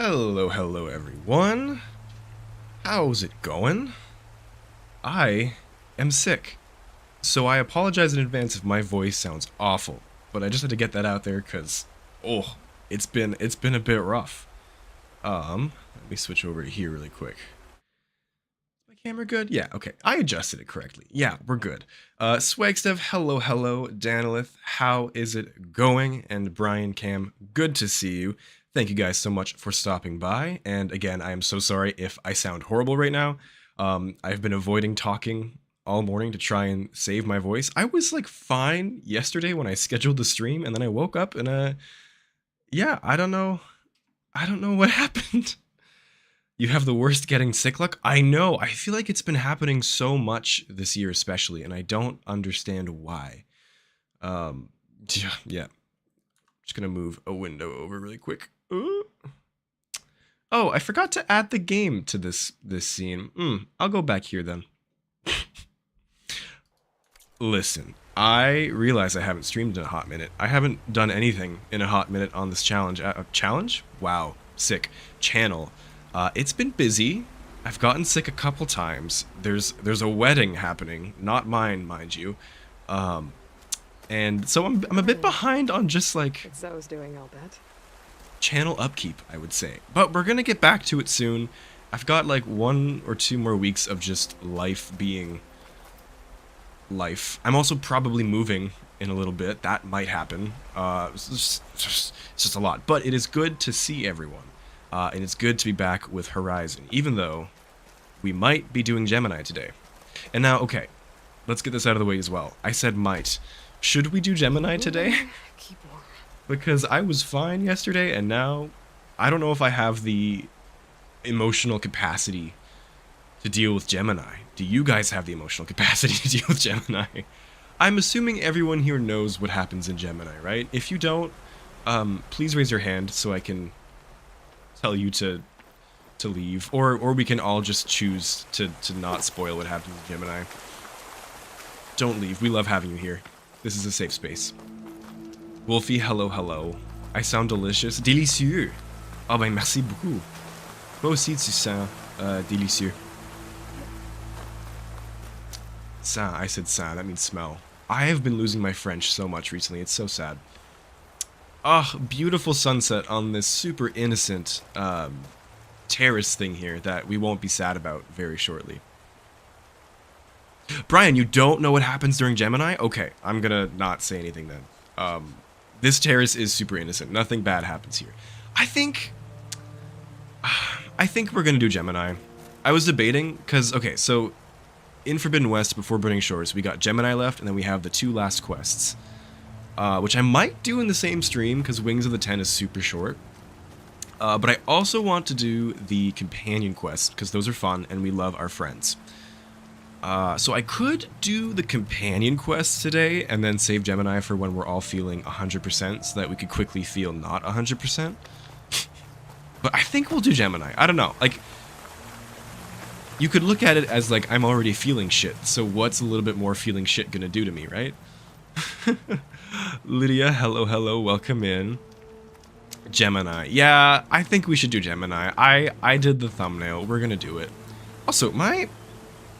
Hello everyone. How's it going? I am sick. So I apologize in advance if my voice sounds awful, but I just had to get that out there cuz it's been a bit rough. Let me switch over to here really quick. Is my camera good? Yeah, okay. I adjusted it correctly. Yeah, we're good. Swagstuff, hello, Danilith, how is it going? And Brian Cam, good to see you. Thank you guys so much for stopping by. And again, I am so sorry if I sound horrible right now. I've been avoiding talking all morning to try and save my voice. I was like fine yesterday when I scheduled the stream, and then I woke up and yeah, I don't know what happened. You have the worst getting sick luck? I know. I feel like it's been happening so much this year especially, and I don't understand why. Yeah. Just gonna move a window over really quick. Oh, I forgot to add the game to this scene. I'll go back here then. Listen, I realize I haven't streamed in a hot minute. I haven't done anything in a hot minute on this challenge. Challenge? Wow, sick. Channel. It's been busy. I've gotten sick a couple times. There's a wedding happening, not mine, mind you. And so I'm a bit behind on just like It's those doing, I'll bet. Channel upkeep, I would say. But we're gonna get back to it soon. I've got like 1 or 2 more weeks of just life being life. I'm also probably moving in a little bit. That might happen. It's just a lot. But it is good to see everyone. And it's good to be back with Horizon, even though we might be doing Gemini today. And now, okay, let's get this out of the way as well. I said might. Should we do Gemini today? Keep warm. Because I was fine yesterday, and now I don't know if I have the emotional capacity to deal with Gemini. Do you guys have the emotional capacity to deal with Gemini? I'm assuming everyone here knows what happens in Gemini, right? If you don't, please raise your hand so I can tell you to leave, or we can all just choose to not spoil what happens in Gemini. Don't leave. We love having you here. This is a safe space. Wolfie, hello. I sound delicious. Délicieux. Ah ben merci beaucoup. Toi aussi tu sens délicieux. Sent, I said sent, that means smell. I have been losing my French so much recently, it's so sad. Ah, beautiful sunset on this super innocent terrace thing here that we won't be sad about very shortly. Brian, you don't know what happens during Gemini? Okay, I'm gonna not say anything then. This terrace is super innocent. Nothing bad happens here. I think we're gonna do Gemini. I was debating, because, okay, so in Forbidden West, before Burning Shores, we got Gemini left, and then we have the 2 last quests. Which I might do in the same stream, because Wings of the Ten is super short. But I also want to do the companion quests, because those are fun, and we love our friends. So I could do the companion quests today, and then save Gemini for when we're all feeling 100%, so that we could quickly feel not 100%. But I think we'll do Gemini. I don't know. Like, you could look at it as, like, I'm already feeling shit, so what's a little bit more feeling shit gonna do to me, right? Lydia, hello, welcome in. Gemini. Yeah, I think we should do Gemini. I did the thumbnail. We're gonna do it. Also, my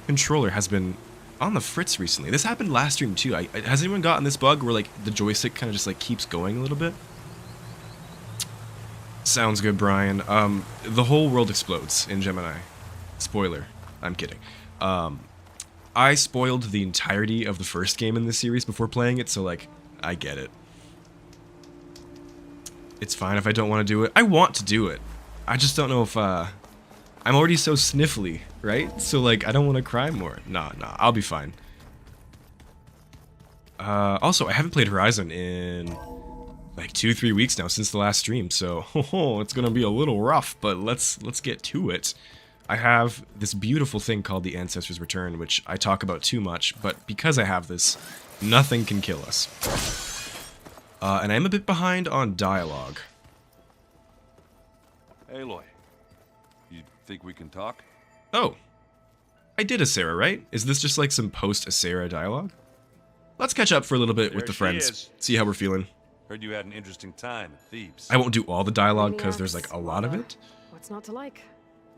controller has been on the fritz recently. This happened last stream too. Has anyone gotten this bug where like the joystick kind of just like keeps going a little bit? Sounds good, Brian. The whole world explodes in Gemini. Spoiler. I'm kidding. I spoiled the entirety of the first game in this series before playing it, so like I get it. It's fine if I don't want to do it. I want to do it. I just don't know if I'm already so sniffly, right? So like I don't want to cry more. Nah, I'll be fine. Also, I haven't played Horizon in like 2-3 weeks now since the last stream, so it's gonna be a little rough, but let's get to it. I have this beautiful thing called the Ancestor's Return, which I talk about too much, but because I have this, nothing can kill us. And I'm a bit behind on dialogue. Aloy, you think we can talk? Oh, I did Asera, right? Is this just like some post-Asera dialogue? Let's catch up for a little bit with the friends, see how we're feeling. Heard you had an interesting time at Thebes. I won't do all the dialogue because there's Maniacs, like a lot of Alva. it. What's not to like?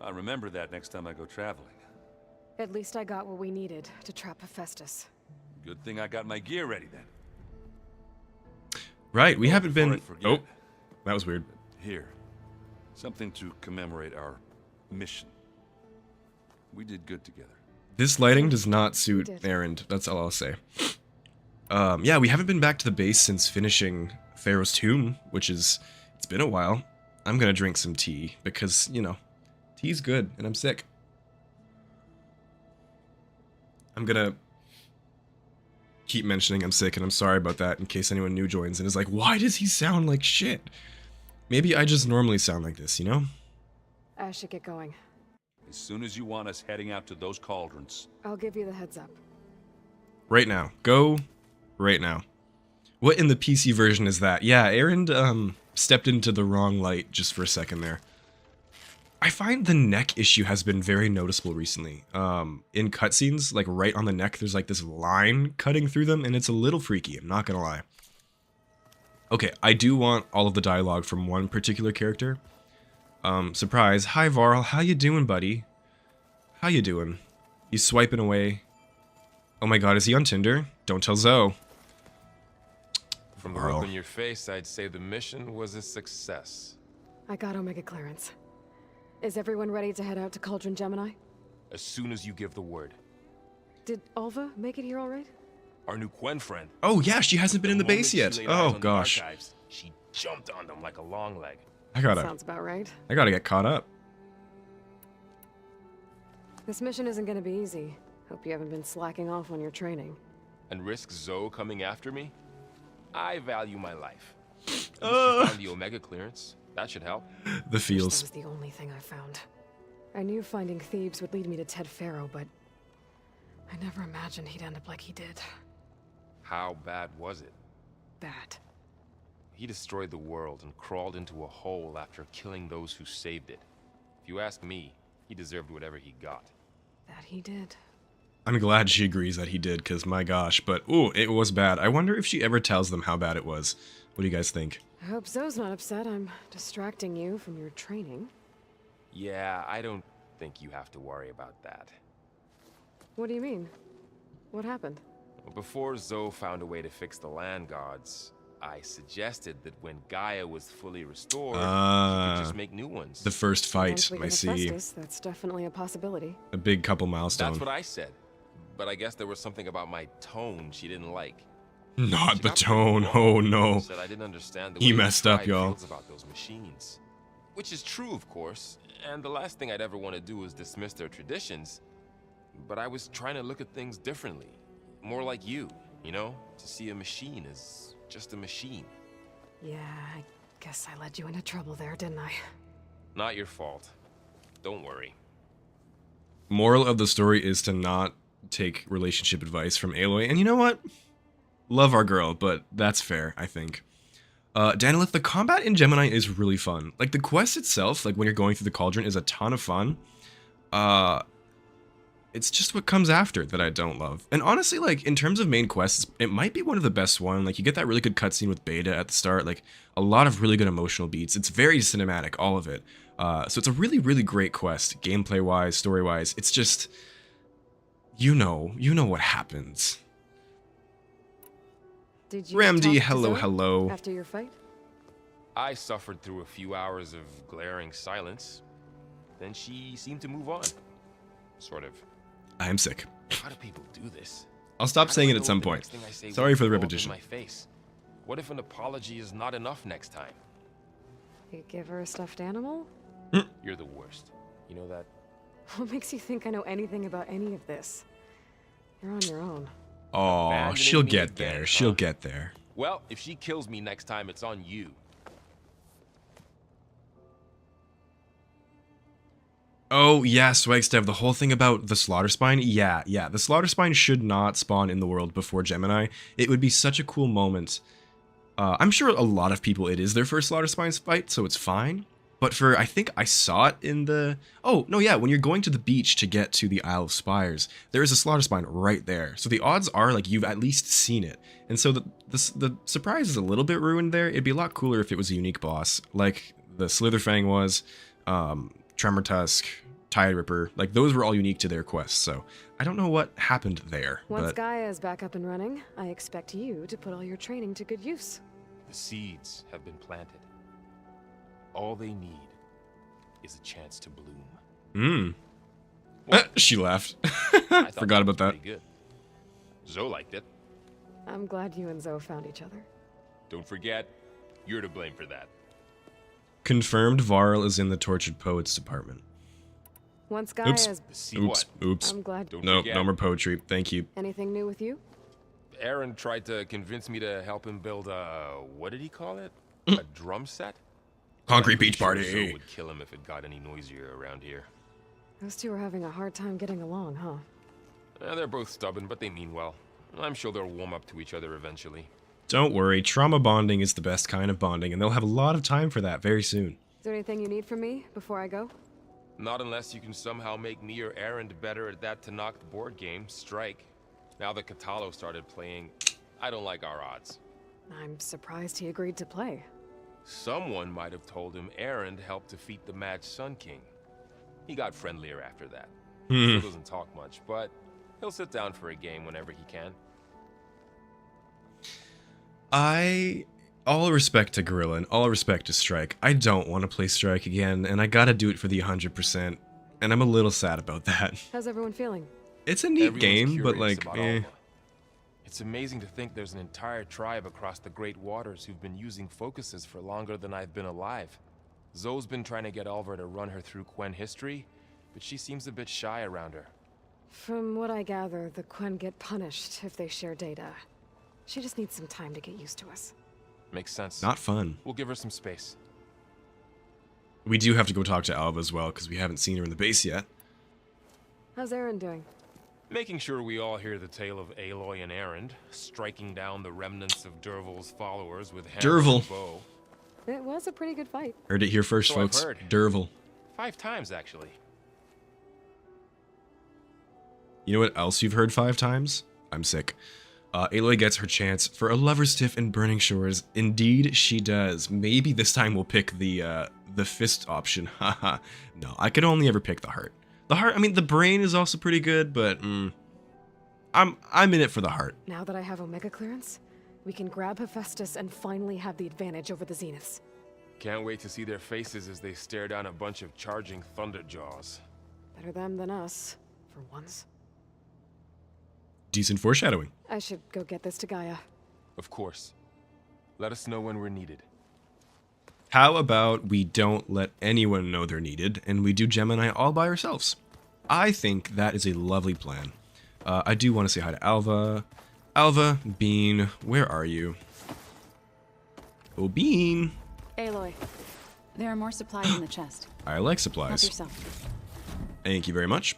I'll remember that next time I go traveling. At least I got what we needed to trap Hephaestus. Good thing I got my gear ready then. Right, we haven't Before I been... forget, Oh, that was weird. Here. Something to commemorate our mission. We did good together. This lighting does not suit did. Erend, that's all I'll say. Yeah, we haven't been back to the base since finishing Pharaoh's Tomb, which is... It's been a while. I'm gonna drink some tea, because, you know, tea's good, and I'm sick. I'm gonna keep mentioning I'm sick, and I'm sorry about that in case anyone new joins and is like, why does he sound like shit? Maybe I just normally sound like this, you know? I should get going. As soon as you want us heading out to those cauldrons. I'll give you the heads up. Right now. Go right now. What in the PC version is that? Yeah, Erend stepped into the wrong light just for a second there. I find the neck issue has been very noticeable recently. In cutscenes, like right on the neck, there's like this line cutting through them, and it's a little freaky, I'm not gonna lie. Okay, I do want all of the dialogue from one particular character. Surprise. Hi, Varl. How you doing, buddy? How you doing? He's swiping away. Oh my god, is he on Tinder? Don't tell Zoe. From the look on your face, I'd say the mission was a success. I got Omega clearance. Is everyone ready to head out to Cauldron Gemini? As soon as you give the word. Did Alva make it here all right? Our new Quen friend. Oh yeah, she hasn't been in the moment base she yet. laid eyes Oh on the gosh. archives, she jumped on them like a long leg. I gotta Sounds about right. get caught up. This mission isn't gonna be easy. Hope you haven't been slacking off on your training. And risk Zoe coming after me? I value my life. At least you found the Omega clearance. That should help. The Wish feels. that was the only thing I found. I knew finding Thebes would lead me to Ted Pharaoh, but I never imagined he'd end up like he did. How bad was it? Bad. He destroyed the world and crawled into a hole after killing those who saved it. If you ask me, he deserved whatever he got. That he did. I'm glad she agrees that he did, because my gosh, but ooh, it was bad. I wonder if she ever tells them how bad it was. What do you guys think? I hope Zoe's not upset I'm distracting you from your training. Yeah, I don't think you have to worry about that. What do you mean? What happened? Before Zoe found a way to fix the land gods, I suggested that when Gaia was fully restored, she could just make new ones. The first fight, Once we I get see. Hephaestus, that's definitely a possibility. A big couple milestone. That's what I said. But I guess there was something about my tone she didn't like. Not She the got me tone, wrong. oh no. Said I didn't understand the He way messed up, pride y'all. feels about those machines. Which is true, of course, and the last thing I'd ever want to do is dismiss their traditions. But I was trying to look at things differently. More like you know? To see a machine as just a machine. Yeah, I guess I led you into trouble there, didn't I? Not your fault. Don't worry. Moral of the story is to not take relationship advice from Aloy. And you know what? Love our girl, but that's fair, I think. Danilith, the combat in Gemini is really fun. Like, the quest itself, like when you're going through the Cauldron, is a ton of fun. It's just what comes after that I don't love. And honestly, like, in terms of main quests, it might be one of the best one. Like, you get that really good cutscene with Beta at the start, like, a lot of really good emotional beats. It's very cinematic, all of it. So it's a really, really great quest, gameplay-wise, story-wise. It's just, you know what happens. Did you Ramdy, talk to hello, Zoe hello. after your fight? I suffered through a few hours of glaring silence. Then she seemed to move on. Sort of. I am sick. How do people do this? I'll stop How do saying I it know at some if the point. next thing I say Sorry won't for the fall in repetition. My face? What if an apology is not enough next time? You give her a stuffed animal? You're the worst. You know that? What makes you think I know anything about any of this? You're on your own. Oh, Abandoning she'll me get again, there. She'll huh? get there. Well, if she kills me next time, it's on you. Oh, yeah, Swagstev, the whole thing about the Slaughter Spine, yeah, the Slaughter Spine should not spawn in the world before Gemini. It would be such a cool moment. I'm sure a lot of people, it is their first Slaughter Spine fight, so it's fine. But I think I saw it in the... Oh, no, yeah, when you're going to the beach to get to the Isle of Spires, there is a slaughter spine right there. So the odds are, like, you've at least seen it. And so the surprise is a little bit ruined there. It'd be a lot cooler if it was a unique boss, like the Slitherfang was, Tremor Tusk, Tide Ripper. Like, those were all unique to their quests, so I don't know what happened there. Once GAIA is back up and running, I expect you to put all your training to good use. The seeds have been planted. All they need is a chance to bloom. She laughed. I Forgot about that. Pretty good. Zoe liked it. I'm glad you and Zoe found each other. Don't forget, you're to blame for that. Confirmed Varl is in the Tortured Poets department. Once GAIA is... Oops. I'm glad. No more poetry. Thank you. Anything new with you? Aaron tried to convince me to help him build a... what did he call it? A drum set? Concrete beach party. Zoe would kill him if it got any noisier around here. Those two are having a hard time getting along, huh? They're both stubborn, but they mean well. I'm sure they'll warm up to each other eventually. Don't worry, trauma bonding is the best kind of bonding, and they'll have a lot of time for that very soon. Is there anything you need from me before I go? Not unless you can somehow make me or Aaron better at that Tanacht board game, Strike. Now that Catalo started playing, I don't like our odds. I'm surprised he agreed to play. Someone might have told him Aaron helped defeat the Mad Sun King. He got friendlier after that. Still doesn't talk much, but he'll sit down for a game whenever he can. All respect to Gorilla and all respect to Strike. I don't want to play Strike again, and I gotta do it for the 100%, and I'm a little sad about that. How's everyone feeling? It's a neat Everyone's game, but curious like, about Alva. It's amazing to think there's an entire tribe across the Great Waters who've been using focuses for longer than I've been alive. Zoe's been trying to get Alva to run her through Quen history, but she seems a bit shy around her. From what I gather, the Quen get punished if they share data. She just needs some time to get used to us. Makes sense. Not fun. We'll give her some space. We do have to go talk to Alva as well, because we haven't seen her in the base yet. How's Aaron doing? Making sure we all hear the tale of Aloy and Aaron, striking down the remnants of Dervil's followers with hammer and bow. It was a pretty good fight. Heard it here first, So folks. I've heard. Dervil. 5 times, actually. You know what else you've heard 5 times? I'm sick. Aloy gets her chance for a lover's tiff in Burning Shores. Indeed, she does. Maybe this time we'll pick the fist option. Haha. No, I could only ever pick the heart. The heart, I mean, the brain is also pretty good, but I'm in it for the heart. Now that I have Omega clearance, we can grab Hephaestus and finally have the advantage over the Zeniths. Can't wait to see their faces as they stare down a bunch of charging Thunderjaws. Better them than us, for once. Decent foreshadowing. I should go get this to GAIA. Of course. Let us know when we're needed. How about we don't let anyone know they're needed, and we do Gemini all by ourselves? I think that is a lovely plan. I do want to say hi to Alva. Alva, Bean, where are you? Oh, Bean. Aloy, there are more supplies in the chest. I like Help supplies. yourself. Thank you very much.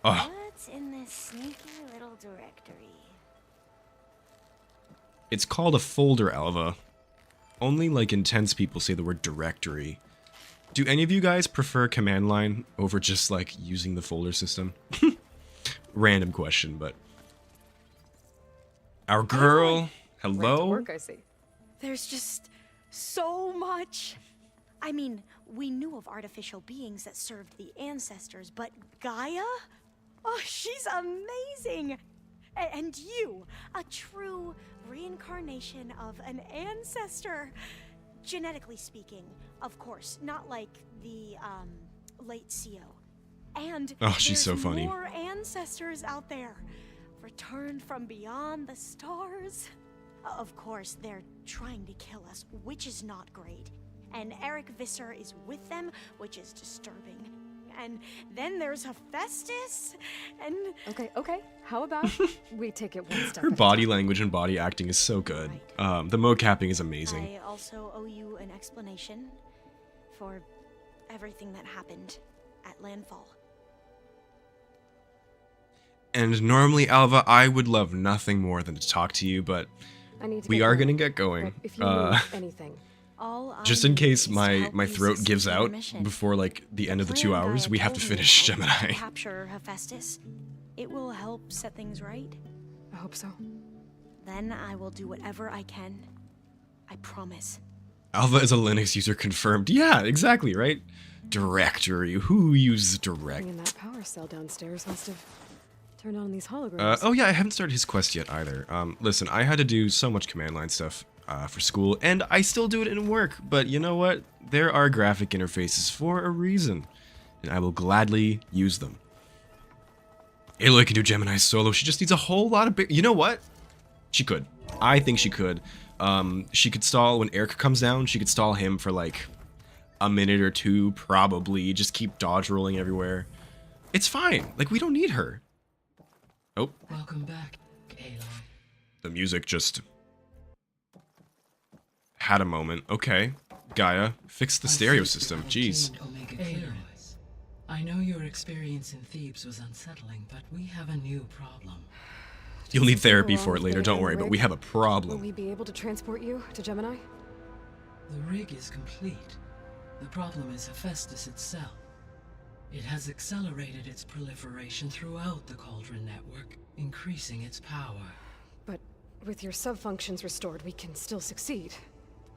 Oh, What's in this sneaky little directory? it's called a folder, Alva. Only, like, intense people say the word directory. Do any of you guys prefer command line over just, like, using the folder system? Random question, but... Our girl, Right to hello? work, I see. There's just so much. I mean, we knew of artificial beings that served the ancestors, but GAIA? Oh, she's amazing! And you, a true reincarnation of an ancestor. Genetically speaking, of course, not like the, late CO. And Oh, she's so there's funny. more ancestors out there, returned from beyond the stars. Of course, they're trying to kill us, which is not great. And Eric Visser is with them, which is disturbing. And then there's Hephaestus, and... Okay. How about we take it one step Her at a body time? language and body acting is so good. The mocapping is amazing. I also owe you an explanation for everything that happened at Landfall. And normally, Alva, I would love nothing more than to talk to you, but I need to we get are going, gonna get going. but if you need anything, All I Just in need case is to my help you throat gives succeed in your out mission. before like the end of the Plan 2 hours, Gaia we have to told me finish about Gemini. Capture Hephaestus. It will help set things right. I hope so. Then I will do whatever I can. I promise. Alva is a Linux user confirmed. Yeah, exactly, right? Directory. Who uses direct? And that power cell downstairs must have turned on these holograms. Oh yeah, I haven't started his quest yet either. Listen, I had to do so much command line stuff for school, and I still do it in work, but you know what? There are graphic interfaces for a reason, and I will gladly use them. Aloy can do Gemini solo. She just needs a whole lot of you know what? She could. I think she could. She could stall when Eric comes down. She could stall him for like a minute or two, probably. Just keep dodge rolling everywhere. It's fine. Like, we don't need her. Oh. Welcome back, Aloy. The music just had a moment. Okay. Gaia, fix the stereo system. Jeez. Aloy, I know your experience in Thebes was unsettling, but we have a new problem. You'll need therapy for it later, don't worry, but we have a Will problem. we be able to transport you to Gemini? The rig is complete. The problem is Hephaestus itself. It has accelerated its proliferation throughout the Cauldron network, increasing its power. But with your subfunctions restored, we can still succeed,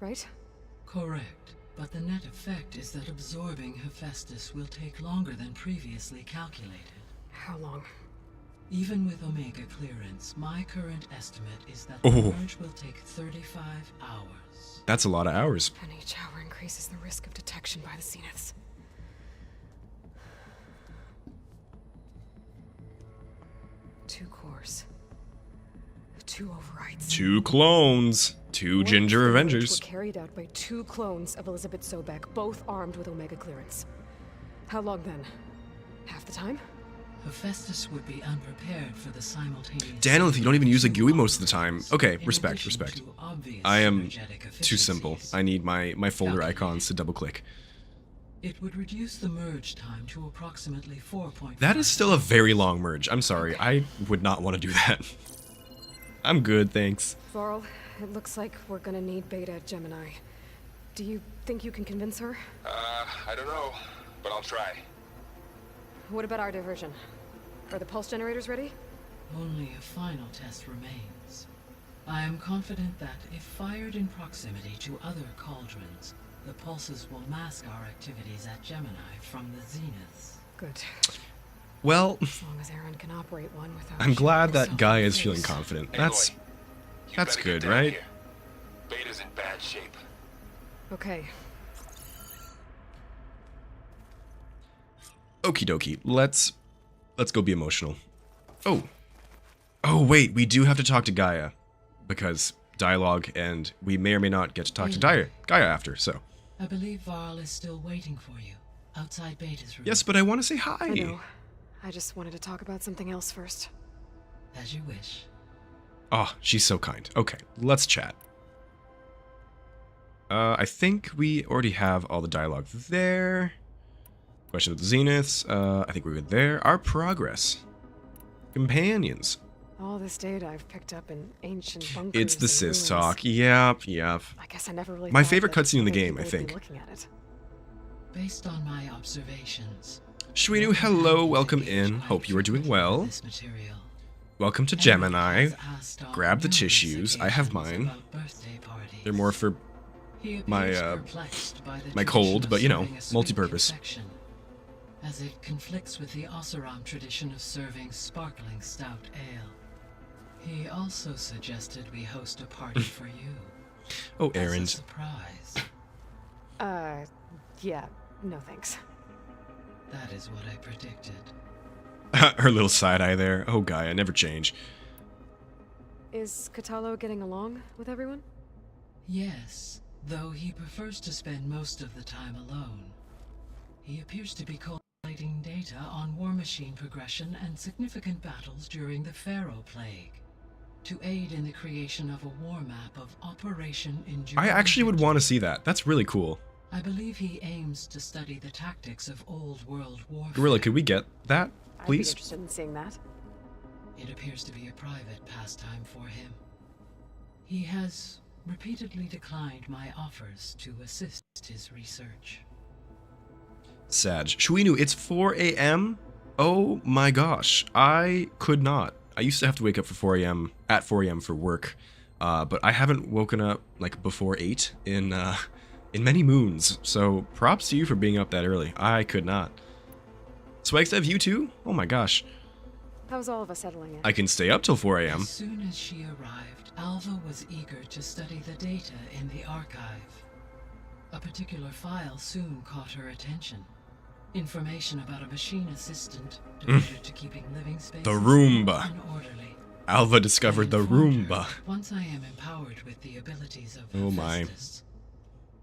right? Correct, but the net effect is that absorbing Hephaestus will take longer than previously calculated. How long? Even with Omega clearance, my current estimate is that Oh. the merge will take 35 hours. That's a lot of hours. And each hour increases the risk of detection by the Zeniths. Two cores. Two overrides. 2 clones. 2 What Ginger if the merge Avengers. were carried out by 2 clones of Elisabet Sobek, both armed with Omega clearance. How long then? Half the time? Hephaestus would be unprepared for the simultaneous... Daniel, if you don't even use a GUI most of the time. Okay, In respect, addition respect. to obvious I am energetic too simple. efficiencies. I need my folder icons to double click. It would reduce the merge time to approximately 4.5. That is still a very long merge. I'm sorry. I would not want to do that. I'm good, thanks. Varl, it looks like we're gonna need Beta at Gemini. Do you think you can convince her? I don't know, but I'll try. What about our diversion? Are the pulse generators ready? Only a final test remains. I am confident that if fired in proximity to other cauldrons, the pulses will mask our activities at Gemini from the Zeniths. Good. Well, As long as Aaron can operate one without... I'm glad that showing Gaia is self-face. feeling confident. Aloy, That's you that's better get good, down right? here. Beta's in bad shape. Okay. Okie dokie. Let's go be emotional. Oh wait, we do have to talk to Gaia because dialogue, and we may or may not get to talk to Gaia after. So I believe Varl is still waiting for you, outside Beta's room. yes, but I want to say I hi. know. I just wanted to talk about something else first. As you wish. Oh, she's so kind. Okay, let's chat. I think we already have all the dialogue there. Question of the Zeniths. I think we're good there. Our progress. Companions. All this data I've picked up in ancient bunkers. It's the and sis ruins. talk. Yep. I guess I never really. My thought favorite that cutscene in the other game, people I would be think. Looking at it. Based on my observations. Shuinu, hello. Welcome in. Hope you are doing well. This material. Welcome to Everyone Gemini. has asked on Grab the numerous tissues. I have occasions mine. about birthday parties. They're more for He my, appears uh, perplexed by the my tradition cold, of but, you know, serving a sweet multi-purpose. confection, as it conflicts with the Oseram tradition of serving sparkling stout ale. He also suggested we host a party for you. Oh, As a errand. surprise. Yeah. No thanks. That is what I predicted. Her little side eye there. Oh, Gaia, never change. Is Catalo getting along with everyone? Yes, though he prefers to spend most of the time alone. He appears to be collating data on war machine progression and significant battles during the Pharaoh Plague, to aid in the creation of a war map of Operation Enduring I actually would want to Victory. see that. That's really cool. I believe he aims to study the tactics of old world warfare. Gorilla, could we get that, I'd be please? interested in seeing that. It appears to be a private pastime for him. He has repeatedly declined my offers to assist his research. Sag. Shuinu, it's 4 a.m.? Oh my gosh. I could not. I used to have to wake up for 4 a.m. at 4 a.m. for work. But I haven't woken up like before 8 in many moons. So props to you for being up that early. I could not. Swagstaff, you too? Oh my gosh. How's all of us settling in? I can stay up till 4 a.m. As soon as she arrived, Alva was eager to study the data in the archive. A particular file soon caught her attention. Information about a machine assistant devoted to keeping living spaces The Roomba. and orderly. Alva discovered the Roomba. Once I am empowered with the abilities of Oh my. Hephaestus,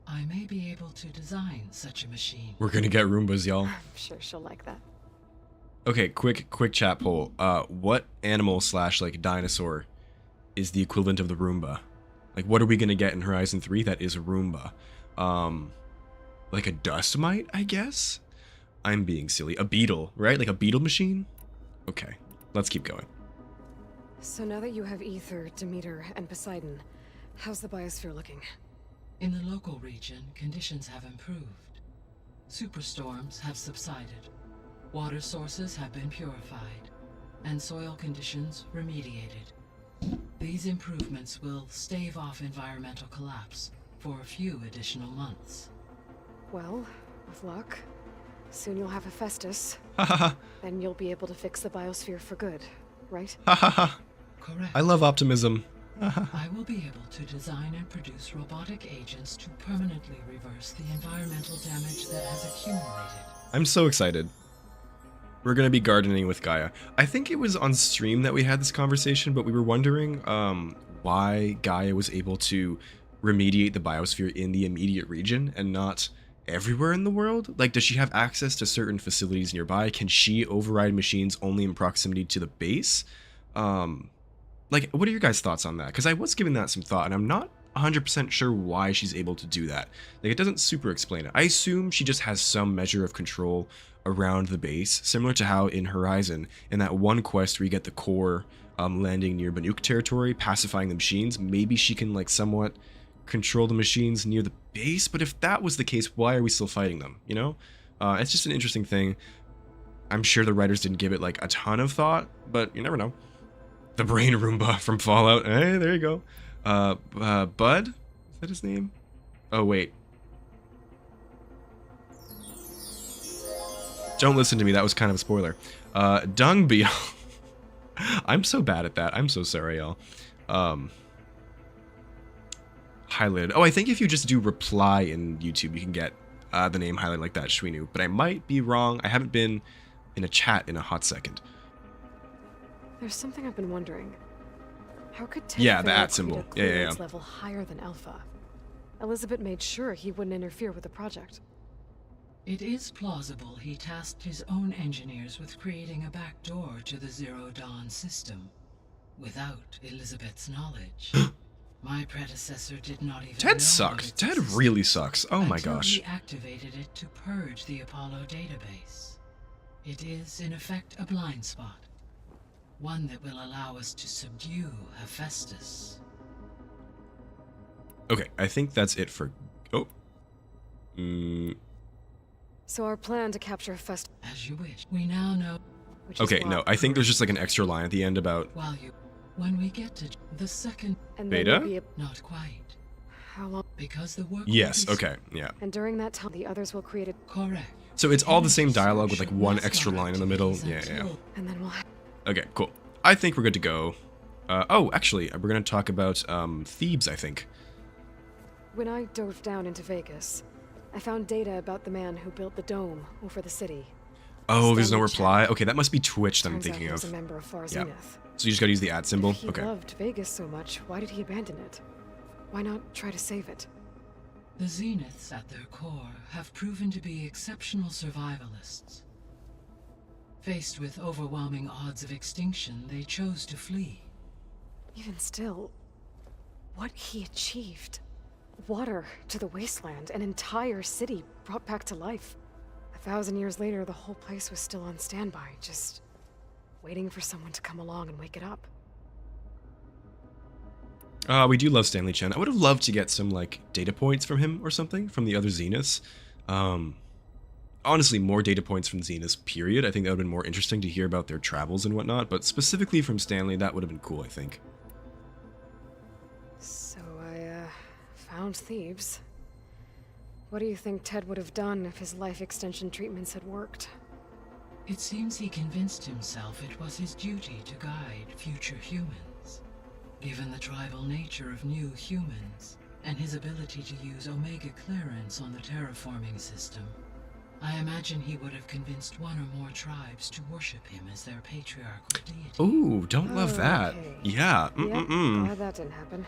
I may be able to design such a machine. We're gonna get Roombas, y'all. I'm sure she'll like that. Okay, quick chat poll. What animal / like dinosaur is the equivalent of the Roomba? Like, what are we gonna get in Horizon 3 that is a Roomba? Like a dust mite, I guess? I'm being silly. A beetle, right? Like a beetle machine? Okay, let's keep going. So now that you have Ether, Demeter, and Poseidon, how's the biosphere looking? In the local region, conditions have improved. Superstorms have subsided. Water sources have been purified, and soil conditions remediated. These improvements will stave off environmental collapse for a few additional months. Well, with luck, soon you'll have Hephaestus. Ha ha ha. Then you'll be able to fix the biosphere for good, right? Ha ha ha. Correct. I love optimism. I will be able to design and produce robotic agents to permanently reverse the environmental damage that has accumulated. I'm so excited. We're gonna be gardening with Gaia. I think it was on stream that we had this conversation, but we were wondering why Gaia was able to remediate the biosphere in the immediate region and not everywhere in the world. Like, does she have access to certain facilities nearby? Can she override machines only in proximity to the base? Like, what are your guys' thoughts on that? Because I was giving that some thought, and I'm not 100% sure why she's able to do that. Like, it doesn't super explain it. I assume she just has some measure of control around the base, similar to how in Horizon, in that one quest where you get the core landing near Banuk territory, pacifying the machines, maybe she can, like, somewhat control the machines near the base. But if that was the case, why are we still fighting them, you know? It's just an interesting thing. I'm sure the writers didn't give it, like, a ton of thought, but you never know. The brain Roomba from Fallout. Hey, there you go. Bud? Is that his name? Oh, wait. Don't listen to me, that was kind of a spoiler. Dung Beetle. I'm so bad at that. I'm so sorry, y'all. Highlighted. Oh, I think if you just do reply in YouTube, you can get the name highlighted like that, Shuinu. But I might be wrong. I haven't been in a chat in a hot second. There's something I've been wondering. How could Yeah, the Pharaoh at symbol. create a Yeah. clearance level higher than Alpha? Elisabet made sure he wouldn't interfere with the project. It is plausible he tasked his own engineers with creating a back door to the Zero Dawn system, without Elisabet's knowledge. My predecessor did not even know Ted of sucks. its Ted existence really sucks. Oh my until gosh. he activated it to purge the Apollo database. It is, in effect, a blind spot. One that will allow us to subdue Hephaestus. Okay, I think that's it for... Oh. So our plan to capture Hephaestus, As you wish. We now know. which is Okay, why- no, I think there's just like an extra line at the end about... When we get to the second, and then Beta? we'll be not quite, how long? because the work. Yes, will be okay, yeah. And during that time, the others will create a... Correct. So it's all the same dialogue with like one extra line in the middle. Yeah. And then we'll have... Okay, cool. I think we're good to go. Oh, actually, we're gonna talk about Thebes, I think. When I dove down into Vegas, I found data about the man who built the dome over the city. Oh, there's no Stanley reply? Chan. Okay, that must be Twitch that I'm Turns out thinking he was of. a member of Far Yeah. Zenith. So you just gotta use the at symbol? If he Okay. loved Vegas so much, why did he abandon it? Why not try to save it? The Zeniths at their core have proven to be exceptional survivalists. Faced with overwhelming odds of extinction, they chose to flee. Even still, what he achieved. Water to the wasteland, an entire city brought back to life. 1,000 years later, the whole place was still on standby, just waiting for someone to come along and wake it up. We do love Stanley Chen. I would have loved to get some, like, data points from him or something, from the other Zeniths. Honestly, more data points from Zeniths, period. I think that would have been more interesting to hear about their travels and whatnot, but specifically from Stanley, that would have been cool, I think. So I, found Thebes. What do you think Ted would have done if his life extension treatments had worked? It seems he convinced himself it was his duty to guide future humans. Given the tribal nature of new humans, and his ability to use Omega clearance on the terraforming system, I imagine he would have convinced one or more tribes to worship him as their patriarchal deity. Ooh, don't love that. Okay. Yeah, Yep, glad that didn't happen.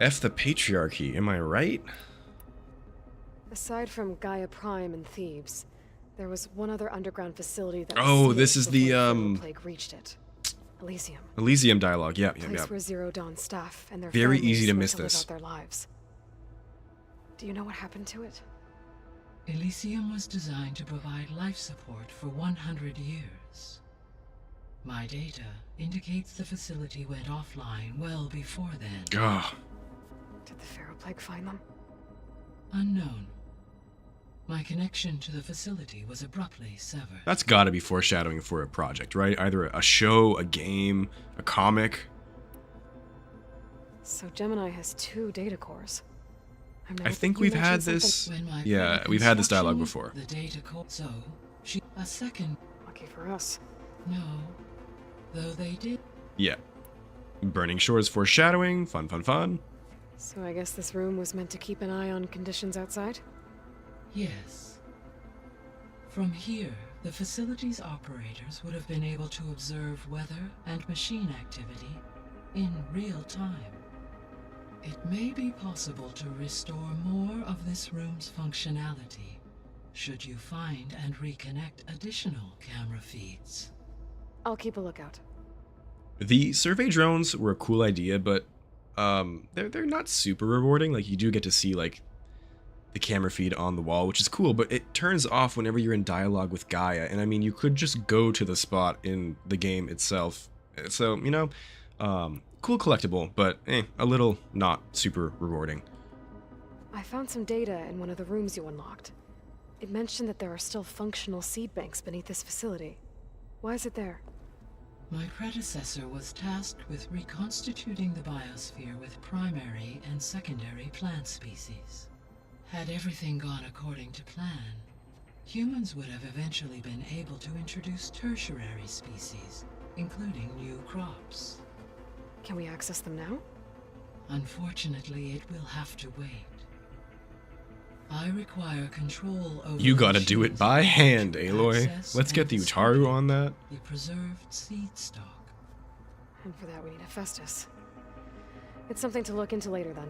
F the patriarchy, am I right? Aside from Gaia Prime and Thebes, there was one other underground facility that Oh, was this is sealed the, before feral plague reached it. Elysium. Elysium dialogue, yeah, Place yeah, yeah. where Zero Dawn staff and their Very families easy to went miss live this. out their lives. Do you know what happened to it? Elysium was designed to provide life support for 100 years. My data indicates the facility went offline well before then. Ugh. Did the feral plague find them? Unknown. My connection to the facility was abruptly severed. That's gotta be foreshadowing for a project, right? Either a show, a game, a comic. So Gemini has 2 data cores. I think we've had this... Yeah, we've had this dialogue before. The data core. So, a second. Lucky for us. No. Though they did. Yeah. Burning Shores foreshadowing. Fun, fun, fun. So I guess this room was meant to keep an eye on conditions outside? Yes. From here, the facility's operators would have been able to observe weather and machine activity in real time. It may be possible to restore more of this room's functionality, should you find and reconnect additional camera feeds. I'll keep a lookout. The survey drones were a cool idea, but they're not super rewarding. Like, you do get to see, like, the camera feed on the wall, which is cool, but it turns off whenever you're in dialogue with Gaia. And I mean, you could just go to the spot in the game itself. So, you know, cool collectible, but a little not super rewarding. I found some data in one of the rooms you unlocked. It mentioned that there are still functional seed banks beneath this facility. Why is it there? My predecessor was tasked with reconstituting the biosphere with primary and secondary plant species. Had everything gone according to plan, humans would have eventually been able to introduce tertiary species, including new crops. Can we access them now? Unfortunately, it will have to wait. I require control over. You gotta do it by hand, Aloy. access Let's get the and Utaru on that. The preserved seed stock. And for that we need a Festus. It's something to look into later then.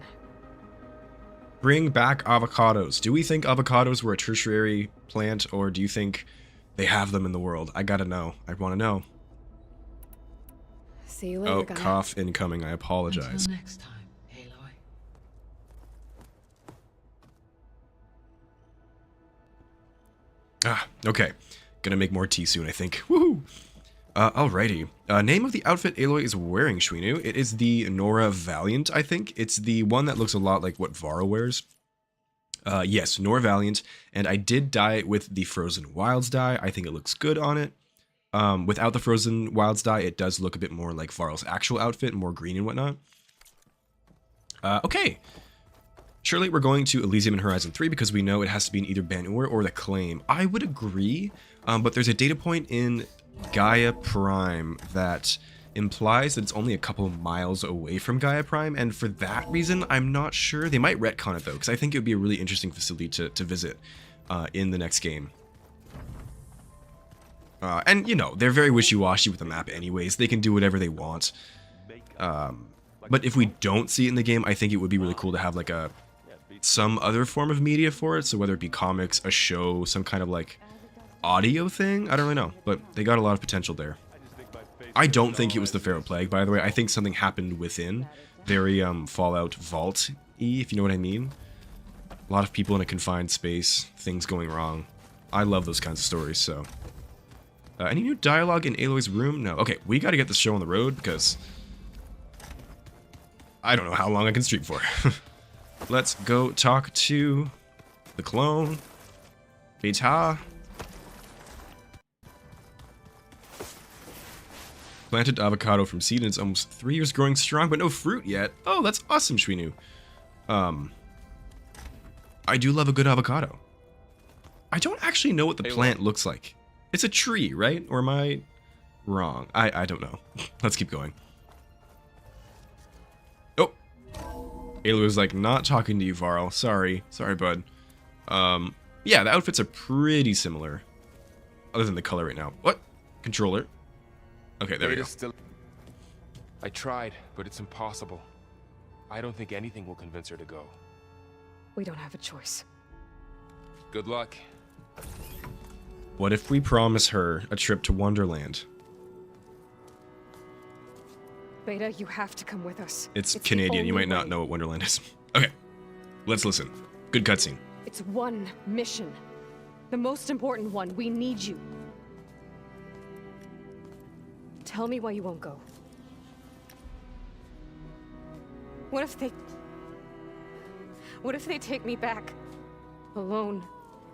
Bring back avocados. Do we think avocados were a tertiary plant, or do you think they have them in the world? I gotta know. I wanna know. See you later, Oh, Gaia. cough incoming. I apologize. Until next time, Aloy. Ah, okay. Gonna make more tea soon, I think. Woohoo! Alrighty. Name of the outfit Aloy is wearing, Shwinu. It is the Nora Valiant, I think. It's the one that looks a lot like what Varl wears. Yes, Nora Valiant. And I did dye it with the Frozen Wilds dye. I think it looks good on it. Without the Frozen Wilds dye, it does look a bit more like Varl's actual outfit, more green and whatnot. Okay. Surely we're going to Elysium and Horizon 3 because we know it has to be in either Ban-Ur or the Claim. I would agree, but there's a data point in Gaia Prime that implies that it's only a couple miles away from Gaia Prime, and for that reason, I'm not sure. They might retcon it, though, because I think it would be a really interesting facility to visit in the next game. And, you know, they're very wishy-washy with the map anyways. They can do whatever they want. But if we don't see it in the game, I think it would be really cool to have, like, some other form of media for it. So whether it be comics, a show, some kind of, like, audio thing. I don't really know, but they got a lot of potential there. I don't think it was the Feral Plague, by the way. I think something happened within. Very, Fallout Vault-y, if you know what I mean. A lot of people in a confined space, things going wrong. I love those kinds of stories, so... any new dialogue in Aloy's room? No. Okay, we gotta get this show on the road, because... I don't know how long I can stream for. Let's go talk to the clone. Beta. Planted avocado from seed and it's almost 3 years growing strong, but no fruit yet. Oh, that's awesome, Shwinu. I do love a good avocado. I don't actually know what the plant looks like. It's a tree, right? Or am I wrong? I don't know. Let's keep going. Oh. Aloy was like, not talking to you, Varl. Sorry. Sorry, bud. Yeah, the outfits are pretty similar. Other than the color right now. What? Controller. Okay, there we go. I tried, but it's impossible. I don't think anything will convince her to go. We don't have a choice. Good luck. What if we promise her a trip to Wonderland? Beta, you have to come with us. It's Canadian. You might not know what Wonderland is. Okay, let's listen. Good cutscene. It's one mission. The most important one. We need you. Tell me why you won't go. What if they take me back? Alone,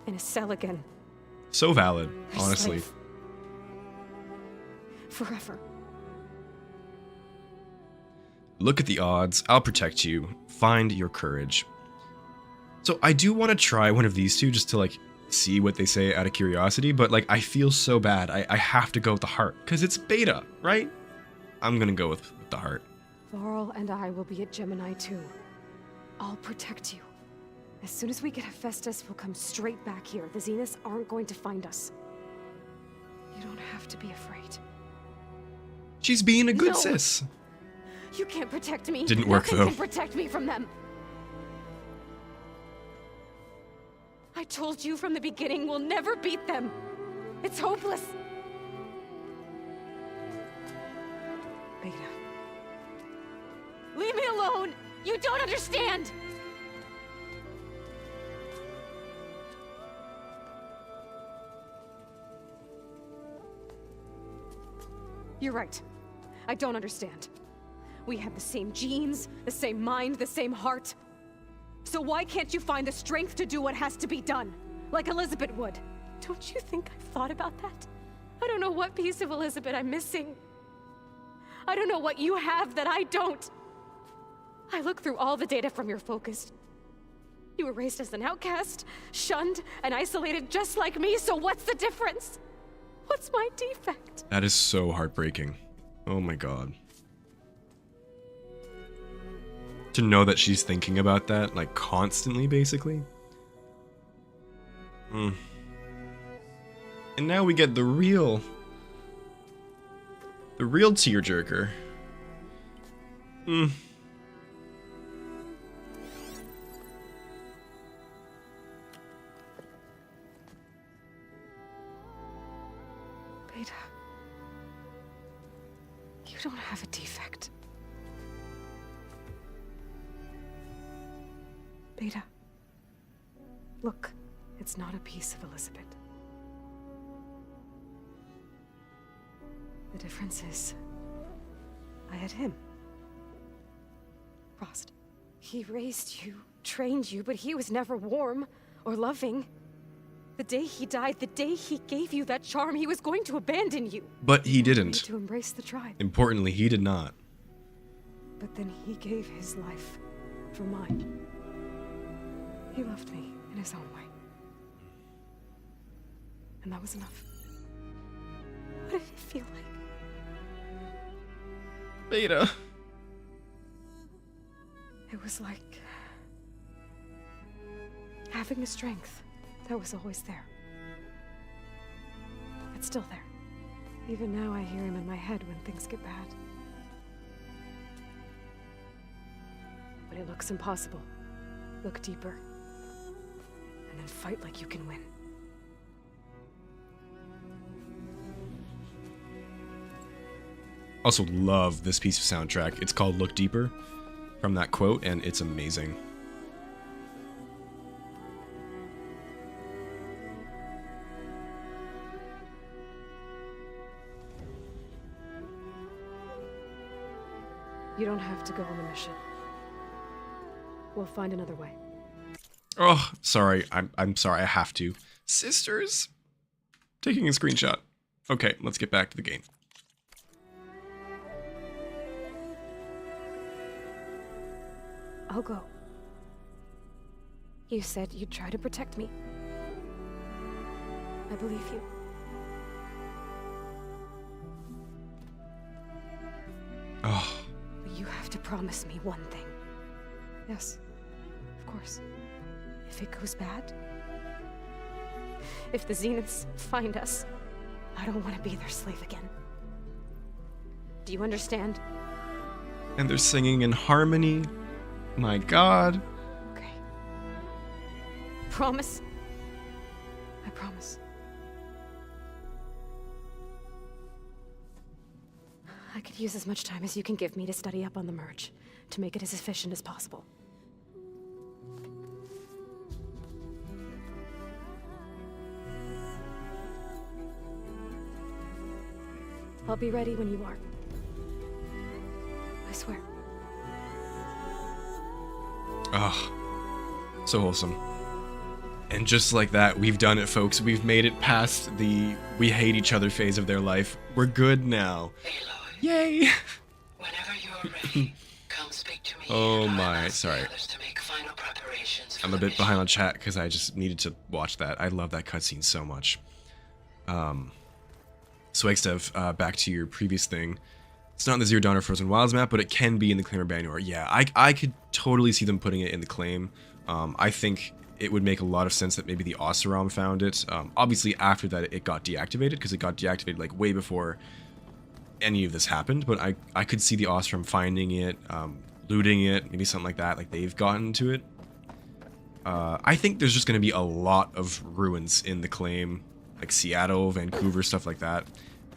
in a cell again. So valid, A honestly. slave. Forever. Look at the odds. I'll protect you. Find your courage. So I do want to try one of these two just to like see what they say out of curiosity, but like I feel so bad. I have to go with the heart because it's Beta, right? I'm gonna go with the heart. Varl and I will be at Gemini too. I'll protect you. As soon as we get Hephaestus, we'll come straight back here. The Zeniths aren't going to find us. You don't have to be afraid. She's being a good No. sis. You can't protect me. Didn't work, Nothing though. can protect me from them. I told you from the beginning we'll never beat them. It's hopeless. Beta. Leave me alone! You don't understand! You're right. I don't understand. We have the same genes, the same mind, the same heart. So why can't you find the strength to do what has to be done? Like Elisabet would. Don't you think I've thought about that? I don't know what piece of Elisabet I'm missing. I don't know what you have that I don't. I look through all the data from your focus. You were raised as an outcast, shunned, and isolated just like me, so what's the difference? What's my defect? That is so heartbreaking. Oh my god. To know that she's thinking about that, like, constantly, basically. And now we get the real tearjerker. Beta, you don't have a defect. Beta, look, it's not a piece of Elisabet. The difference is, I had him. Frost. He raised you, trained you, but he was never warm or loving. The day he died, the day he gave you that charm, he was going to abandon you. But he You didn't. to embrace the tribe. Importantly, he did not. But then he gave his life for mine. He loved me in his own way. And that was enough. What did it feel like? Beta. It was like having a strength that was always there. It's still there. Even now I hear him in my head when things get bad. When it looks impossible, look deeper. And then fight like you can win. Also love this piece of soundtrack. It's called Look Deeper, from that quote, and it's amazing. You don't have to go on the mission. We'll find another way. Oh, sorry. I'm sorry. I have to. Sisters? Taking a screenshot. Okay, let's get back to the game. I'll go. You said you'd try to protect me. I believe you. Oh. But you have to promise me one thing. Yes, of course. If it goes bad, if the Zeniths find us, I don't want to be their slave again. Do you understand? And they're singing in harmony. My God. Okay. Promise? I promise. I could use as much time as you can give me to study up on the merge, to make it as efficient as possible. I'll be ready when you are. I swear. Oh, so wholesome. And just like that, we've done it, folks. We've made it past the we hate each other phase of their life. We're good now. Aloy, Yay! whenever you're ready, come speak to me. Oh and I'll my, ask the sorry. others to make final preparations for I'm the a bit mission. behind on chat because I just needed to watch that. I love that cutscene so much. Swagstev, back to your previous thing. It's not in the Zero Dawn or Frozen Wilds map, but it can be in the Claim or Banner. Yeah, I could totally see them putting it in the Claim. I think it would make a lot of sense that maybe the Oseram found it. Obviously, after that, it got deactivated, because it got deactivated like way before any of this happened. But I could see the Oseram finding it, looting it, maybe something like that, like they've gotten to it. I think there's just going to be a lot of ruins in the Claim, like Seattle, Vancouver, stuff like that.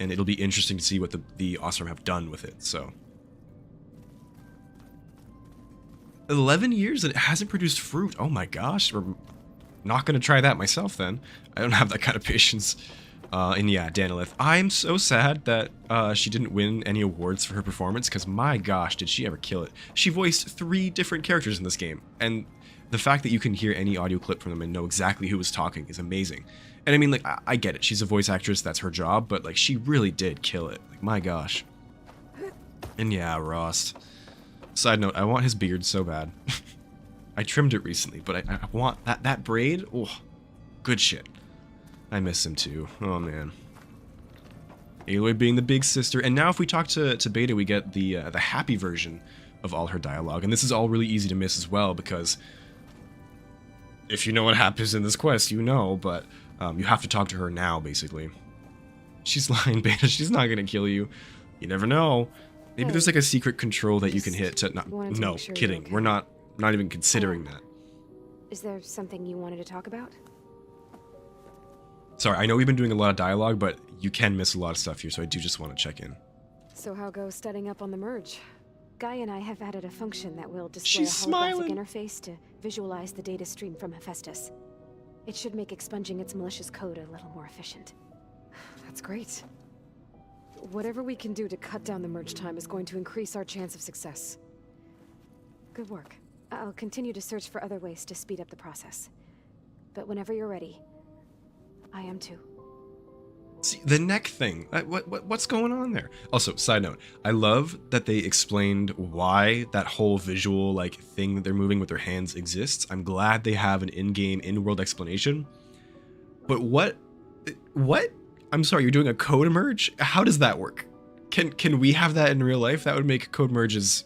And it'll be interesting to see what the Oseram have done with it, so. 11 years and it hasn't produced fruit. Oh my gosh, we're not going to try that myself then. I don't have that kind of patience. And yeah, Danilith, I'm so sad that she didn't win any awards for her performance, because my gosh, did she ever kill it. She voiced 3 different characters in this game, and the fact that you can hear any audio clip from them and know exactly who was talking is amazing. And I mean, like, I get it. She's a voice actress. That's her job. But, like, she really did kill it. Like, my gosh. And yeah, Rost. Side note, I want his beard so bad. I trimmed it recently, but I want that braid. Oh, good shit. I miss him too. Oh, man. Aloy being the big sister. And now if we talk to Beta, we get the happy version of all her dialogue. And this is all really easy to miss as well, because if you know what happens in this quest, you know, but you have to talk to her now, basically. She's lying, Beta. She's not gonna kill you. You never know. Maybe there's like a secret control that you can hit to not. No, Sure kidding. okay. We're not even considering that. Is there something you wanted to talk about? Sorry, I know we've been doing a lot of dialogue, but you can miss a lot of stuff here, so I do just want to check in. So how goes studying up on the merge? GAIA and I have added a function that will display She's a holographic smiling. interface to visualize the data stream from Hephaestus. It should make expunging its malicious code a little more efficient. That's great. Whatever we can do to cut down the merge time is going to increase our chance of success. Good work. I'll continue to search for other ways to speed up the process. But whenever you're ready, I am too. See, the neck thing. What's going on there? Also, side note, I love that they explained why that whole visual like thing that they're moving with their hands exists. I'm glad they have an in-game, in-world explanation. But what? I'm sorry, you're doing a code merge? How does that work? Can we have that in real life? That would make code merges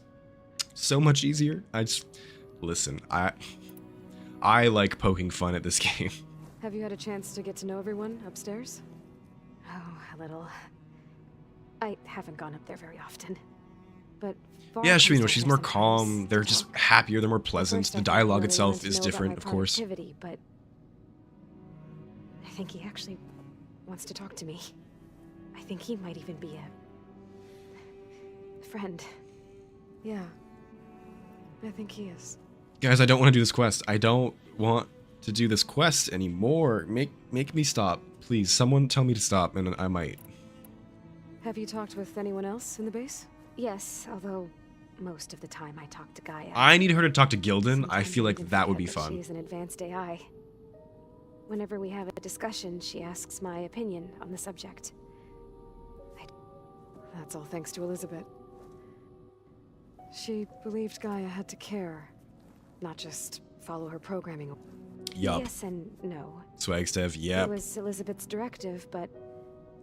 so much easier. Listen, I like poking fun at this game. Have you had a chance to get to know everyone upstairs? Oh, a little. I haven't gone up there very often. But Varl Yeah, comes Shivino, down she's here more sometimes calm. They're to just talk. happier. They're more At pleasant. first, The I thought he dialogue really itself wanted to is know about different, my of course. productivity, but I think he actually wants to talk to me. I think he might even be a friend. Yeah, I think he is. Guys, I don't want to do this quest. I don't want to do this quest anymore. Make me stop. Please, someone tell me to stop, and I might. Have you talked with anyone else in the base? Yes, although most of the time I talk to Gaia. I need her to talk to Gildan. I Sometimes feel like even that would forget be fun. She's an advanced AI. Whenever we have a discussion, she asks my opinion on the subject. That's all thanks to Elisabet. She believed Gaia had to care, not just follow her programming. Yup. Yes and no. Swagstev, yep. It was Elisabet's directive, but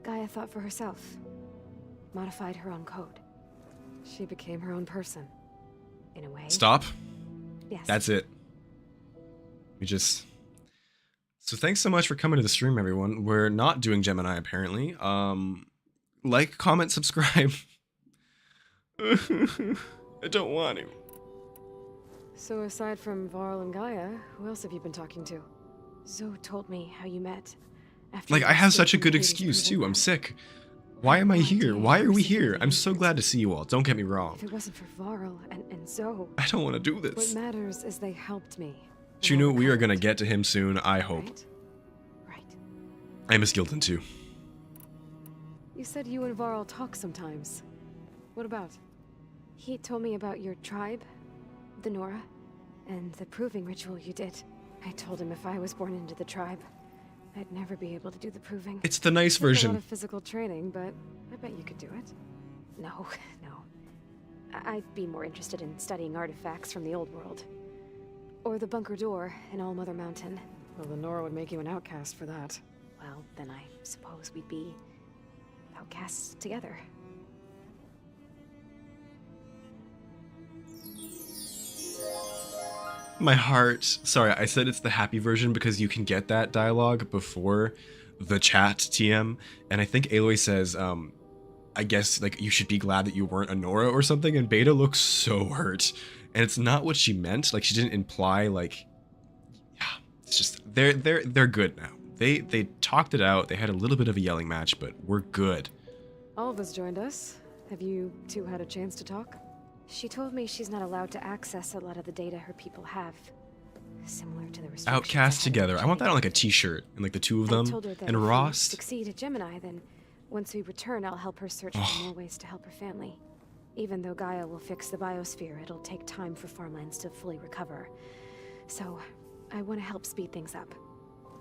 Gaia thought for herself. Modified her own code. She became her own person. In a way. Stop. Yes. That's it. So thanks so much for coming to the stream, everyone. We're not doing Gemini, apparently. Like, comment, subscribe. I don't want to. So aside from Varl and Gaia, who else have you been talking to? Zoe told me how you met. After Like, you I have escaped such a from good the excuse, Hades too. prison. I'm sick. Why am I here? Why are we here? I'm so glad to see you all. Don't get me wrong. If it wasn't for Varl and Zoe, I don't want to do what this. matters is they helped me. You know, we are going to Overcome get to him soon, I it, hope. Right? Right. I miss Gildan, too. You said you and Varl talk sometimes. What about? He told me about your tribe, the Nora, and the proving ritual you did. I told him if I was born into the tribe, I'd never be able to do the proving. It's the nice Took a lot version. of physical training, but I bet you could do it. No, no. I'd be more interested in studying artifacts from the old world. Or the bunker door in All Mother Mountain. Well, the Nora would make you an outcast for that. Well, then I suppose we'd be outcasts together. My heart. Sorry, I said it's the happy version because you can get that dialogue before the chat TM. And I think Aloy says, I guess, like, you should be glad that you weren't a Nora or something. And Beta looks so hurt. And it's not what she meant. Like, she didn't imply, like, yeah, it's just, they're good now. They talked it out. They had a little bit of a yelling match, but we're good. Alva's joined us. Have you two had a chance to talk? She told me she's not allowed to access a lot of the data her people have. Similar to the restrictions Outcast I had together. I want that on like a Gemini. t-shirt and like the two of I them. told her that And if we Ross. succeed at Gemini, then once we return, I'll help her search for more ways to help her family. Even though Gaia will fix the biosphere, it'll take time for farmlands to fully recover. So, I want to help speed things up.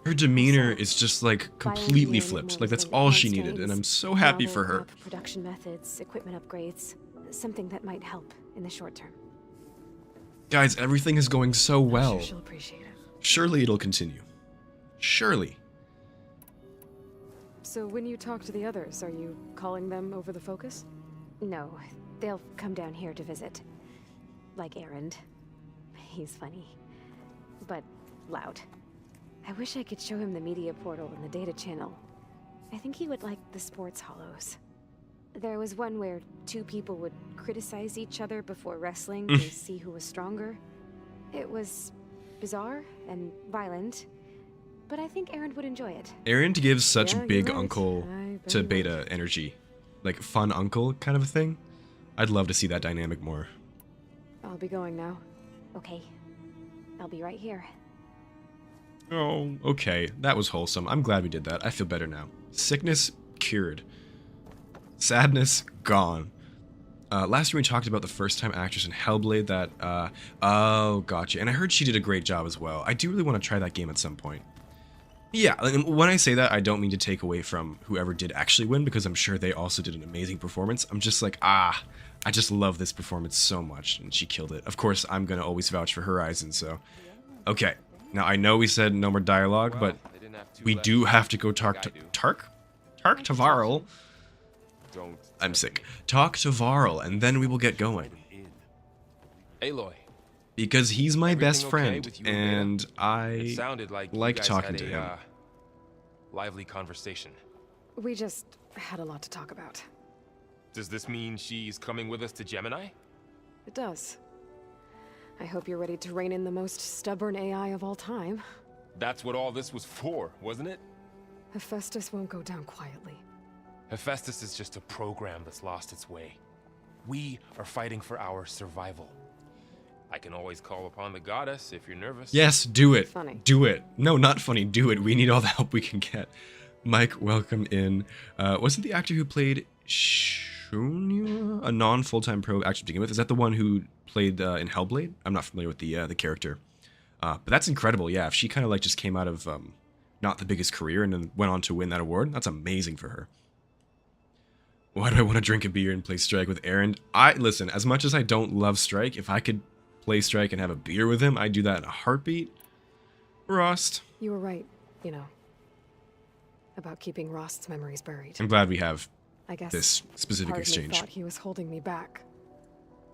Her demeanor is just like completely flipped. Like that's all she needed, and I'm so happy for her. Production methods, equipment upgrades, something that might help in the short term. Guys, everything is going so well. I'm sure she'll appreciate it. Surely it'll continue. Surely. So when you talk to the others, are you calling them over the focus? No, they'll come down here to visit. Like Erend. He's funny. But loud. I wish I could show him the media portal and the data channel. I think he would like the sports hollows. There was one where two people would criticize each other before wrestling to see who was stronger. It was bizarre and violent, but I think Erend would enjoy it. Erend gives such Yeah, you're big right. uncle I bet to he would. Beta energy. Like fun uncle kind of a thing. I'd love to see that dynamic more. I'll be going now. Okay. I'll be right here. Oh, okay. That was wholesome. I'm glad we did that. I feel better now. Sickness cured. Sadness gone. Last year we talked about the first-time actress in Hellblade that, oh, gotcha. And I heard she did a great job as well. I do really want to try that game at some point. Yeah, and when I say that, I don't mean to take away from whoever did actually win, because I'm sure they also did an amazing performance. I'm just like, I just love this performance so much, and she killed it. Of course, I'm going to always vouch for Horizon, so... Okay, now I know we said no more dialogue, but They didn't have to we let do me have to go like talk I to... do. Tark to Varl. Don't I'm sick. Talk to Varl, and then we will get going. Aloy, Because he's my Everything best okay friend, with you and and it I sounded like you like guys talking had to a, him. lively conversation. We just had a lot to talk about. Does this mean she's coming with us to Gemini? It does. I hope you're ready to rein in the most stubborn AI of all time. That's what all this was for, wasn't it? Hephaestus won't go down quietly. Hephaestus is just a program that's lost its way. We are fighting for our survival. I can always call upon the goddess if you're nervous. Yes, do it. Funny. Do it. No, not funny. Do it. We need all the help we can get. Mike, welcome in. Wasn't the actor who played Shunua, a non-full-time pro actually to begin with. Is that the one who played in Hellblade? I'm not familiar with the character. But that's incredible, yeah. If she kind of like just came out of not the biggest career and then went on to win that award, that's amazing for her. Why do I want to drink a beer and play Strike with Aaron? Listen, as much as I don't love Strike, if I could play Strike and have a beer with him, I'd do that in a heartbeat. Rost. You were right, you know, about keeping Rost's memories buried. I'm glad we have I guess this specific part of me exchange. thought he was holding me back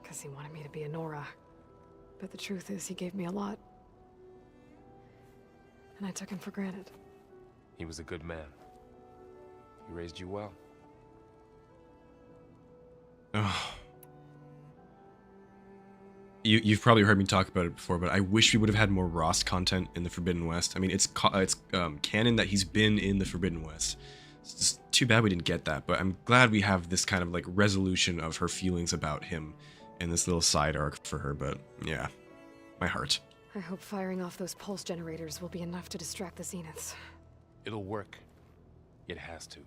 because he wanted me to be a Nora. But the truth is, he gave me a lot. And I took him for granted. He was a good man. He raised you well. Oh. You've probably heard me talk about it before, but I wish we would have had more Rost content in the Forbidden West. I mean, it's canon that he's been in the Forbidden West. It's just too bad we didn't get that, but I'm glad we have this kind of like resolution of her feelings about him and this little side arc for her, but yeah, my heart. I hope firing off those pulse generators will be enough to distract the Zeniths. It'll work. It has to.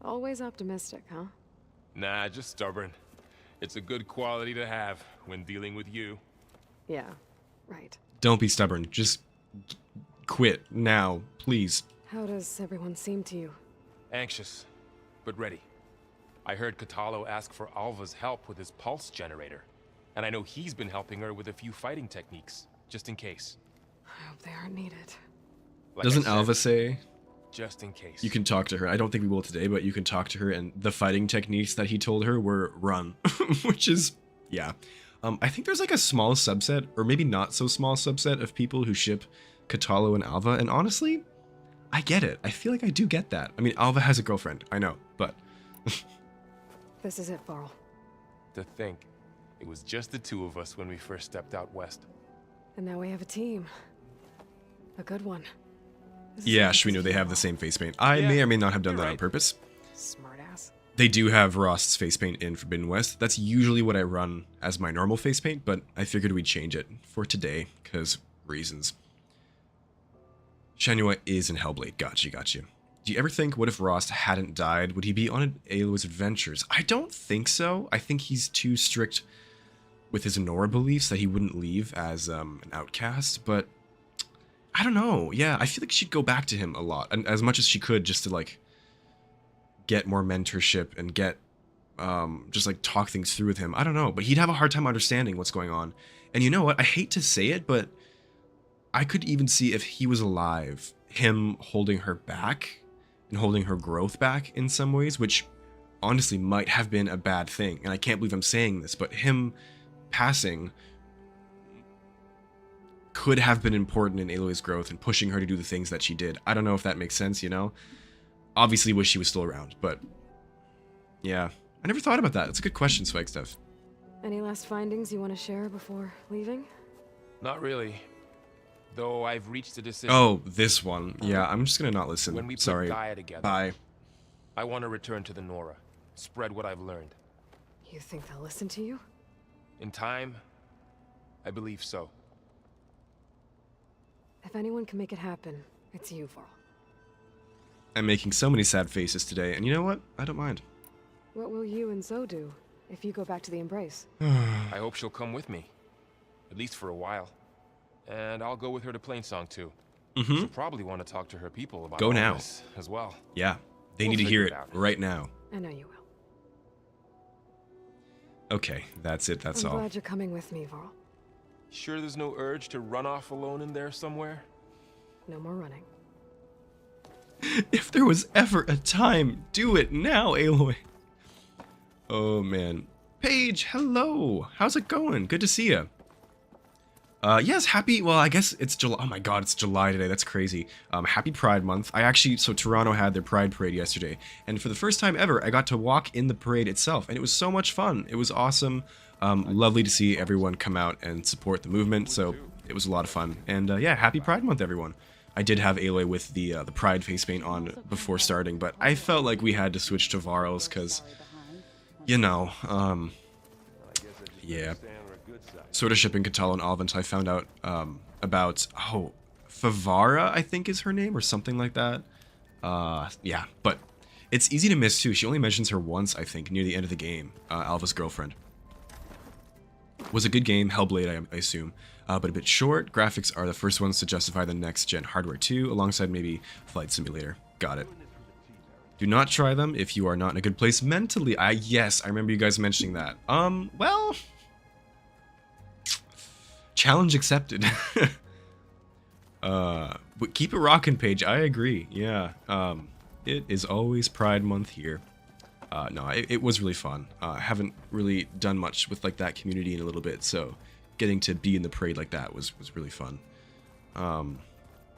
Always optimistic, huh? Nah, just stubborn. It's a good quality to have when dealing with you. Yeah, right. Don't be stubborn. Just quit now, please. How does everyone seem to you? Anxious, but ready. I heard Catalo ask for Alva's help with his pulse generator, and I know he's been helping her with a few fighting techniques, just in case. I hope they aren't needed. Like Doesn't I said, Alva say just in case. you can talk to her? I don't think we will today, but you can talk to her, and the fighting techniques that he told her were run, which is, yeah. I think there's like a small subset, or maybe not so small subset of people who ship Catalo and Alva, and honestly, I get it. I feel like I do get that. I mean, Alva has a girlfriend, I know, but... This is it, Varl. To think, it was just the two of us when we first stepped out west. And now we have a team. A good one. This is Yeah, what Shwino, this they is have the about. same face paint. I Yeah, may or may not have done you're that on right. purpose. Smartass. They do have Rost's face paint in Forbidden West. That's usually what I run as my normal face paint, but I figured we'd change it for today, because reasons. Shanua is in Hellblade. Gotcha. Do you ever think, what if Rost hadn't died? Would he be on Aloy's adventures? I don't think so. I think he's too strict with his Nora beliefs that he wouldn't leave as an outcast, but I don't know. Yeah, I feel like she'd go back to him a lot, and as much as she could, just to like get more mentorship and get just like talk things through with him. I don't know, but he'd have a hard time understanding what's going on. And you know what? I hate to say it, but I could even see if he was alive, him holding her back and holding her growth back in some ways, which honestly might have been a bad thing. And I can't believe I'm saying this, but him passing could have been important in Aloy's growth and pushing her to do the things that she did. I don't know if that makes sense, you know? Obviously wish she was still around, but yeah. I never thought about that. It's a good question, Swagstuff. Any last findings you want to share before leaving? Not really. Though I've reached a decision. Oh, this one. Yeah, I'm just gonna not listen. When we put Sorry. GAIA together, Bye. I want to return to the Nora. Spread what I've learned. You think they'll listen to you? In time, I believe so. If anyone can make it happen, it's you, Varl. I'm making so many sad faces today, and you know what? I don't mind. What will you and Zoe do if you go back to the Embrace? I hope she'll come with me. At least for a while. And I'll go with her to Plainsong too. She'll probably want to talk to her people about Go all now. this as well. Yeah, they We'll need to hear figure it it out. right now. I know you will. Okay, that's it. That's I'm all. glad you're coming with me, Varl. Sure there's no urge to run off alone in there somewhere? No more running. If there was ever a time, do it now, Aloy. Oh, man. Paige, hello. How's it going? Good to see you. Yes, happy, well, I guess it's July. Oh my god, it's July today. That's crazy. Happy Pride Month. So Toronto had their Pride Parade yesterday. And for the first time ever, I got to walk in the parade itself. And it was so much fun. It was awesome. Lovely to see everyone come out and support the movement. So it was a lot of fun. And yeah, happy Pride Month, everyone. I did have Aloy with the Pride face paint on before starting, but I felt like we had to switch to Varl's because, you know, yeah. Sort of shipping Catalo and Alva until I found out about, Favara, I think is her name, or something like that. Yeah, but It's easy to miss too. She only mentions her once, I think, near the end of the game. Alva's girlfriend. Was a good game, Hellblade, I assume, but a bit short. Graphics are the first ones to justify the next-gen hardware too, alongside maybe Flight Simulator. Got it. Do not try them if you are not in a good place mentally. Yes, I remember you guys mentioning that. Well, challenge accepted. But keep it rockin', Paige. I agree. Yeah. It is always Pride Month here. No, it was really fun. I haven't really done much with like that community in a little bit, so getting to be in the parade like that was really fun.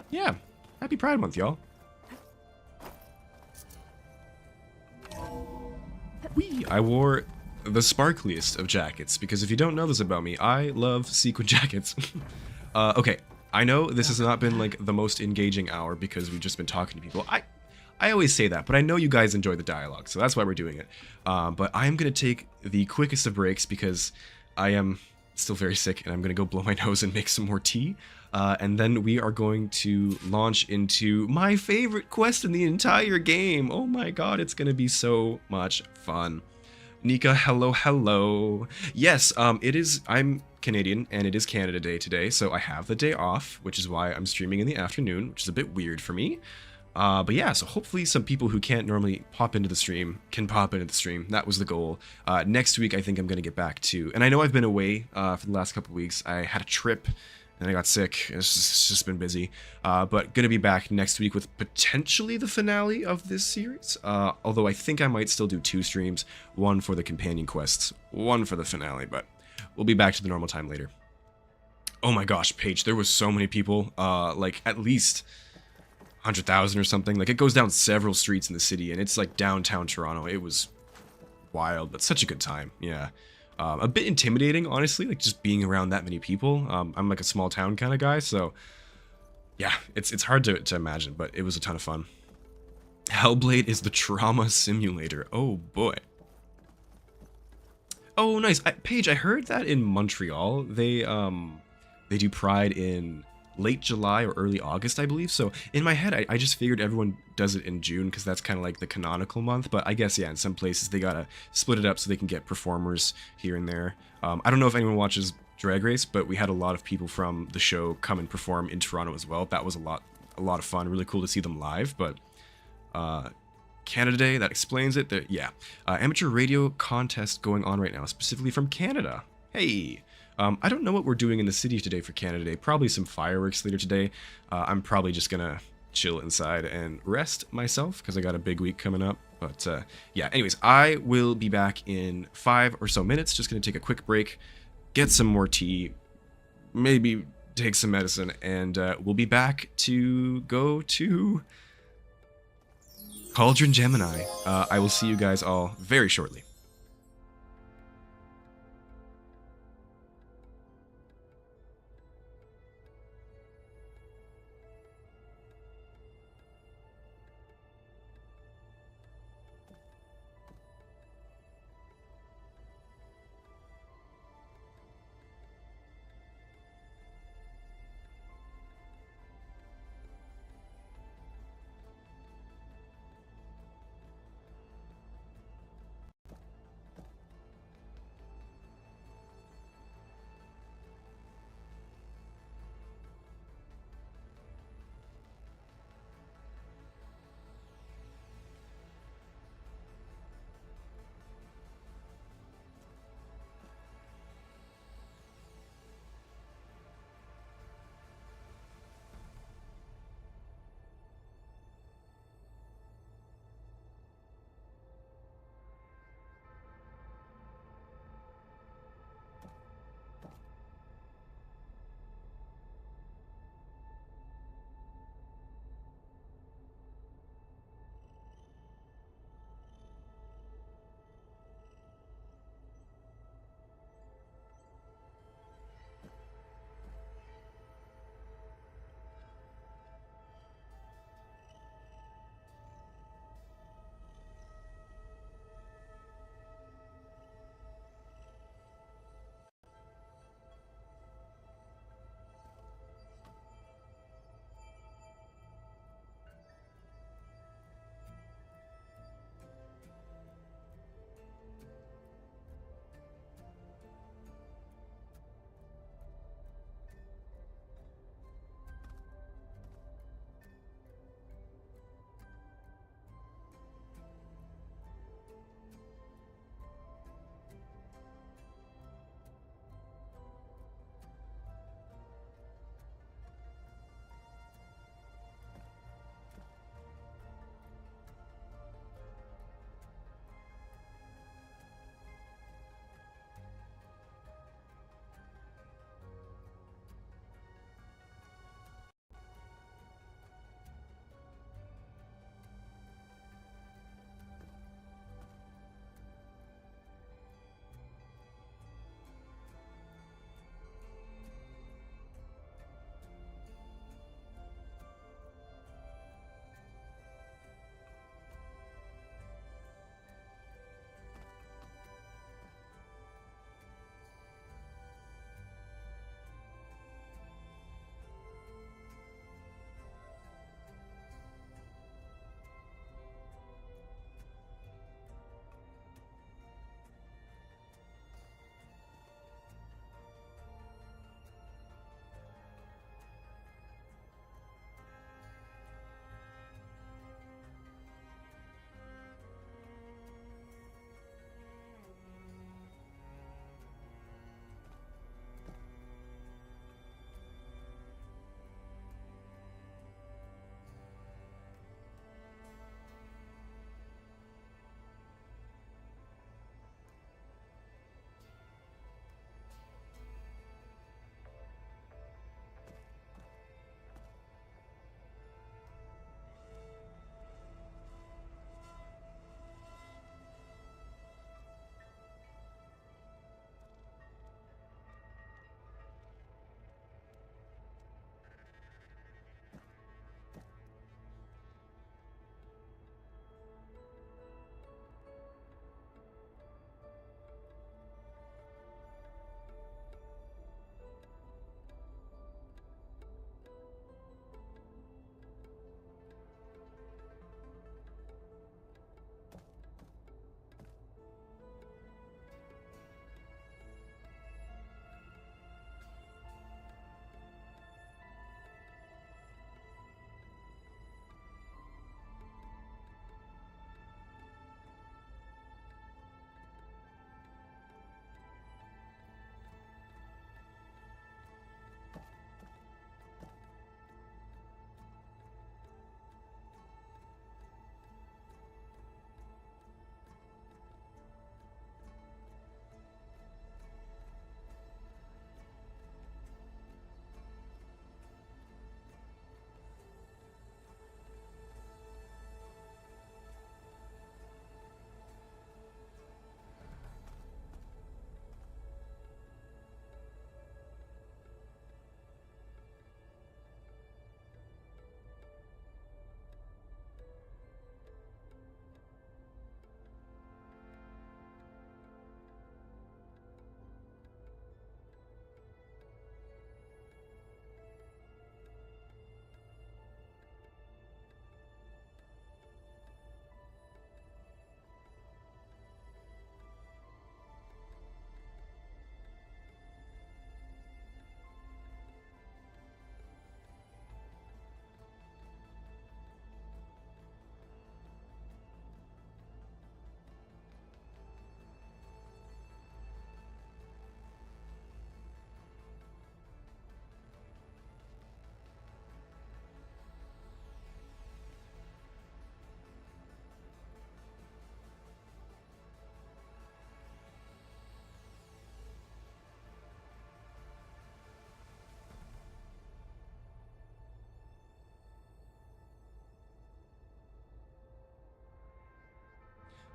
Yeah, happy Pride Month, y'all. I wore the sparkliest of jackets, because if you don't know this about me, I love sequin jackets. Okay, I know this has not been like the most engaging hour because we've just been talking to people. I always say that, but I know you guys enjoy the dialogue, so that's why we're doing it. But I am going to take the quickest of breaks because I am still very sick, and I'm going to go blow my nose and make some more tea. And then we are going to launch into my favorite quest in the entire game. Oh my god, it's going to be so much fun. Nika, hello, hello. Yes, I'm Canadian, and it is Canada Day today, so I have the day off, which is why I'm streaming in the afternoon, which is a bit weird for me. But yeah, so hopefully some people who can't normally pop into the stream can pop into the stream. That was the goal. Next week, I think I'm going to get back to, and I know I've been away for the last couple weeks. I had a trip, and I got sick. It's just been busy. But going to be back next week with potentially the finale of this series. Although I think I might still do 2 streams. One for the companion quests, one for the finale, but we'll be back to the normal time later. Oh my gosh, Paige, there was so many people. Like at least 100,000 or something. Like it goes down several streets in the city, and it's like downtown Toronto. It was wild, but such a good time. Yeah. A bit intimidating, honestly, like just being around that many people. I'm like a small town kind of guy, so yeah, it's hard to imagine, but it was a ton of fun. Hellblade is the trauma simulator. Oh boy. Oh nice. Paige, I heard that in Montreal they do Pride in late July or early August, I believe. So in my head, I just figured everyone does it in June because that's kind of like the canonical month. But I guess, yeah, in some places they gotta split it up so they can get performers here and there. I don't know if anyone watches Drag Race, but we had a lot of people from the show come and perform in Toronto as well. That was a lot of fun. Really cool to see them live. But Canada Day, that explains it. Yeah, amateur radio contest going on right now, specifically from Canada. Hey. I don't know what we're doing in the city today for Canada Day. Probably some fireworks later today. I'm probably just gonna chill inside and rest myself because I got a big week coming up. But yeah, anyways, I will be back in 5 or so minutes. Just gonna take a quick break, get some more tea, maybe take some medicine, and we'll be back to go to Cauldron Gemini. I will see you guys all very shortly.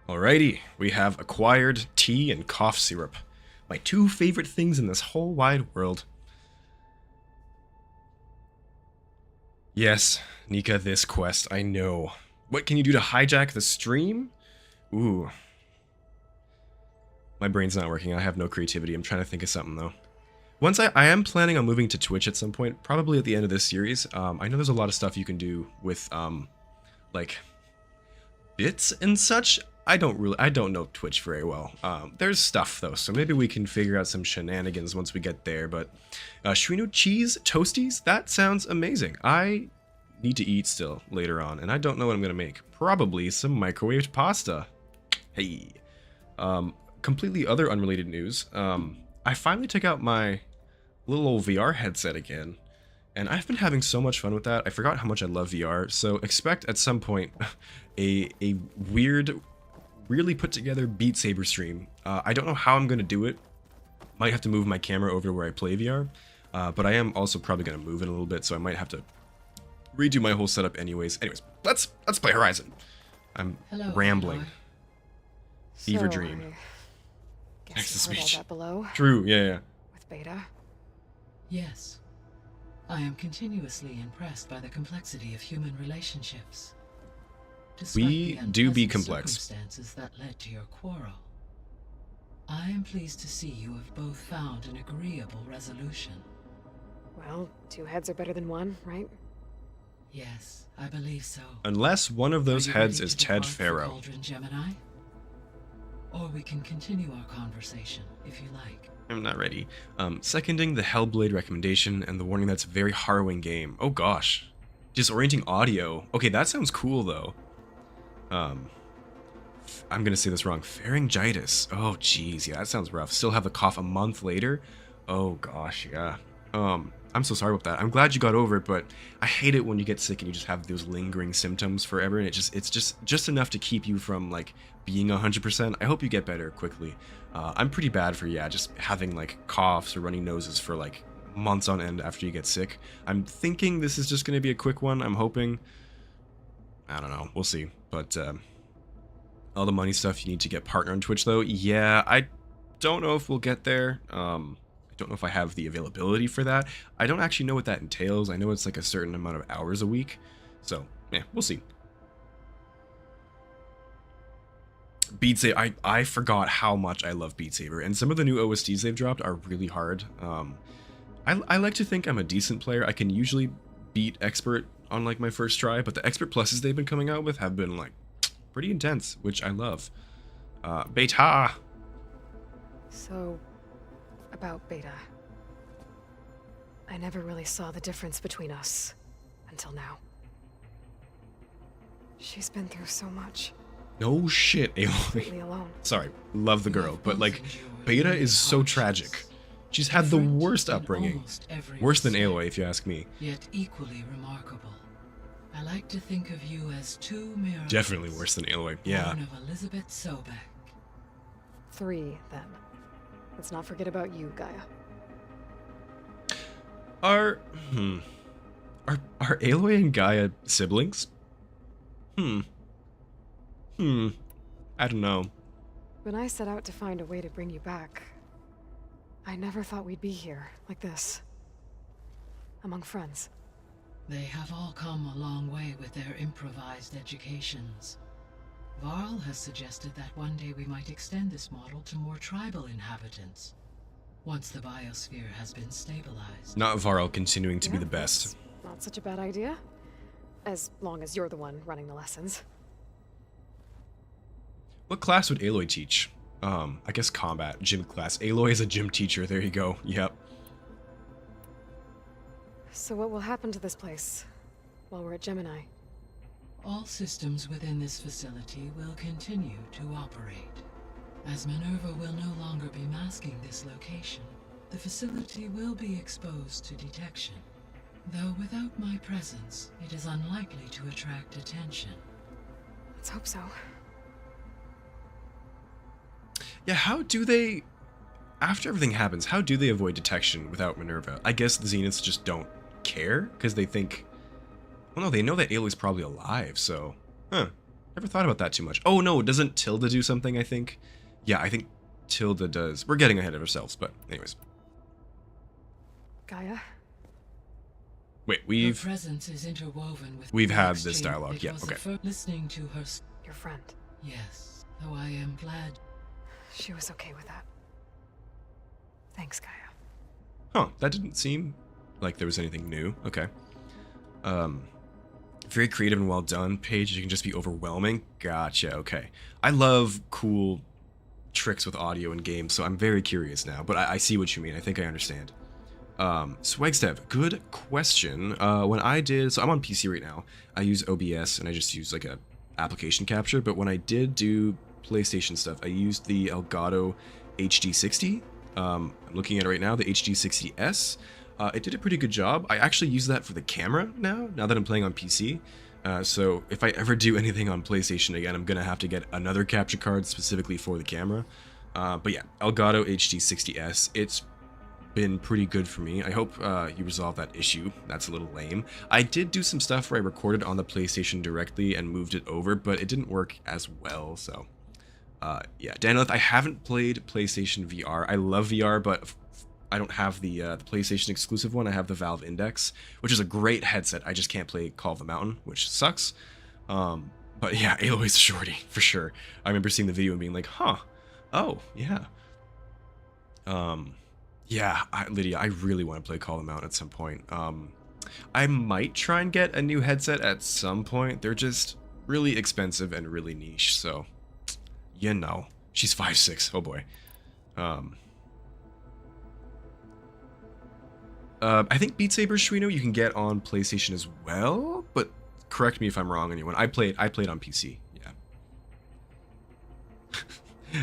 Alrighty, we have acquired tea and cough syrup. My two favorite things in this whole wide world. Yes, Nika, this quest, I know. What can you do to hijack the stream? Ooh. My brain's not working, I have no creativity. I'm trying to think of something, though. Once I am planning on moving to Twitch at some point, probably at the end of this series. I know there's a lot of stuff you can do with, like, bits and such. I don't know Twitch very well. There's stuff though, so maybe we can figure out some shenanigans once we get there, but Shrino cheese toasties? That sounds amazing. I need to eat still later on, and I don't know what I'm gonna make. Probably some microwaved pasta. Hey. Completely other unrelated news. I finally took out my little old VR headset again, and I've been having so much fun with that. I forgot how much I love VR, so expect at some point a weird, really put together Beat Saber stream. I don't know how I'm going to do it. Might have to move my camera over to where I play VR, but I am also probably going to move it a little bit, so I might have to redo my whole setup anyways. Anyways, let's play Horizon. I'm rambling. Fever dream. Next to speech. That below. True, yeah. With Beta. Yes. I am continuously impressed by the complexity of human relationships. Despite We the do be unpleasant complex. Circumstances that led to your quarrel, I am pleased to see you have both found an agreeable resolution. Well, two heads are better than one, right? Yes, I believe so. Unless one of those Are you heads ready is to Ted depart for Farrow. Cauldron, Gemini? Or we can continue our conversation, if you like. I'm not ready. Seconding the Hellblade recommendation and the warning that's a very harrowing game. Oh gosh. Disorienting audio. Okay, that sounds cool though. I'm gonna say this wrong. Pharyngitis. Oh jeez, yeah, that sounds rough. Still have the cough a month later. Oh gosh, yeah. I'm so sorry about that. I'm glad you got over it, but I hate it when you get sick and you just have those lingering symptoms forever, and it's just enough to keep you from like being 100%. I hope you get better quickly. I'm pretty bad for just having like coughs or runny noses for like months on end after you get sick. I'm thinking this is just gonna be a quick one. I'm hoping. I don't know. We'll see. But all the money stuff you need to get partner on Twitch though. Yeah, I don't know if we'll get there. I don't know if I have the availability for that. I don't actually know what that entails. I know it's like a certain amount of hours a week. So, yeah, we'll see. Beat Saber, I forgot how much I love Beat Saber, and some of the new OSTs they've dropped are really hard. I like to think I'm a decent player. I can usually beat Expert on like my first try, but the Expert Pluses they've been coming out with have been like pretty intense, which I love. Beta! So, about Beta. I never really saw the difference between us until now. She's been through so much. No shit, Aloy. Completely alone. Sorry, love the girl, but like, Beta is so tragic. She's had the worst upbringing. Worse than Aloy, if you ask me. Yet equally remarkable. I like to think of you as two miracles. Definitely worse than Aloy, yeah. Born of Elisabet Sobek. 3, then. Let's not forget about you, Gaia. Are Aloy and Gaia siblings? I don't know. When I set out to find a way to bring you back, I never thought we'd be here, like this. Among friends. They have all come a long way with their improvised educations. Varl has suggested that one day we might extend this model to more tribal inhabitants, once the biosphere has been stabilized. Not Varl continuing to be the that's best. Not such a bad idea. As long as you're the one running the lessons. What class would Aloy teach? I guess combat, gym class. Aloy is a gym teacher, there you go, yep. So what will happen to this place while we're at Gemini? All systems within this facility will continue to operate. As Minerva will no longer be masking this location, the facility will be exposed to detection. Though without my presence, it is unlikely to attract attention. Let's hope so. Yeah, how do they... After everything happens, how do they avoid detection without Minerva? I guess the Zeniths just don't care, because they think... Well, no, they know that Aloy's probably alive, so... Huh. Never thought about that too much. Oh no, doesn't Tilda do something, I think? Yeah, I think Tilda does. We're getting ahead of ourselves, but anyways. Gaia? Wait, Her presence is interwoven with we've the had this exchange dialogue, yeah, because okay. of listening to her. Your friend. Yes, though I am glad. She was okay with that. Thanks, Gaia. Huh, that didn't seem like there was anything new. Okay. Very creative and well done. Page, you can just be overwhelming. Gotcha, okay. I love cool tricks with audio in games, so I'm very curious now, but I see what you mean. I think I understand. Swagstev, good question. When I did, so I'm on PC right now. I use OBS and I just use like a application capture, but when I did do PlayStation stuff, I used the Elgato HD60. I'm looking at it right now, the HD60S. It did a pretty good job. I actually use that for the camera now that I'm playing on PC. So if I ever do anything on PlayStation again, I'm gonna have to get another capture card specifically for the camera. But yeah, Elgato HD60S, it's been pretty good for me. I hope you resolve that issue. That's a little lame. I did do some stuff where I recorded on the PlayStation directly and moved it over, but it didn't work as well, so... yeah, Danilith, I haven't played PlayStation VR. I love VR, but I don't have the PlayStation exclusive one. I have the Valve Index, which is a great headset. I just can't play Call of the Mountain, which sucks. But yeah, Aloy's shorty, for sure. I remember seeing the video and being like, huh, oh, yeah. Yeah, Lydia, I really want to play Call of the Mountain at some point. I might try and get a new headset at some point. They're just really expensive and really niche, so... You know, she's 5'6". Oh boy. I think Beat Saber, Shuino, you can get on PlayStation as well, but correct me if I'm wrong, anyone. I played on PC. Yeah.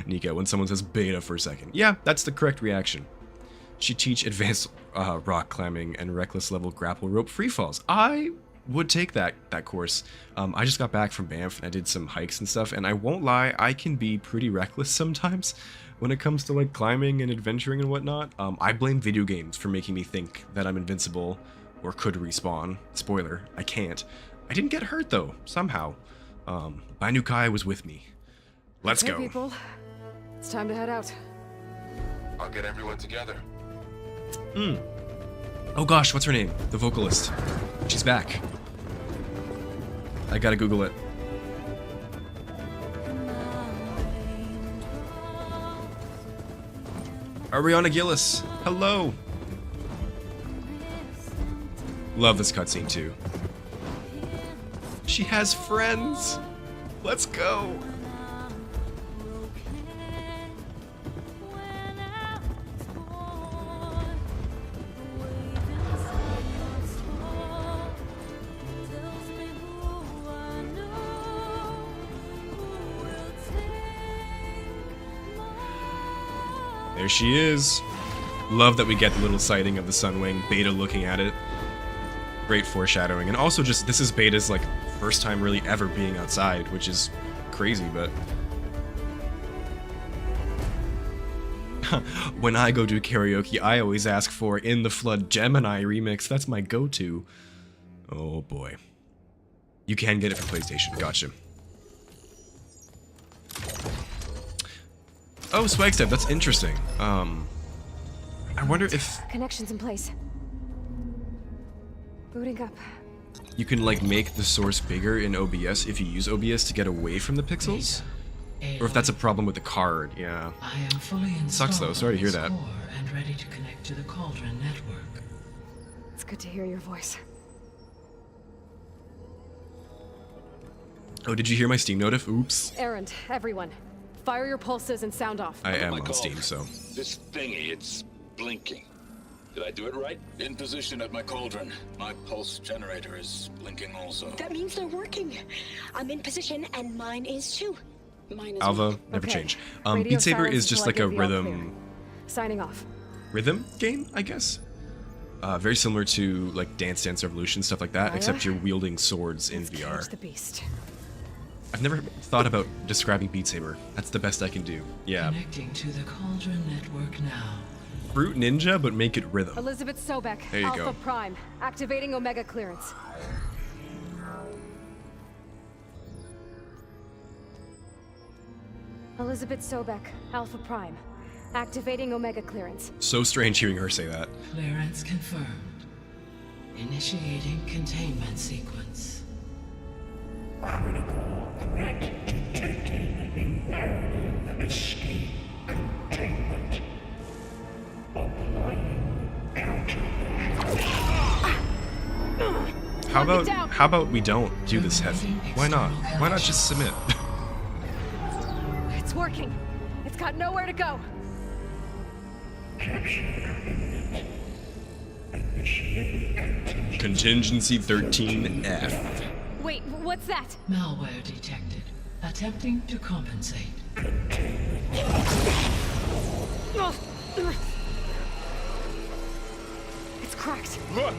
Nika, when someone says beta for a second, yeah, that's the correct reaction. She teach advanced rock climbing and reckless level grapple rope free falls. I would take that course. I just got back from Banff and I did some hikes and stuff, and I won't lie, I can be pretty reckless sometimes when it comes to like climbing and adventuring and whatnot. I blame video games for making me think that I'm invincible or could respawn. Spoiler, I can't. I didn't get hurt though, somehow. Banu Kai was with me. Let's go. People, it's time to head out. I'll get everyone together. Oh gosh, what's her name? The vocalist. She's back. I gotta Google it. Ariana Gillis. Hello. Love this cutscene too. She has friends. Let's go. There she is. Love that we get the little sighting of the Sunwing, Beta looking at it. Great foreshadowing. And also just, this is Beta's like first time really ever being outside, which is crazy, but... When I go do karaoke, I always ask for In the Flood Gemini remix. That's my go-to. Oh boy. You can get it for PlayStation. Gotcha. Oh, Swagstep, that's interesting. I wonder if... Connections in place. Booting up. You can, like, make the source bigger in OBS if you use OBS to get away from the pixels? Or if that's a problem with the card, yeah. I am fully installed. Sucks though, sorry to hear that. And ready to connect to the Cauldron network. It's good to hear your voice. Oh, did you hear my Steam notif? Oops. Errand, everyone. Fire your pulses and sound off. I am on Steam, so... This thingy, it's blinking. Did I do it right? In position at my cauldron. My pulse generator is blinking also. That means they're working. I'm in position and mine is too. Mine is Alva, never change. Beat Saber is just like a rhythm... Signing off. Rhythm game, I guess? Very similar to, like, Dance Dance Revolution, stuff like that, except you're wielding swords in VR. Catch the beast. I've never thought about describing Beat Saber. That's the best I can do. Yeah. Connecting to the Cauldron network now. Fruit Ninja, but make it rhythm. Elisabet Sobek, there you Alpha go. Prime, activating Omega clearance. Elisabet Sobek, Alpha Prime. Activating Omega clearance. So strange hearing her say that. Clearance confirmed. Initiating containment sequence. Critical threat detected. Imperative escape containment. Applying countermeasures. How about we don't do this heavy? Why not? Why not just submit? It's working. It's got nowhere to go. Contingency 13F. Wait, what's that? Malware detected. Attempting to compensate. It's cracked. Look!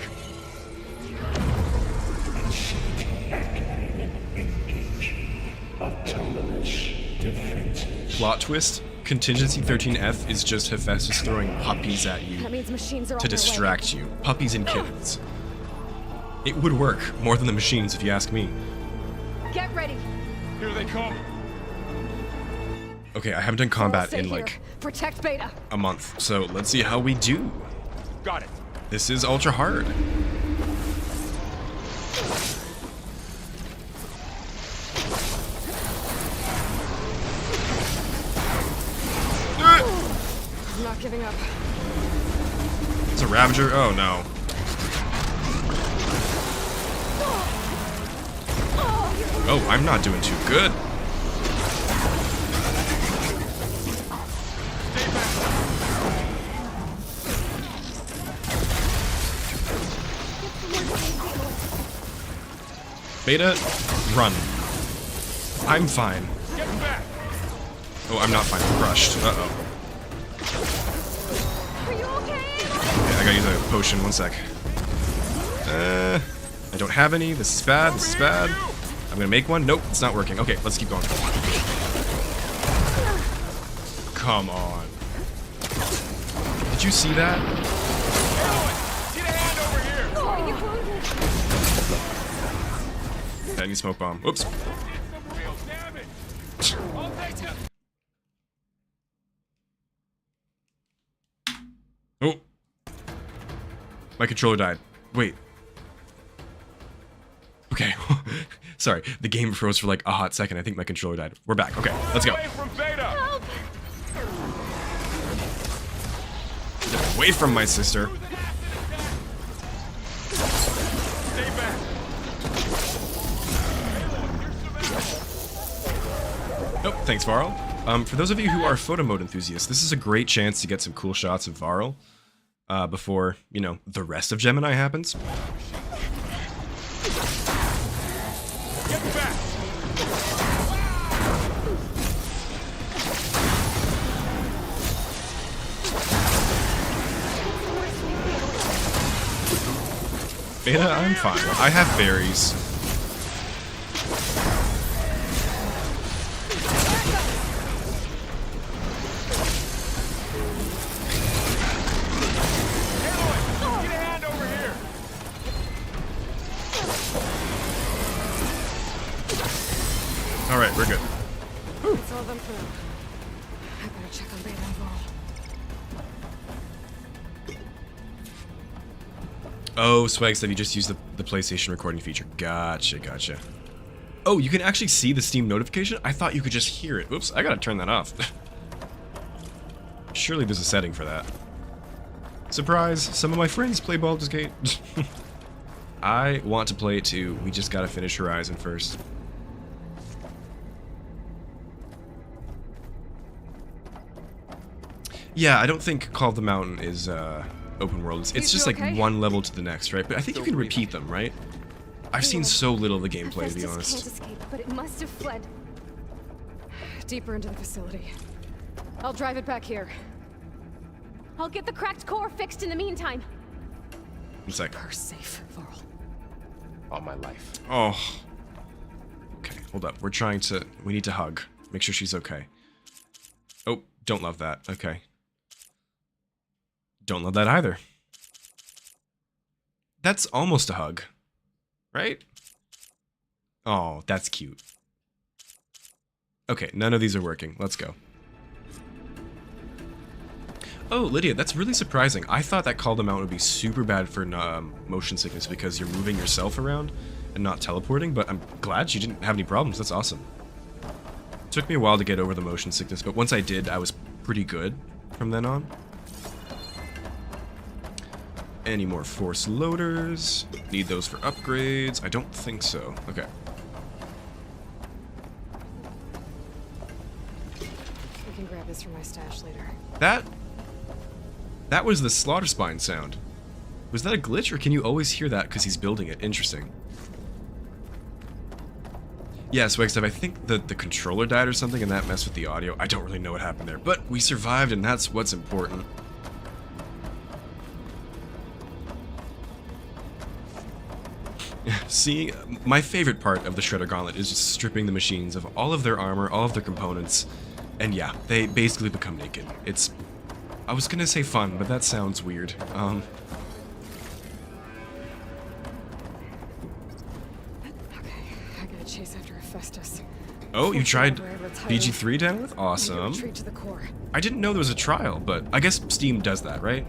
Plot twist? Contingency 13F is just Hephaestus throwing puppies at you That means machines are to on their way. distract you. Puppies and kittens. It would work more than the machines if you ask me. Get ready. Here they come! Okay, I haven't done combat Stay in here. like Protect Beta. a month, so let's see how we do. Got it! This is ultra hard. I'm not giving up. It's a Ravager? Oh no. Oh, I'm not doing too good. Beta, run. I'm fine. Get back! Oh, I'm not fine. I'm crushed. Uh-oh. Are you okay? Okay, I gotta use a potion. One sec. I don't have any. This is bad. This is bad. I'm gonna make one. Nope, it's not working. Okay, let's keep going. Come on. Did you see that? Get a hand over here! Are you wounded? I need smoke bomb. Oops. Some real damage! I'll take them! Oh. My controller died. Wait. Okay. Sorry, the game froze for like a hot second. I think my controller died. We're back. Okay, let's go. Away from Beta! Get away from my sister. Stay back! Nope, thanks, Varl. For those of you who are photo mode enthusiasts, this is a great chance to get some cool shots of Varl before, you know, the rest of Gemini happens. Get back! Beta, I'm fine. I have berries. Aloy, get a hand over here! Alright, we're good. That's all of them for now. I better check on Beta and Varl. Oh, Swag said you just used the PlayStation recording feature. Gotcha, gotcha. Oh, you can actually see the Steam notification? I thought you could just hear it. Oops, I gotta turn that off. Surely there's a setting for that. Surprise, some of my friends play Baldur's Gate. I want to play it too. We just gotta finish Horizon first. Yeah, I don't think Call of the Mountain is open world. It's just like okay? one level to the next, right? But I think you can repeat them, right? I've seen so little of the gameplay, to be Hephaestus honest. can't escape, but it must have fled deeper into the facility. I'll drive it back here. I'll get the cracked core fixed in the meantime. One sec. Her safe, Varl. All my life. Oh. Okay, hold up. We need to hug. Make sure she's okay. Oh, don't love that. Okay. Don't love that either. That's almost a hug. Right? Oh, that's cute. Okay, none of these are working. Let's go. Oh, Lydia, that's really surprising. I thought that call them out would be super bad for motion sickness because you're moving yourself around and not teleporting, but I'm glad you didn't have any problems. That's awesome. It took me a while to get over the motion sickness, but once I did, I was pretty good from then on. Any more force loaders? Need those for upgrades? I don't think so. Okay. We can grab this from my stash later. That was the slaughter spine sound. Was that a glitch, or can you always hear that because he's building it? Interesting. Yeah, Swagstaff, I think that the controller died or something and that messed with the audio. I don't really know what happened there, but we survived and that's what's important. See, my favorite part of the Shredder Gauntlet is just stripping the machines of all of their armor, all of their components, and yeah, they basically become naked. It's... I was gonna say fun, but that sounds weird. Okay, I gotta chase after Hephaestus. Oh, you tried Forever BG3 down with? Awesome. Retreat to the core. I didn't know there was a trial, but I guess Steam does that, right?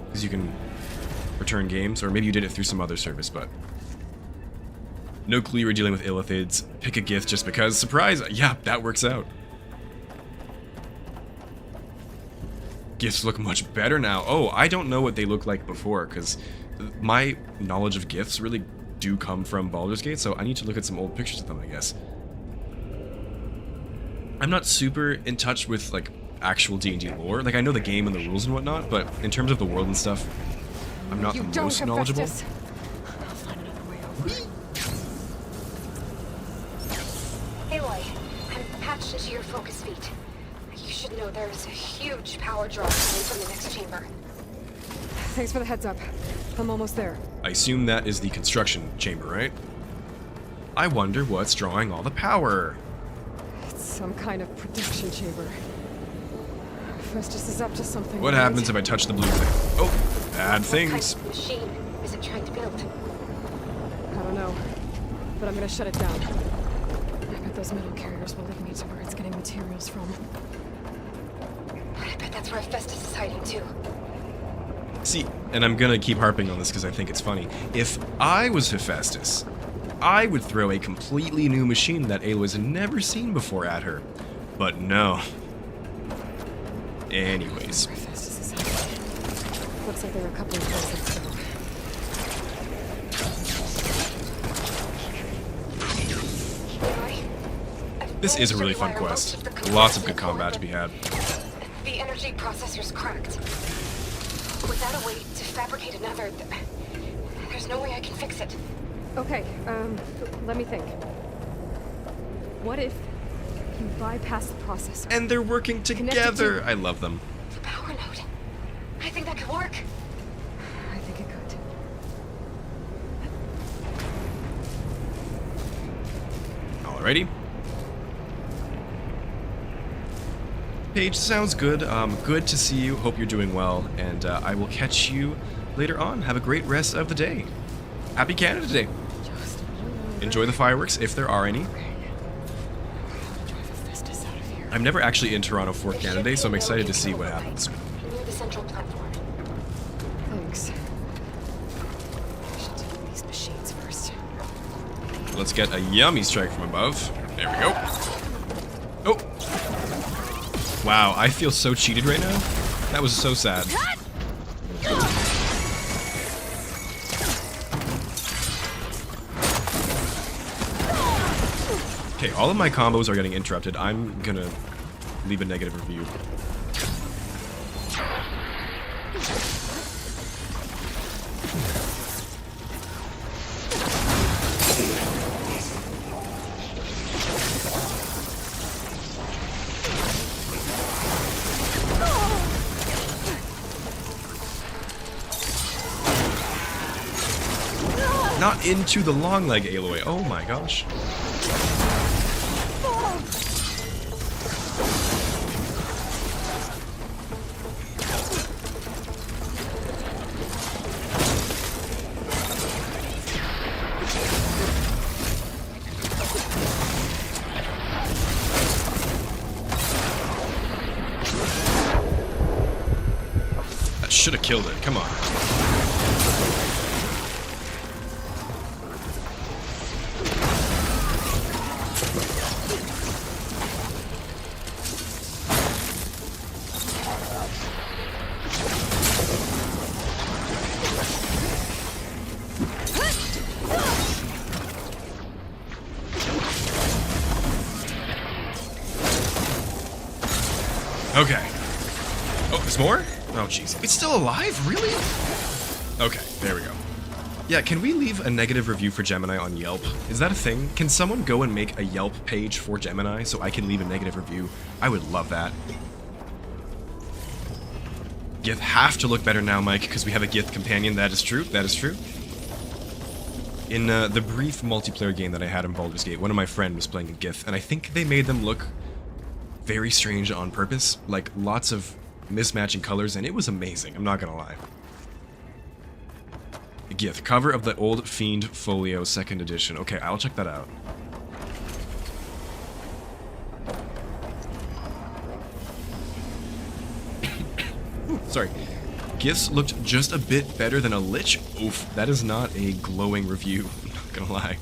Because you can return games, or maybe you did it through some other service, but... No clue you were dealing with illithids. Pick a gift just because. Surprise! Yeah, that works out. Gifts look much better now. Oh, I don't know what they looked like before, because my knowledge of gifts really do come from Baldur's Gate, so I need to look at some old pictures of them, I guess. I'm not super in touch with, like, actual D&D lore. Like, I know the game and the rules and whatnot, but in terms of the world and stuff, I'm not the most knowledgeable. I'll find another way over. Aloy, I'm patched into your focus feed. You should know there is a huge power draw coming from the next chamber. Thanks for the heads up. I'm almost there. I assume that is the construction chamber, right? I wonder what's drawing all the power. It's some kind of production chamber. Hephaestus is up to something. What happens if I touch the blue thing? Oh, bad things. What kind of machine is it trying to build? I don't know, but I'm gonna shut it down. I bet those metal carriers will lead me to where it's getting materials from. I bet that's where Hephaestus is hiding too. See, and I'm gonna keep harping on this because I think it's funny. If I was Hephaestus, I would throw a completely new machine that Aloy's never seen before at her. But no. Anyways. Hephaestus is hiding. Looks like there are a couple of places to go. This is a really fun quest. Lots of good combat to be had. The energy processor's cracked. Without a way to fabricate another, there's no way I can fix it. Okay, let me think. What if you bypass the processor? And they're working together. I love them. The power node. I think that could work. I think it could. Alrighty. Paige, sounds good. Good to see you. Hope you're doing well. And I will catch you later on. Have a great rest of the day. Happy Canada Day. Enjoy the fireworks, if there are any. I'm never actually in Toronto for Canada Day, so I'm excited to see what happens. Near the central platform. Thanks. I should deal with these machines first. Let's get a yummy strike from above. There we go. Oh! Wow, I feel so cheated right now. That was so sad. Okay, all of my combos are getting interrupted. I'm gonna leave a negative review. Not into the long leg, Aloy. Oh my gosh. should have killed it. Come on. Okay. Oh, there's more? Oh, jeez. It's still alive? Really? Okay, there we go. Yeah, can we leave a negative review for Gemini on Yelp? Is that a thing? Can someone go and make a Yelp page for Gemini so I can leave a negative review? I would love that. Gith have to look better now, Mike, because we have a Gith companion. That is true. That is true. In the brief multiplayer game that I had in Baldur's Gate, one of my friends was playing a Gith, and I think they made them look very strange on purpose. Like, lots of mismatching colors, and it was amazing. I'm not gonna lie. Gith, cover of the Old Fiend Folio 2nd edition. Okay, I'll check that out. Ooh, sorry. Giths looked just a bit better than a Lich. Oof, that is not a glowing review. I'm not gonna lie.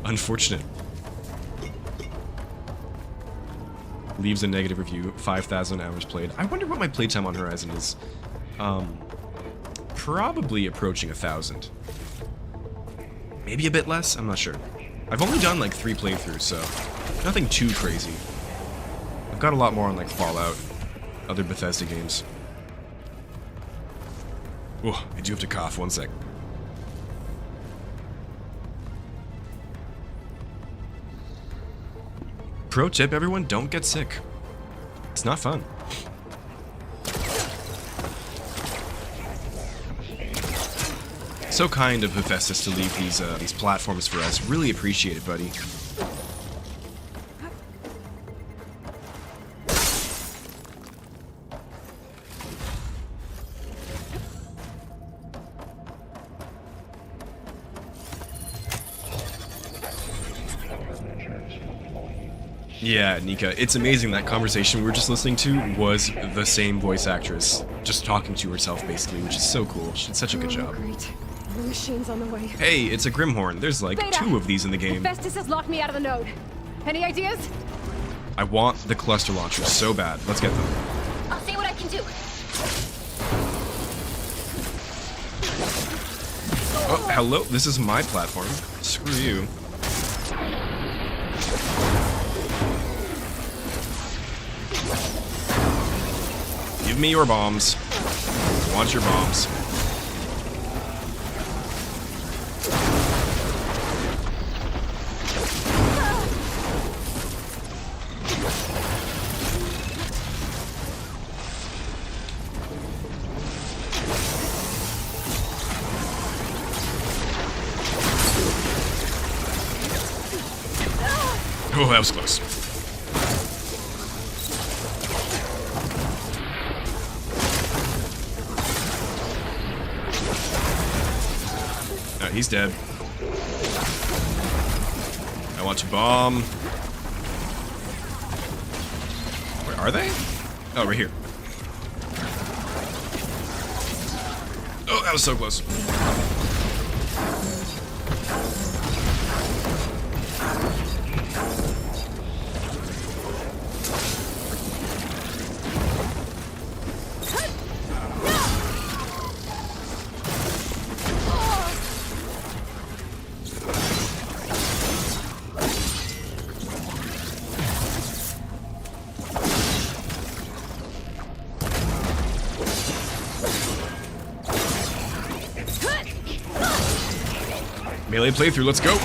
Unfortunate. Leaves a negative review, 5,000 hours played. I wonder what my playtime on Horizon is. Probably approaching 1,000. Maybe a bit less? I'm not sure. I've only done like 3 playthroughs, so nothing too crazy. I've got a lot more on like Fallout, other Bethesda games. Oh, I do have to cough, 1 sec. Pro tip, everyone, don't get sick. It's not fun. So kind of Hephaestus to leave these platforms for us. Really appreciate it, buddy. Yeah, Nika, it's amazing that conversation we were just listening to was the same voice actress, just talking to herself basically, which is so cool. She did such a good job. Great. The machine's on the way. Hey, it's a Grimhorn. There's like Beta, 2 of these in the game. Hephaestus has locked me out of the node. Any ideas? I want the cluster launchers so bad. Let's get them. I'll see what I can do. Oh, hello. This is my platform. Screw you. Give me your bombs. I want your bombs. Oh, that was close. He's dead. I want to bomb. Where are they? Oh, right here. Oh, that was so close. Melee playthrough, let's go!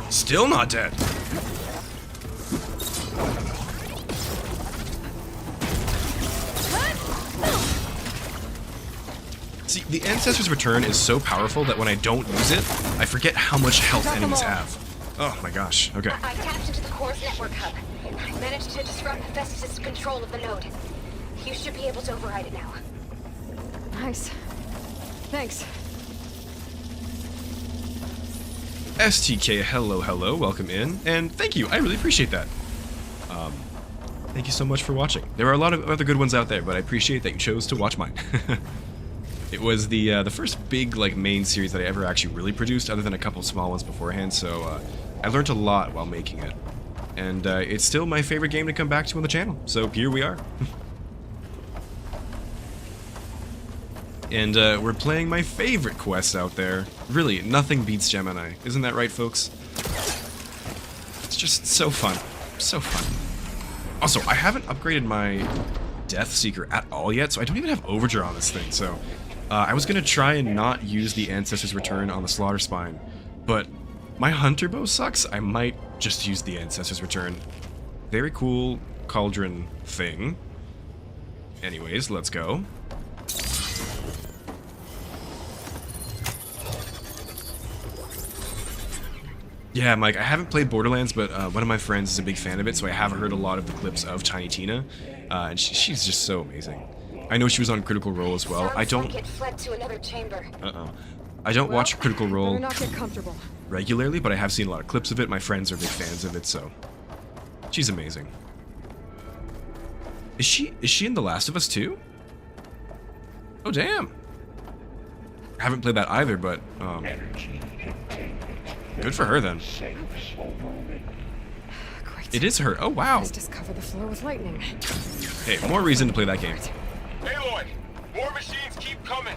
Still not dead. See, the Ancestor's Return is so powerful that when I don't use it, I forget how much health enemies have. Oh my gosh, okay. I tapped into the core's network hub. I managed to disrupt Hephaestus' control of the node. You should be able to override it now. Nice. Thanks. STK, hello, welcome in, and thank you, I really appreciate that. Thank you so much for watching. There are a lot of other good ones out there, but I appreciate that you chose to watch mine. It was the first big like main series that I ever actually really produced, other than a couple small ones beforehand. So I learned a lot while making it, and it's still my favorite game to come back to on the channel. So here we are. And we're playing my favorite quests out there. Really, nothing beats Gemini. Isn't that right, folks? It's just so fun. So fun. Also, I haven't upgraded my Death Seeker at all yet, so I don't even have Overdraw on this thing. So I was going to try and not use the Ancestor's Return on the Slaughter Spine, but my Hunter Bow sucks. I might just use the Ancestor's Return. Very cool Cauldron thing. Anyways, let's go. Yeah, Mike, I haven't played Borderlands, but one of my friends is a big fan of it, so I have heard a lot of the clips of Tiny Tina, and she's just so amazing. I know she was on Critical Role as well. I don't... Like it fled to another chamber. I don't watch Critical Role not get comfortable. regularly, but I have seen a lot of clips of it. My friends are big fans of it, so... She's amazing. Is she in The Last of Us too? Oh, damn! I haven't played that either, but, good for her, then. Great. It is her. Oh, wow. Let's just cover the floor with lightning. Hey, more reason to play that game. Aloy, more machines keep coming.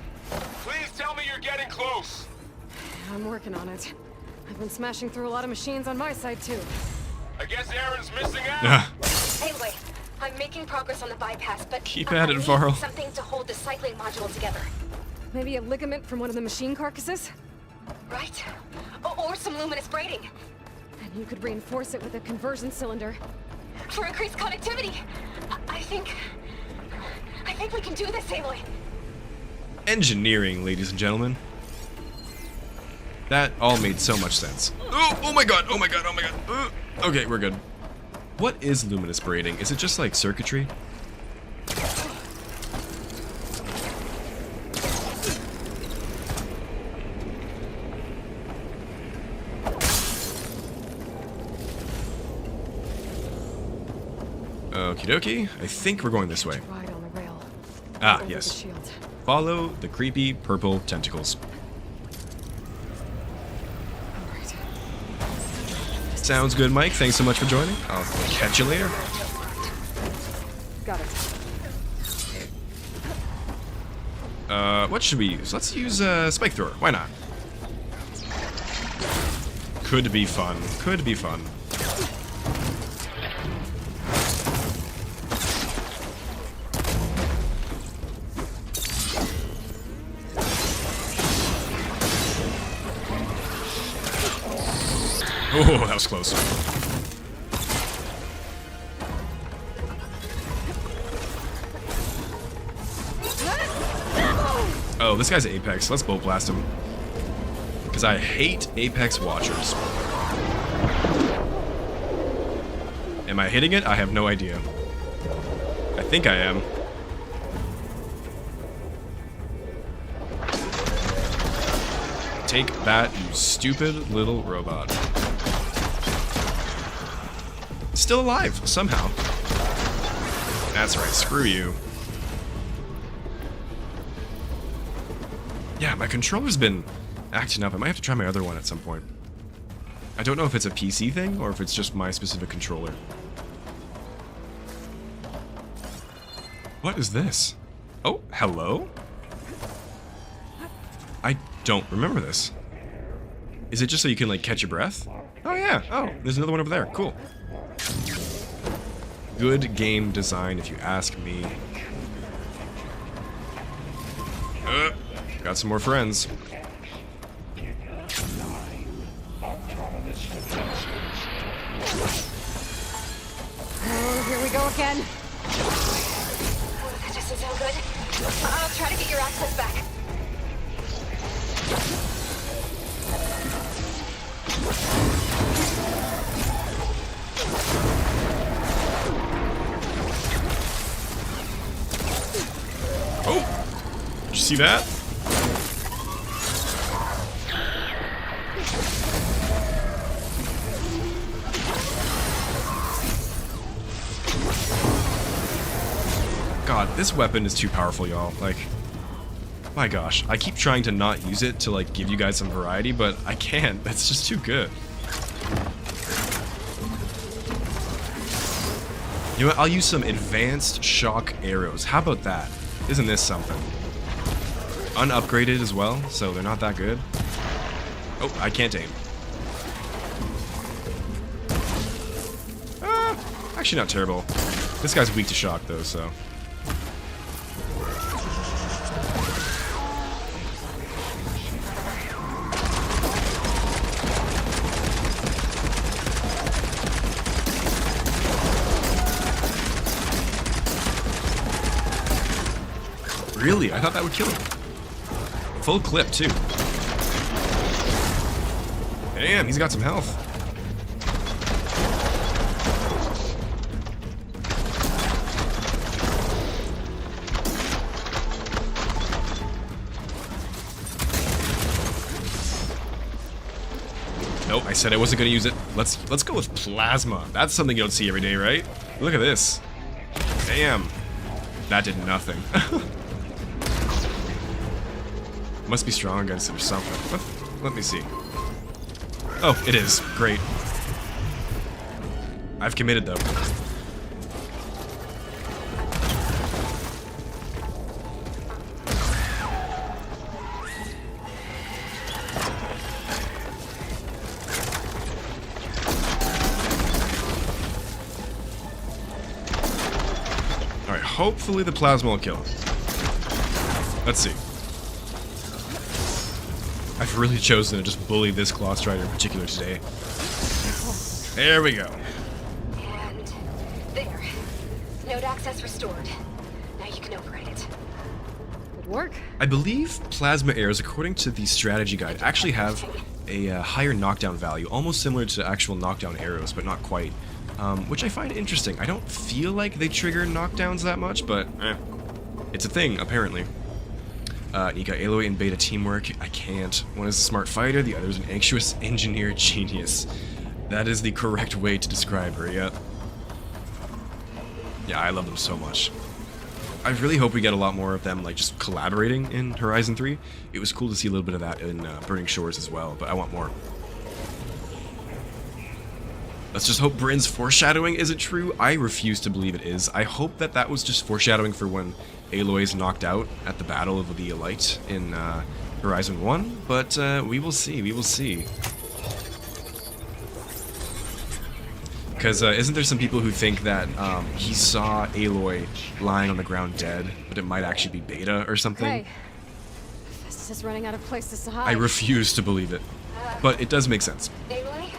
Please tell me you're getting close. I'm working on it. I've been smashing through a lot of machines on my side, too. I guess Aaron's missing out. Aloy, I'm making progress on the bypass, but Keep I at it, need Varl. something to hold the cycling module together. Maybe a ligament from one of the machine carcasses? Right? Or some luminous braiding. And you could reinforce it with a conversion cylinder. For increased connectivity. I think we can do this, Aloy. Engineering, ladies and gentlemen. That all made so much sense. Oh my god, oh my god, oh my god. Okay, we're good. What is luminous braiding? Is it just like circuitry? Okie dokie. I think we're going this way. Ride on the rail. Ah, Over the yes. shield. Follow the creepy purple tentacles. All right. Sounds good, Mike. Thanks so much for joining. I'll catch you later. Got it. What should we use? Let's use Spike Thrower. Why not? Could be fun. Could be fun. Oh, that was close. Oh, this guy's Apex. Let's bolt blast him. Because I hate Apex watchers. Am I hitting it? I have no idea. I think I am. Take that, you stupid little robot. Still alive, somehow. That's right, screw you. Yeah, my controller's been acting up. I might have to try my other one at some point. I don't know if it's a PC thing or if it's just my specific controller. What is this? Oh, hello? I don't remember this. Is it just so you can, like, catch your breath? Oh, yeah. Oh, there's another one over there. Cool. Good game design, if you ask me. Got some more friends. Oh, here we go again. That doesn't sound good. I'll try to get your access back. Oh! Did you see that? God, this weapon is too powerful, y'all. Like, my gosh. I keep trying to not use it to, like, give you guys some variety, but I can't. That's just too good. You know what? I'll use some advanced shock arrows. How about that? Isn't this something? Unupgraded as well, so they're not that good. Oh, I can't aim. Actually not terrible. This guy's weak to shock though, so. Really? I thought that would kill him. Full clip too. Damn, he's got some health. Nope, I said I wasn't gonna use it. Let's go with plasma. That's something you don't see every day, right? Look at this. Damn. That did nothing. Must be strong against it or something. Let me see. Oh, it is. Great. I've committed though. Alright, hopefully the plasma will kill him. Let's see. I've really chosen to just bully this Claw Strider in particular today. There we go. And there. Node access restored. Now you can override it. Good work. I believe plasma arrows, according to the strategy guide, actually have a higher knockdown value, almost similar to actual knockdown arrows, but not quite. Which I find interesting. I don't feel like they trigger knockdowns that much, but it's a thing, apparently. You got Aloy and Beta teamwork. I can't. One is a smart fighter, the other is an anxious engineer genius. That is the correct way to describe her, yeah. Yeah, I love them so much. I really hope we get a lot more of them, like, just collaborating in Horizon 3. It was cool to see a little bit of that in Burning Shores as well, but I want more. Let's just hope Bryn's foreshadowing isn't true. I refuse to believe it is. I hope that that was just foreshadowing for when Aloy's knocked out at the Battle of the Elite in Horizon 1, but we will see, we will see. Because isn't there some people who think that he saw Aloy lying on the ground dead, but it might actually be Beta or something? Hey, this is running out of places to hide. I refuse to believe it, but it does make sense. Aloy?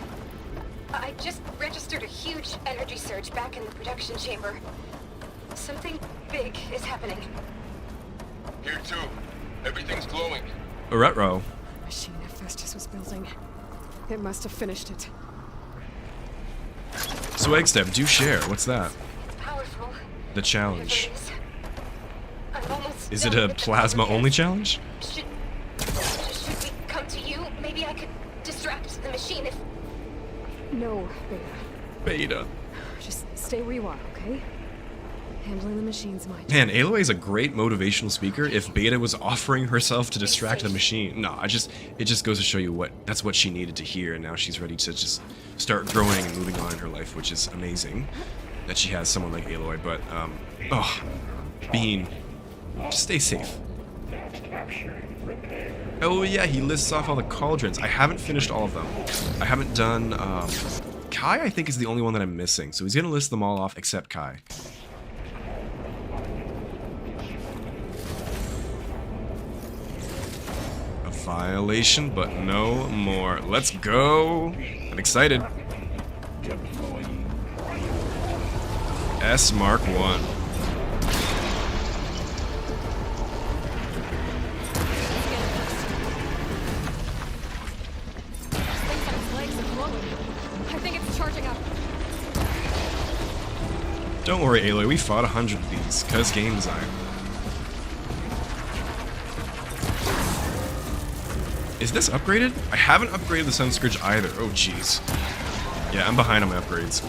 I just registered a huge energy surge back in the production chamber. Something big is happening. Here too. Everything's glowing. Retro. The machine Hephaestus was building. It must have finished it. Swagstep, do share. What's that? It's powerful. The challenge. I'm almost Is it done a with the plasma-only challenge? Should we come to you? Maybe I could distract the machine if... No, Beta. Beta. Just stay where you are, okay? Handling the machine's my job. Man, Aloy is a great motivational speaker. If Beta was offering herself to distract the machine, no, it just goes to show you that's what she needed to hear, and now she's ready to just start growing and moving on in her life, which is amazing that she has someone like Aloy. But Bean, just stay safe. Oh yeah, he lists off all the cauldrons. I haven't finished all of them. I haven't done Kai. I think is the only one that I'm missing, so he's gonna list them all off except Kai. Violation, but no more. Let's go. I'm excited. S Mark 1. I think it's charging up. Don't worry, Aloy. We fought 100 of these, cause game design. Is this upgraded? I haven't upgraded the Sun Scourge either. Oh, jeez. Yeah, I'm behind on my upgrades.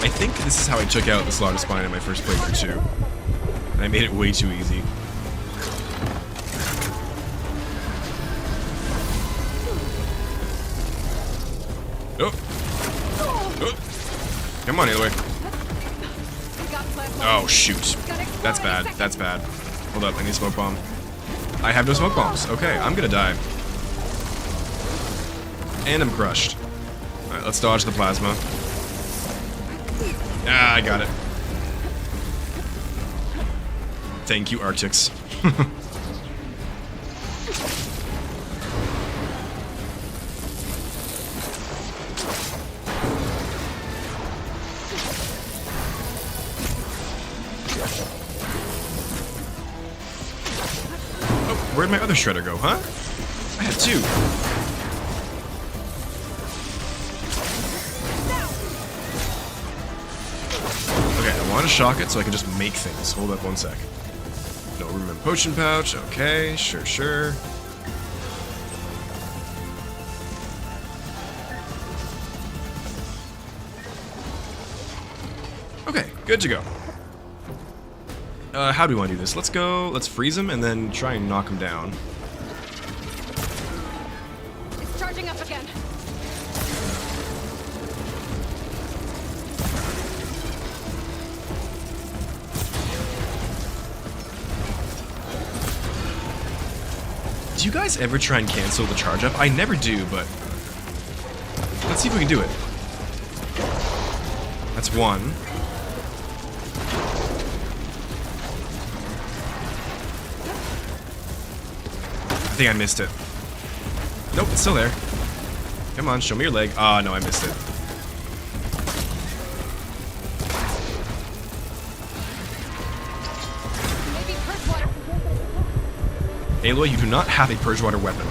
I think this is how I took out the Slaughter Spine in my first playthrough too. I made it way too easy. Oh. Oh. Come on, Aloy. Oh, shoot. That's bad. That's bad. Hold up, I need a smoke bomb. I have no smoke bombs. Okay, I'm gonna die. And I'm crushed. Alright, let's dodge the plasma. Ah, I got it. Thank you, Arctics. Oh, where'd my other shredder go, huh? I had two. Okay, I want to shock it so I can just make things. Hold up one sec. No room in potion pouch. Okay, sure. Okay, good to go. How do we want to do this? Let's freeze him and then try and knock him down. It's charging up again. Do you guys ever try and cancel the charge up? I never do, but let's see if we can do it. That's one. I think I missed it. Nope, it's still there. Come on, show me your leg. Ah, no, I missed it. Aloy, you do not have a purge water weapon.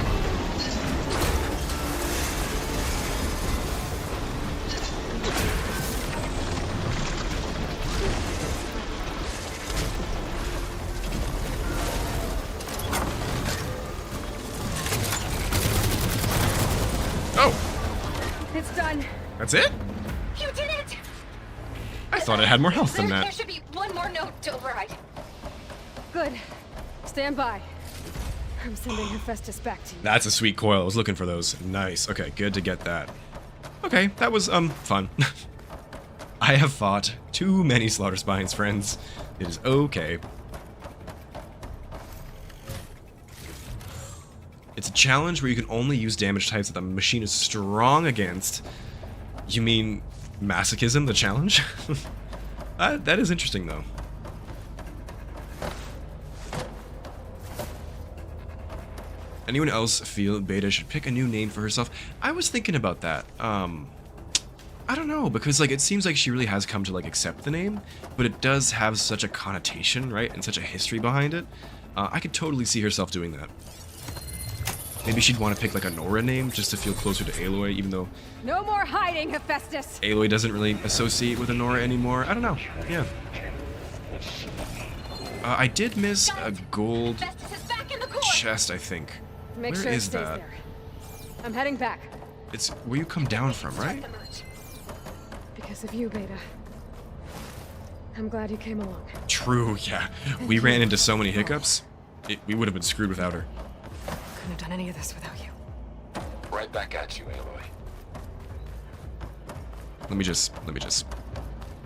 Oh! It's done. That's it? You did it! I thought I had more health than There that. should be one more note to override. Good. Stand by. I'm sending Hephaestus back to you. That's a sweet coil. I was looking for those. Nice. Okay, good to get that. Okay, that was, fun. I have fought too many Slaughter Spines, friends. It is okay. It's a challenge where you can only use damage types that the machine is strong against. You mean masochism, the challenge? That is interesting, though. Anyone else feel Beta should pick a new name for herself? I was thinking about that. I don't know, because like it seems like she really has come to like accept the name, but it does have such a connotation, right, and such a history behind it. I could totally see herself doing that. Maybe she'd want to pick like a Nora name just to feel closer to Aloy, even though No more hiding, Hephaestus. Aloy doesn't really associate with a Nora anymore. I don't know. Yeah. I did miss a gold chest, I think. Make Where sure it is stays that? there. I'm heading back. It's where you come down from, right? Because of you, Beta. I'm glad you came along. True, yeah. We ran into so many hiccups. We would have been screwed without her. Couldn't have done any of this without you. Right back at you, Aloy. Let me just.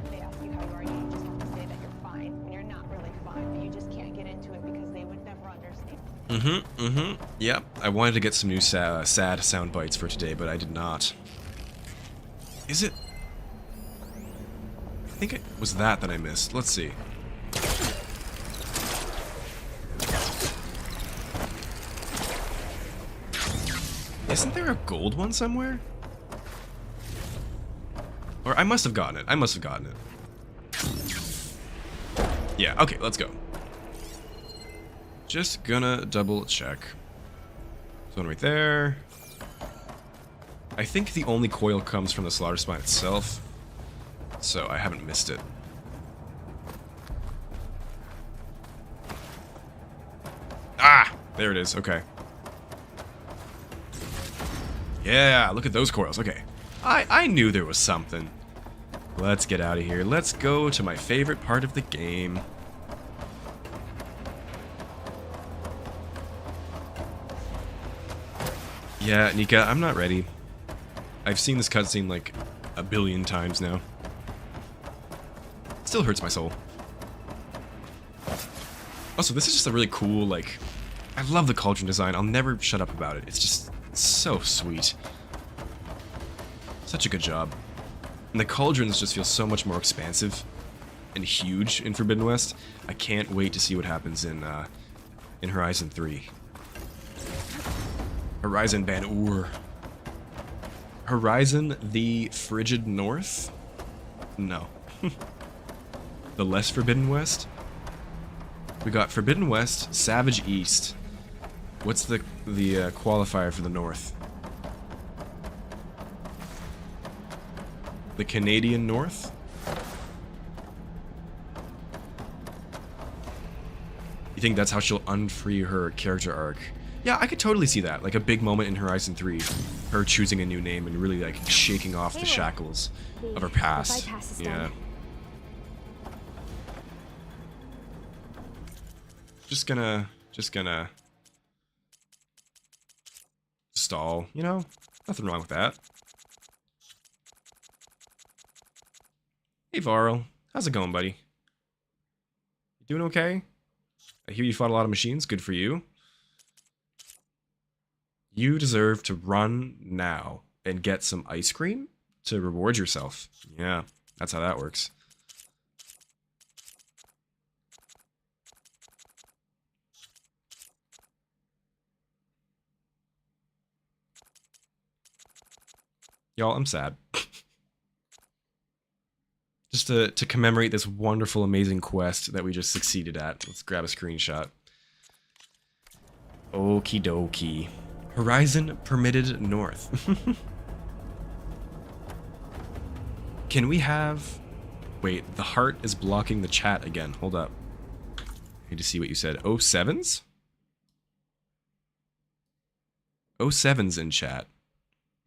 They ask you how you are, you just have to say that you're fine when you're not really fine, but you just can't get into it because they would never understand. Yep. I wanted to get some new sad sound bites for today, but I did not. Is it? I think it was that I missed. Let's see. Isn't there a gold one somewhere? Or I must have gotten it. Yeah, okay, let's go. Just gonna double check. There's one right there. I think the only coil comes from the Slaughter Spine itself, so I haven't missed it. Ah! There it is, okay. Yeah, look at those coils. Okay. I knew there was something. Let's get out of here. Let's go to my favorite part of the game. Yeah, Nika, I'm not ready. I've seen this cutscene like a billion times now. Still hurts my soul. Also, this is just a really cool, like... I love the Cauldron design. I'll never shut up about it. It's just so sweet. Such a good job. And the Cauldrons just feel so much more expansive and huge in Forbidden West. I can't wait to see what happens in Horizon 3. Horizon Ban Ur. Horizon the Frigid North? No. The less Forbidden West? We got Forbidden West, Savage East. What's the qualifier for the North? The Canadian North? You think that's how she'll unfree her character arc? Yeah, I could totally see that. Like a big moment in Horizon 3. Her choosing a new name and really like shaking off the shackles of her past. Yeah. Just gonna stall, you know? Nothing wrong with that. Hey Varl, how's it going, buddy? You doing okay? I hear you fought a lot of machines, good for you. You deserve to run now and get some ice cream to reward yourself. Yeah, that's how that works. Y'all, I'm sad. Just to commemorate this wonderful, amazing quest that we just succeeded at. Let's grab a screenshot. Okie dokie. Horizon Permitted North. Can we have... Wait, the heart is blocking the chat again. Hold up. I need to see what you said. 07s? 07s in chat.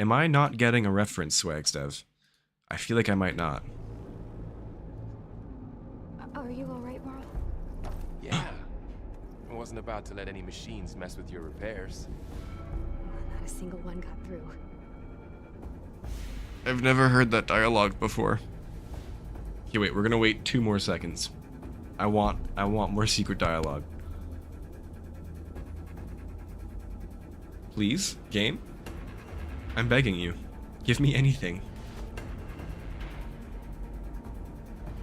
Am I not getting a reference, Swagstev? I feel like I might not. Are you alright, Varl? Yeah. I wasn't about to let any machines mess with your repairs. Not a single one got through. I've never heard that dialogue before. Okay, wait, we're gonna wait 2 more seconds. I want more secret dialogue. Please, game? I'm begging you. Give me anything.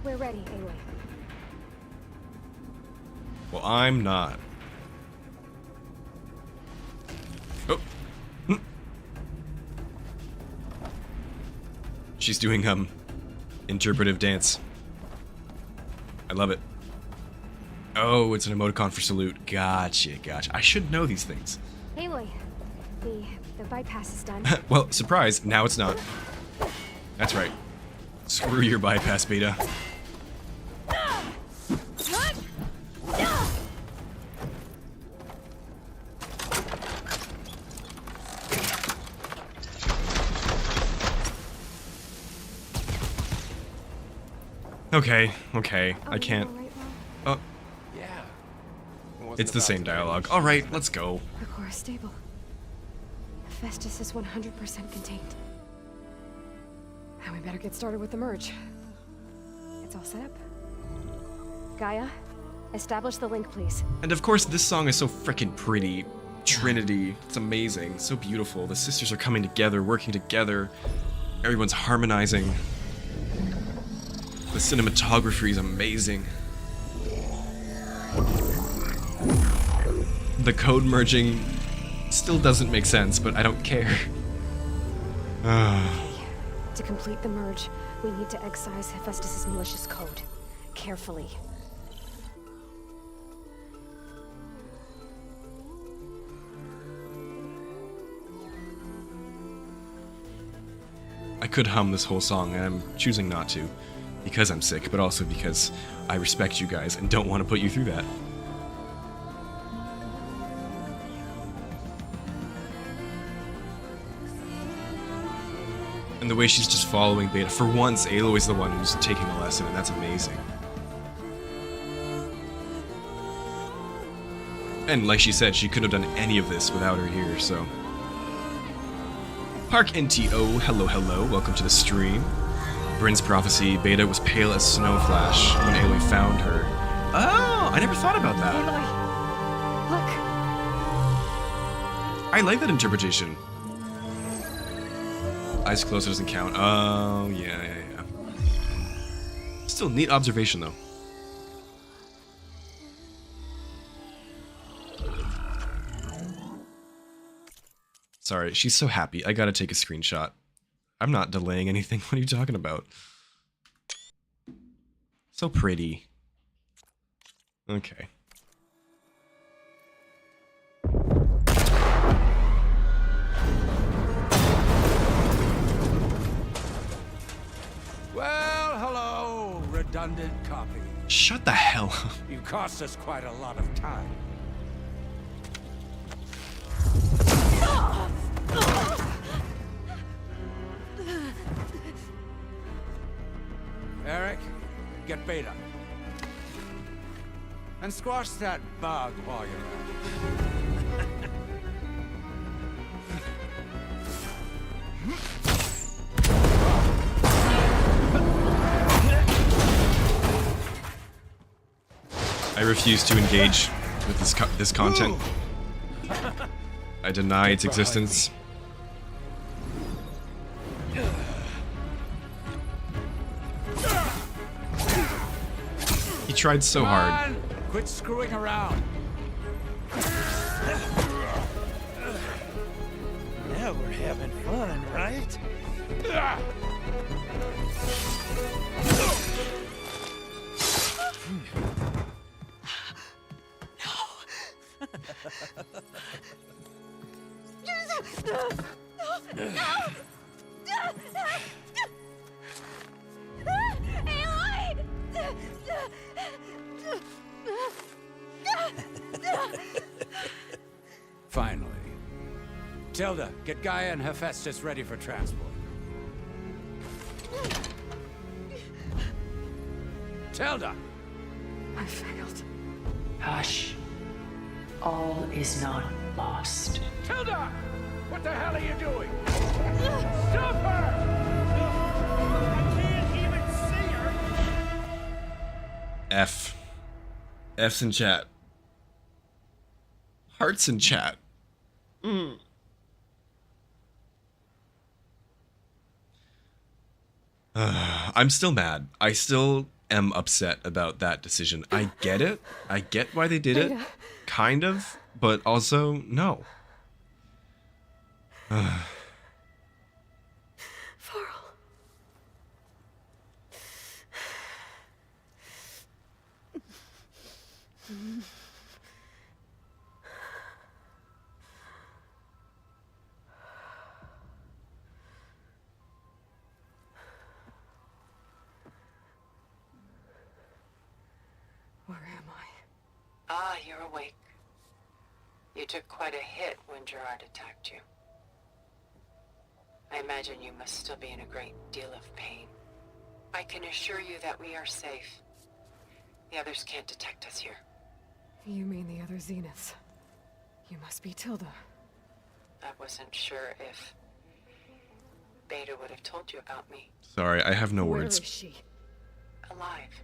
We're ready, Aloy. Well, I'm not. Oh. She's doing, interpretive dance. I love it. Oh, it's an emoticon for salute. Gotcha. I should know these things. Aloy, the bypass is done. Well, surprise, now it's not. That's right. Screw your bypass, Beta. Okay, I can't. Oh. Yeah. It's the same dialogue. Alright, let's go. The core is stable. Hephaestus is 100% contained. Now we better get started with the merge. It's all set up. GAIA, establish the link, please. And of course, this song is so freaking pretty. Trinity. It's amazing. So beautiful. The sisters are coming together, working together. Everyone's harmonizing. The cinematography is amazing. The code merging still doesn't make sense, but I don't care. To complete the merge, we need to excise Hephaestus' malicious code. Carefully. I could hum this whole song, and I'm choosing not to. Because I'm sick, but also because I respect you guys and don't want to put you through that. And the way she's just following Beta. For once, Aloy's the one who's taking a lesson, and that's amazing. And like she said, she couldn't have done any of this without her here, so... Park NTO, hello, hello, welcome to the stream. Bryn's prophecy, Beta was pale as snow flash when Aloy found her. Oh, I never thought about that. Aloy, look. I like that interpretation. Eyes closed doesn't count. Oh, yeah. Still, neat observation, though. Sorry, she's so happy. I gotta take a screenshot. I'm not delaying anything. What are you talking about? So pretty. Okay. Well, hello, redundant copy. Shut the hell up. You cost us quite a lot of time. Eric, get Beta. And squash that bug while you're at it. I refuse to engage with this content. I deny its existence. He tried so hard. Quit screwing around. Now we're having fun, right? Finally. Tilda, get GAIA and Hephaestus ready for transport. Tilda! I failed. Hush. All is not lost. Tilda! What the hell are you doing? Stop her! I can't even see her! F. F's in chat. Hearts in chat. I'm still mad. I still am upset about that decision. I get it. I get why they did it. Kind of. But also, no. Varl. Where am I? Ah, you're awake. You took quite a hit when Gerard attacked you. I imagine you must still be in a great deal of pain. I can assure you that we are safe. The others can't detect us here. You mean the other Zeniths? You must be Tilda. I wasn't sure if Beta would have told you about me. Sorry, I have no Where words. is she? Alive.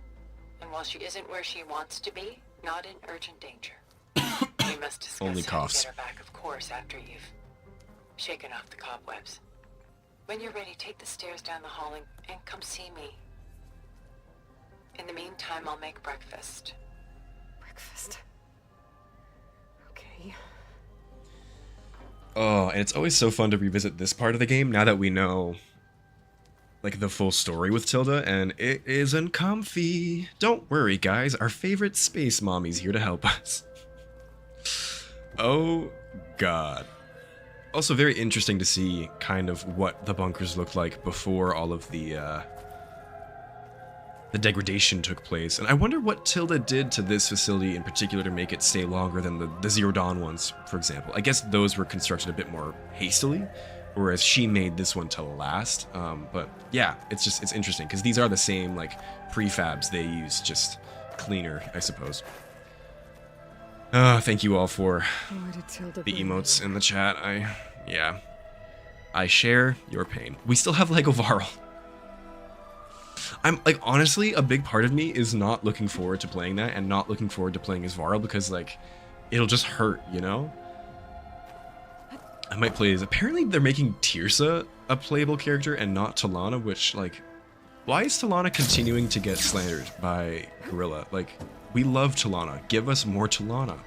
And while she isn't where she wants to be, not in urgent danger. We must discuss Only how coughs. to get her back, of course, after you've shaken off the cobwebs. When you're ready, take the stairs down the hall and come see me. In the meantime, I'll make breakfast. Breakfast. Okay. Oh, and it's always so fun to revisit this part of the game now that we know, like, the full story with Tilda, and it isn't comfy. Don't worry, guys. Our favorite space mommy's here to help us. Oh, God. Also very interesting to see kind of what the bunkers looked like before all of the degradation took place. And I wonder what Tilda did to this facility in particular to make it stay longer than the Zero Dawn ones, for example. I guess those were constructed a bit more hastily, whereas she made this one to last. But yeah, it's interesting because these are the same like prefabs they use, just cleaner, I suppose. Thank you all for the emotes in the chat. I share your pain. We still have Lego Varl. I'm like, honestly, a big part of me is not looking forward to playing that and not looking forward to playing as Varl because like it'll just hurt, you know? I might play as, apparently they're making Tirsa a playable character and not Talana, which like, why is Talana continuing to get slandered by Gorilla? Like, we love Talana. Give us more Talana.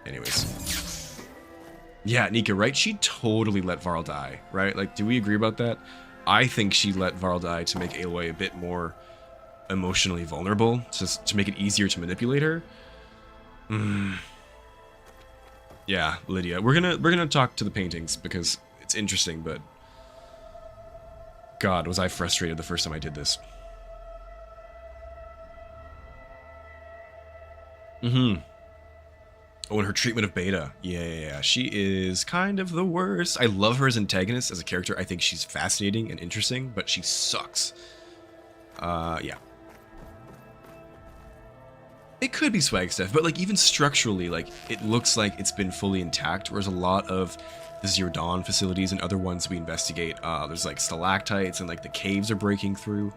Anyways. Yeah, Nika, right? She totally let Varl die, right? Like, do we agree about that? I think she let Varl die to make Aloy a bit more emotionally vulnerable, to make it easier to manipulate her. Yeah, Lydia. We're gonna talk to the paintings because it's interesting, but God, was I frustrated the first time I did this. Oh, and her treatment of Beta. Yeah. She is kind of the worst. I love her as antagonist, as a character. I think she's fascinating and interesting, but she sucks. Yeah. It could be swag stuff, but like even structurally, like it looks like it's been fully intact, whereas a lot of the Zero Dawn facilities and other ones we investigate, there's like stalactites and like the caves are breaking through,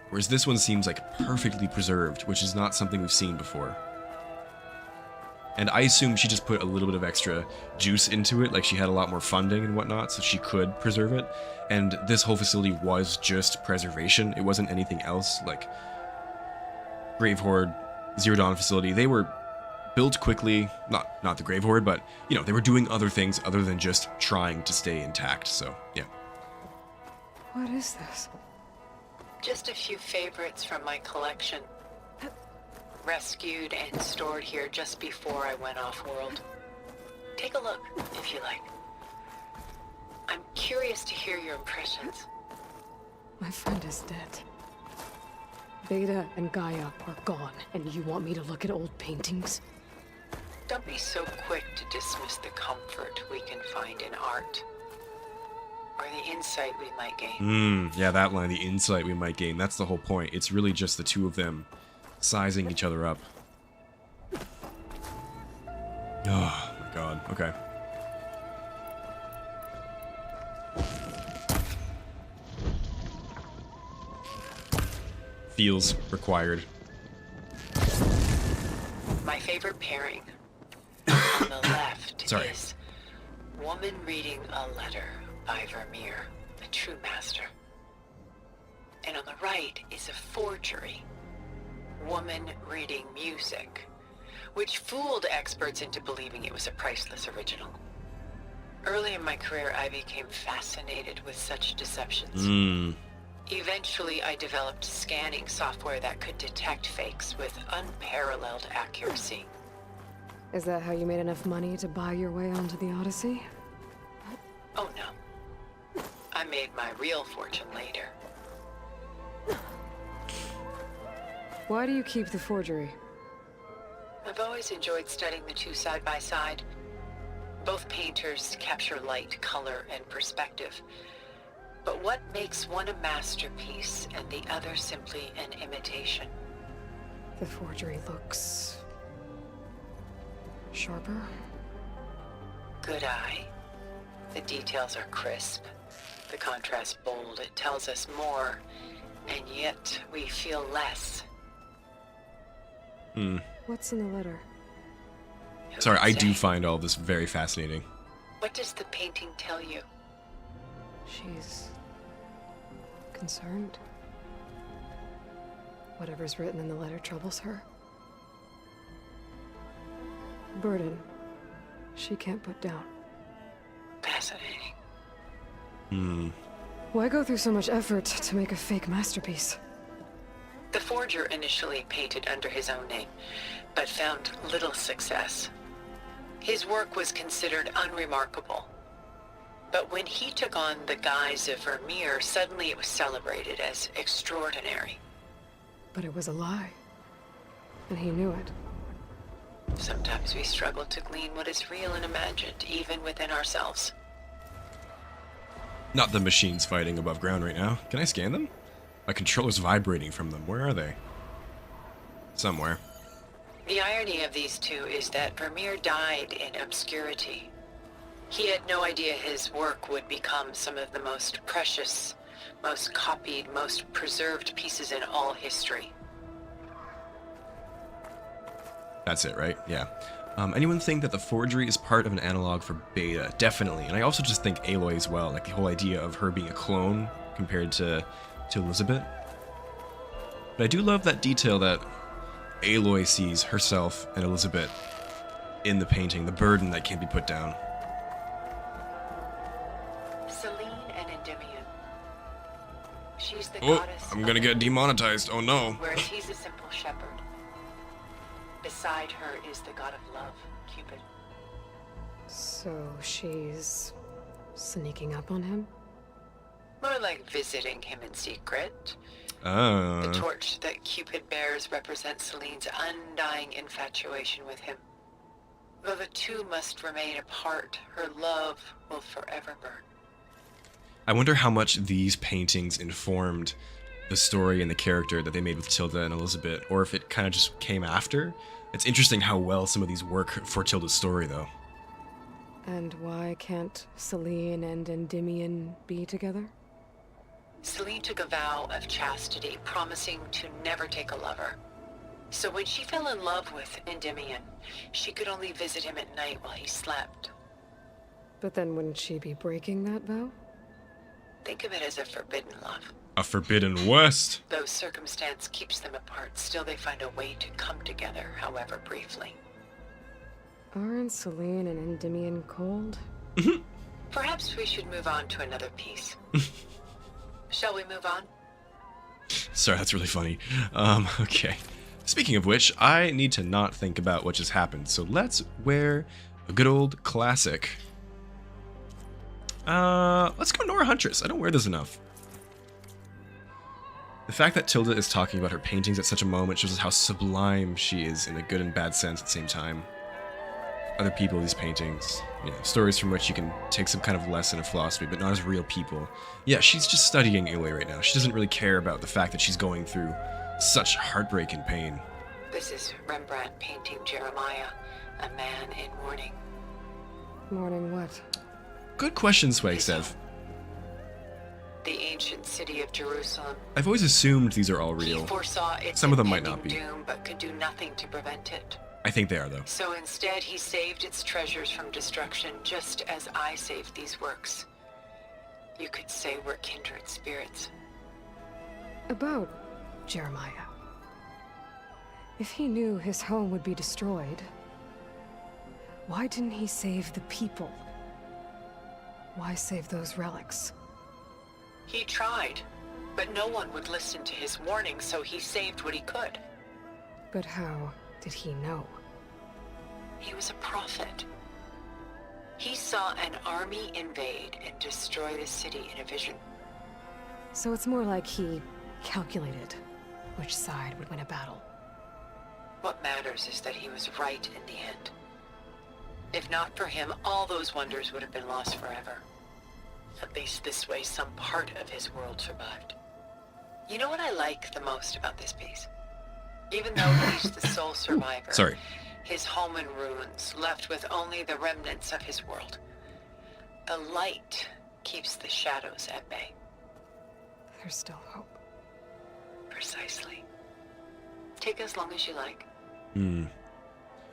whereas this one seems like perfectly preserved, which is not something we've seen before. And I assume she just put a little bit of extra juice into it, like she had a lot more funding and whatnot, so she could preserve it. And this whole facility was just preservation. It wasn't anything else. Like Grave Horde, Zero Dawn facility, they were built quickly. Not the Grave Horde, but you know, they were doing other things other than just trying to stay intact. So yeah. What is this? Just a few favorites from my collection. Rescued and stored here just before I went off-world. Take a look, if you like. I'm curious to hear your impressions. My friend is dead. Beta and GAIA are gone, and you want me to look at old paintings? Don't be so quick to dismiss the comfort we can find in art. Or the insight we might gain. Yeah, that line, the insight we might gain. That's the whole point. It's really just the two of them sizing each other up. Oh my god, okay. Feels required. My favorite pairing on the left is Woman Reading a Letter by Vermeer, a true master. And on the right is a forgery, Woman Reading Music, which fooled experts into believing it was a priceless original. Early in my career, I became fascinated with such deceptions. Eventually, I developed scanning software that could detect fakes with unparalleled accuracy. Is that how you made enough money to buy your way onto the Odyssey? Oh no. I made my real fortune later. Why do you keep the forgery? I've always enjoyed studying the two side by side. Both painters capture light, color, and perspective. But what makes one a masterpiece and the other simply an imitation? The forgery looks sharper. Good eye. The details are crisp. The contrast bold. It tells us more, and yet we feel less. What's in the letter? Sorry, I do find all this very fascinating. What does the painting tell you? She's concerned. Whatever's written in the letter troubles her. Burden she can't put down. Fascinating. Why go through so much effort to make a fake masterpiece? The forger initially painted under his own name, but found little success. His work was considered unremarkable. But when he took on the guise of Vermeer, suddenly it was celebrated as extraordinary. But it was a lie. And he knew it. Sometimes we struggle to glean what is real and imagined, even within ourselves. Not the machines fighting above ground right now. Can I scan them? My controller's vibrating from them. Where are they? Somewhere. The irony of these two is that Vermeer died in obscurity. He had no idea his work would become some of the most precious, most copied, most preserved pieces in all history. That's it, right? Yeah. Anyone think that the forgery is part of an analog for Beta? Definitely. And I also just think Aloy as well, like the whole idea of her being a clone compared to Elisabet. But I do love that detail that Aloy sees herself and Elisabet in the painting, the burden that can't be put down. Selene and Endymion. She's the Oh, goddess. I'm gonna get demonetized. Oh no. Whereas he's a simple shepherd. Beside her is the god of love, Cupid. So she's sneaking up on him? More like visiting him in secret. Oh. The torch that Cupid bears represents Selene's undying infatuation with him. Though the two must remain apart, her love will forever burn. I wonder how much these paintings informed the story and the character that they made with Tilda and Elisabet, or if it kind of just came after. It's interesting how well some of these work for Tilda's story, though. And why can't Selene and Endymion be together? Selene took a vow of chastity, promising to never take a lover. So when she fell in love with Endymion, she could only visit him at night while he slept. But then wouldn't she be breaking that vow? Think of it as a forbidden love. A forbidden west. Though circumstance keeps them apart, still they find a way to come together, however briefly. Aren't Selene and Endymion cold? Perhaps we should move on to another piece. Shall we move on? Sorry, that's really funny. Okay. Speaking of which, I need to not think about what just happened, so let's wear a good old classic. Let's go Nora Huntress. I don't wear this enough. The fact that Tilda is talking about her paintings at such a moment shows us how sublime she is in a good and bad sense at the same time. Other people, these paintings, you know, stories from which you can take some kind of lesson of philosophy, but not as real people. Yeah, she's just studying Aloy right now. She doesn't really care about the fact that she's going through such heartbreak and pain. This is Rembrandt painting Jeremiah, a man in mourning. Mourning what? Good question, Swagsev. The ancient city of Jerusalem. I've always assumed these are all He real. foresaw its Some of them might not impending be. doom, but could do nothing to prevent it. I think they are, though. So instead, he saved its treasures from destruction, just as I saved these works. You could say we're kindred spirits. About Jeremiah. If he knew his home would be destroyed, why didn't he save the people? Why save those relics? He tried, but no one would listen to his warning, so he saved what he could. But how did he know? He was a prophet. He saw an army invade and destroy the city in a vision. So it's more like he calculated which side would win a battle. What matters is that he was right in the end. If not for him, all those wonders would have been lost forever. At least this way, some part of his world survived. You know what I like the most about this piece? Even though he's the sole survivor, Sorry. his home in ruins, left with only the remnants of his world. The light keeps the shadows at bay. There's still hope. Precisely. Take as long as you like.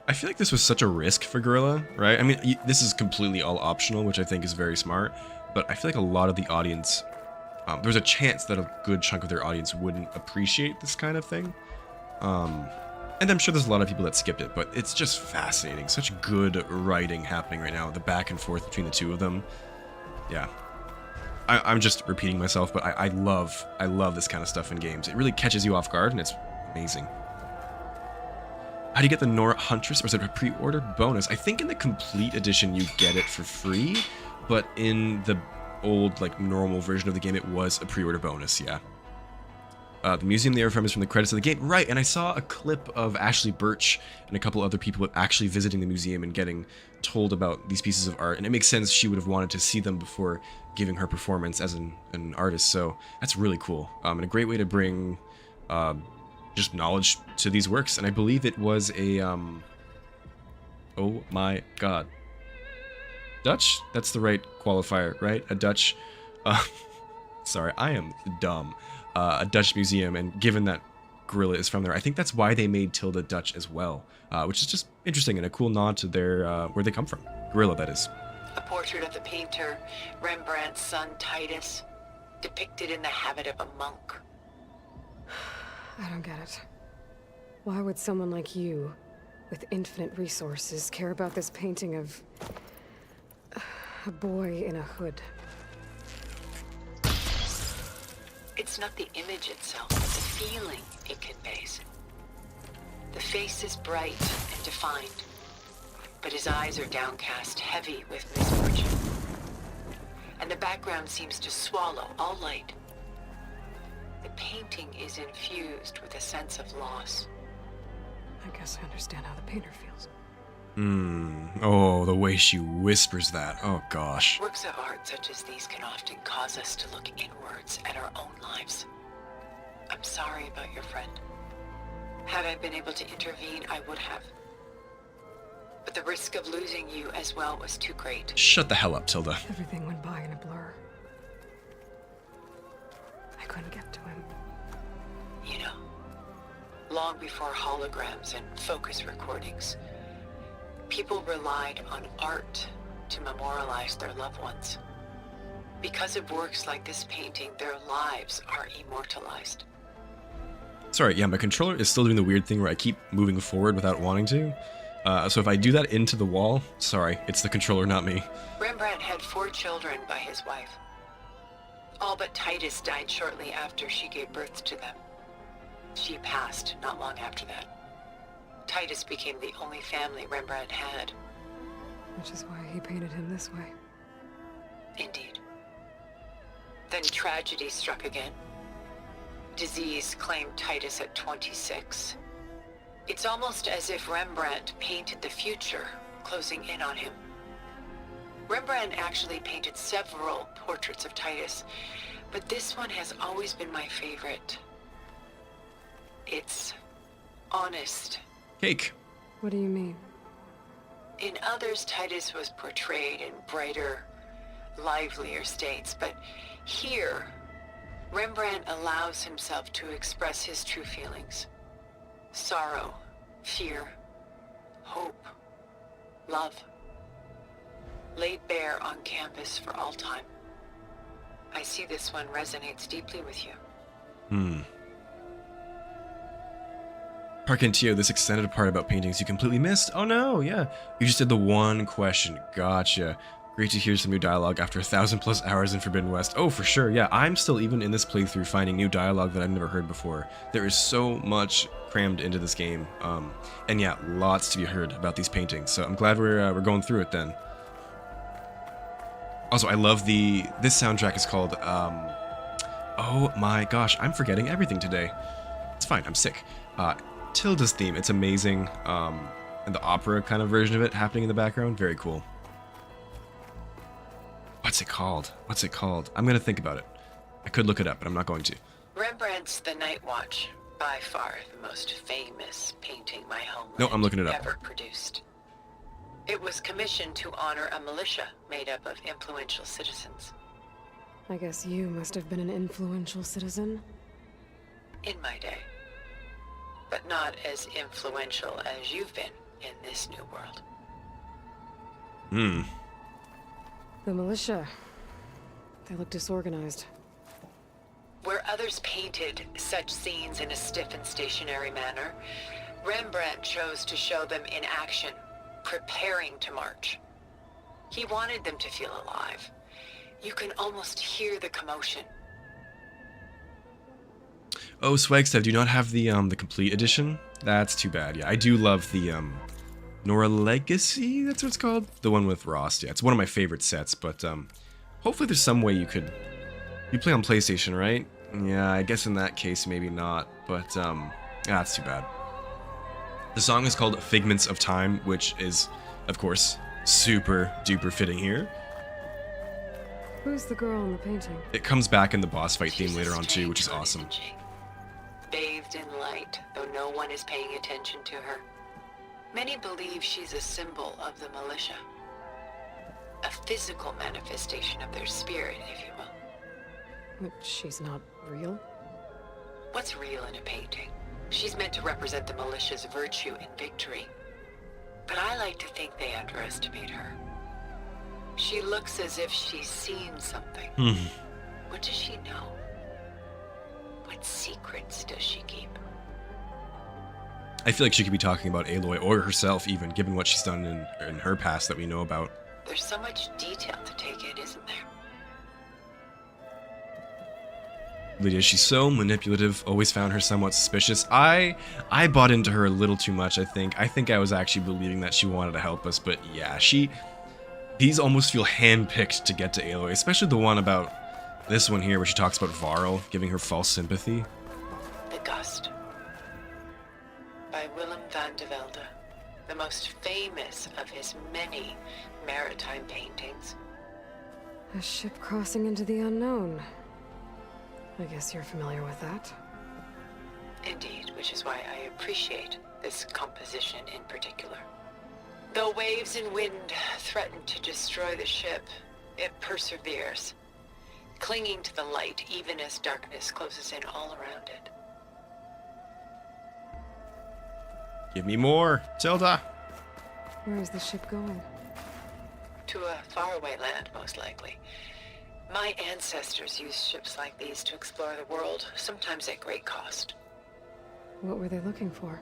I feel like this was such a risk for Guerrilla, right? I mean, this is completely all optional, which I think is very smart, but I feel like a lot of the audience, there's a chance that a good chunk of their audience wouldn't appreciate this kind of thing. And I'm sure there's a lot of people that skipped it, but it's just fascinating. Such good writing happening right now, the back and forth between the two of them. Yeah. I'm just repeating myself, but I love this kind of stuff in games. It really catches you off guard, and it's amazing. How do you get the Nora Huntress, or is it a pre-order bonus? I think in the complete edition you get it for free, but in the old, like, normal version of the game it was a pre-order bonus, yeah. The museum they are from is from the credits of the game. Right, and I saw a clip of Ashley Birch and a couple other people actually visiting the museum and getting told about these pieces of art. And it makes sense she would have wanted to see them before giving her performance as an artist. So that's really cool. And a great way to bring just knowledge to these works. And I believe it was a... oh my god. Dutch? That's the right qualifier, right? A Dutch... sorry, I am dumb. A Dutch museum, and given that gorilla is from there, I think that's why they made Tilda Dutch as well, which is just interesting and a cool nod to their where they come from. Gorilla, that is. A portrait of the painter, Rembrandt's son Titus, depicted in the habit of a monk. I don't get it. Why would someone like you, with infinite resources, care about this painting of a boy in a hood? It's not the image itself, but the feeling it conveys. The face is bright and defined, but his eyes are downcast, heavy with misfortune. And the background seems to swallow all light. The painting is infused with a sense of loss. I guess I understand how the painter feels. Oh, the way she whispers that. Oh, gosh. Works of art such as these can often cause us to look inwards at our own lives. I'm sorry about your friend. Had I been able to intervene, I would have. But the risk of losing you as well was too great. Shut the hell up, Tilda. Everything went by in a blur. I couldn't get to him. You know, long before holograms and focus recordings, people relied on art to memorialize their loved ones. Because of works like this painting, their lives are immortalized. Sorry, yeah, my controller is still doing the weird thing where I keep moving forward without wanting to. So if I do that into the wall, sorry, it's the controller, not me. Rembrandt had 4 children by his wife. All but Titus died shortly after she gave birth to them. She passed not long after that. Titus became the only family Rembrandt had. Which is why he painted him this way. Indeed. Then tragedy struck again. Disease claimed Titus at 26. It's almost as if Rembrandt painted the future, closing in on him. Rembrandt actually painted several portraits of Titus, but this one has always been my favorite. It's honest. Cake. What do you mean? In others, Titus was portrayed in brighter, livelier states, but here, Rembrandt allows himself to express his true feelings. Sorrow, fear, hope, love. Laid bare on canvas for all time. I see this one resonates deeply with you. Parkentio, this extended part about paintings you completely missed. Oh no, yeah. You just did the one question. Gotcha. Great to hear some new dialogue after 1,000+ hours in Forbidden West. Oh, for sure, yeah. I'm still, even in this playthrough, finding new dialogue that I've never heard before. There is so much crammed into this game. And yeah, lots to be heard about these paintings. So I'm glad we're going through it then. Also, I love this soundtrack is called, oh my gosh, I'm forgetting everything today. It's fine, I'm sick. Tilda's theme, it's amazing, and the opera kind of version of it happening in the background, very cool. What's it called? What's it called? I'm gonna think about it. I could look it up, but I'm not going to. Rembrandt's The Night Watch, by far the most famous painting my homeland No, I'm looking it up. ever produced. It was commissioned to honor a militia made up of influential citizens. I guess you must have been an influential citizen. In my day. But not as influential as you've been in this new world. The militia. They look disorganized. Where others painted such scenes in a stiff and stationary manner, Rembrandt chose to show them in action, preparing to march. He wanted them to feel alive. You can almost hear the commotion. Oh, Swagstaff, do you not have the complete edition? That's too bad. Yeah, I do love the Nora Legacy, that's what it's called? The one with Rost. Yeah, it's one of my favorite sets, but hopefully there's some way you play on PlayStation, right? Yeah, I guess in that case maybe not, but that's too bad. The song is called Figments of Time, which is, of course, super duper fitting here. Who's the girl in the painting? It comes back in the boss fight theme later on too, which is awesome. Bathed in light, though no one is paying attention to her. Many believe she's a symbol of the militia. A physical manifestation of their spirit, if you will. But she's not real? What's real in a painting? She's meant to represent the militia's virtue and victory. But I like to think they underestimate her. She looks as if she's seen something. What does she know? What secrets does she keep? I feel like she could be talking about Aloy or herself even, given what she's done in her past that we know about. There's so much detail to take in, isn't there? Lydia, she's so manipulative, always found her somewhat suspicious. I bought into her a little too much, I think. I think I was actually believing that she wanted to help us, but yeah, these almost feel handpicked to get to Aloy, especially the one about this one here where she talks about Varl, giving her false sympathy. The Gust. By Willem van de Velde, the most famous of his many maritime paintings. A ship crossing into the unknown. I guess you're familiar with that. Indeed, which is why I appreciate this composition in particular. Though waves and wind threaten to destroy the ship, it perseveres, clinging to the light even as darkness closes in all around it. Give me more, Tilda! Where is the ship going? To a faraway land, most likely. My ancestors used ships like these to explore the world, sometimes at great cost. What were they looking for?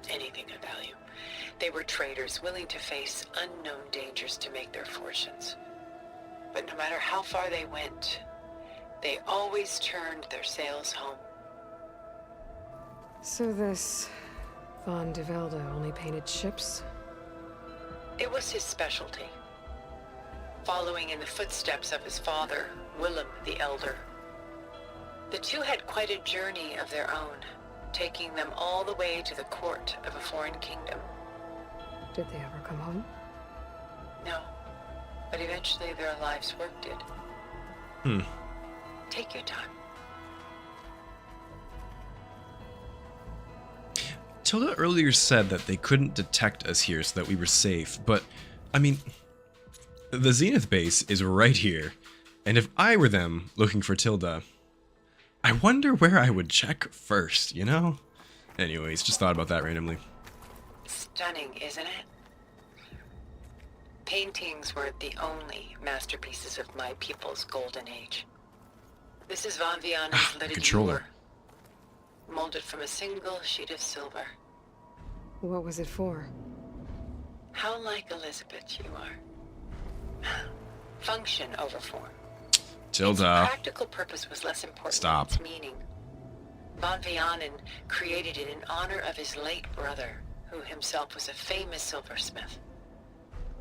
Anything of value. They were traders willing to face unknown dangers to make their fortunes. But no matter how far they went, they always turned their sails home. So this Van de Velde only painted ships? It was his specialty. Following in the footsteps of his father, Willem the Elder. The two had quite a journey of their own, taking them all the way to the court of a foreign kingdom. Did they ever come home? No, but eventually their lives work did. Take your time. Tilda earlier said that they couldn't detect us here so that we were safe, but, I mean, the Zenith base is right here, and if I were them looking for Tilda, I wonder where I would check first, you know? Anyways, just thought about that randomly. Stunning, isn't it? Paintings weren't the only masterpieces of my people's golden age. This is Van Vianen's lidded controller. Molded from a single sheet of silver. What was it for? How like Elisabet you are. Function over form. Tilda. Its practical purpose was less important than its meaning. Van Vianen created it in honor of his late brother, who himself was a famous silversmith.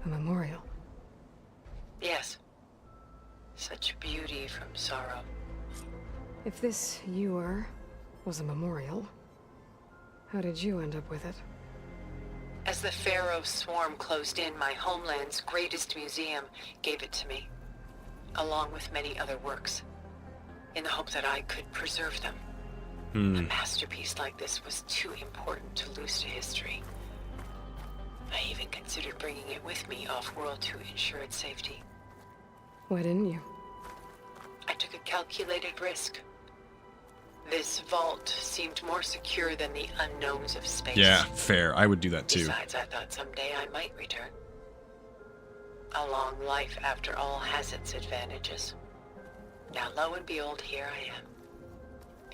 A memorial? Yes. Such beauty from sorrow. If this ewer was a memorial, how did you end up with it? As the Pharaoh swarm closed in, my homeland's greatest museum gave it to me, along with many other works, in the hope that I could preserve them. A masterpiece like this was too important to lose to history. I even considered bringing it with me off-world to ensure its safety. Why didn't you? I took a calculated risk. This vault seemed more secure than the unknowns of space. Yeah, fair. I would do that too. Besides, I thought someday I might return. A long life, after all, has its advantages. Now, lo and behold, here I am.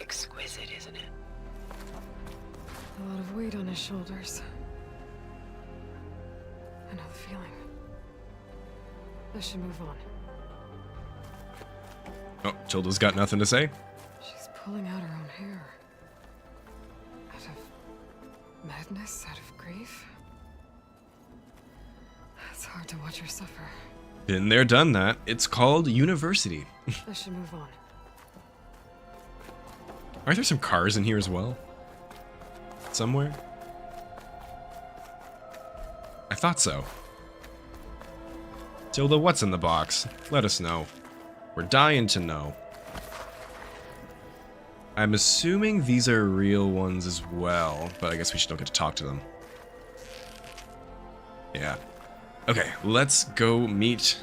Exquisite, isn't it? A lot of weight on his shoulders. I know the feeling. I should move on. Oh, Tilda's got nothing to say. She's pulling out her own hair. Out of madness, out of grief. It's hard to watch her suffer. Been there, done that. It's called university. I should move on. Aren't there some cars in here as well? Somewhere? I thought so. Tilda, what's in the box? Let us know. We're dying to know. I'm assuming these are real ones as well, but I guess we still get to talk to them. Yeah. Okay, let's go meet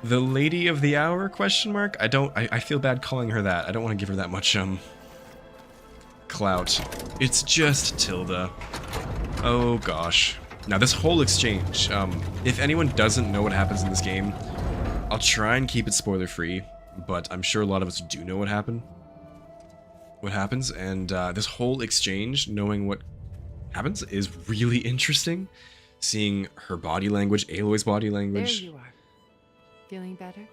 the Lady of the Hour, question mark? I feel bad calling her that. I don't want to give her that much, clout. It's just Tilda. Oh gosh. Now this whole exchange, if anyone doesn't know what happens in this game, I'll try and keep it spoiler free, but I'm sure a lot of us do know what happens, and this whole exchange, knowing what happens, is really interesting. Seeing her body language, Aloy's body language. There you are. Feeling better?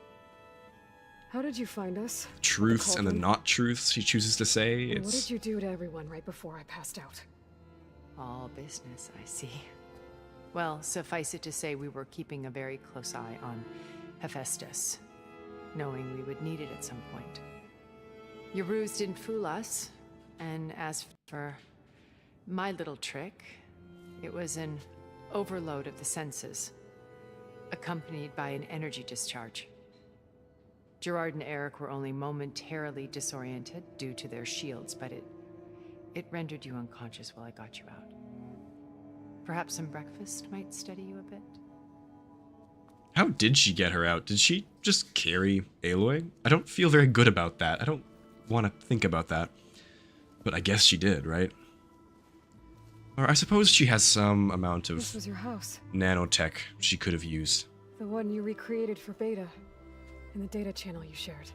How did you find us? Truths and the not truths she chooses to say. And what did you do to everyone right before I passed out? All business, I see. Well, suffice it to say we were keeping a very close eye on Hephaestus, knowing we would need it at some point. Your ruse didn't fool us, and as for my little trick, it was an overload of the senses, accompanied by an energy discharge. Gerard and Eric were only momentarily disoriented due to their shields, but it rendered you unconscious while I got you out. Perhaps some breakfast might steady you a bit? How did she get her out? Did she just carry Aloy? I don't feel very good about that. I don't want to think about that. But I guess she did, right? Or I suppose she has some amount of This was your house. Nanotech she could have used. The one you recreated for Beta, in the data channel you shared.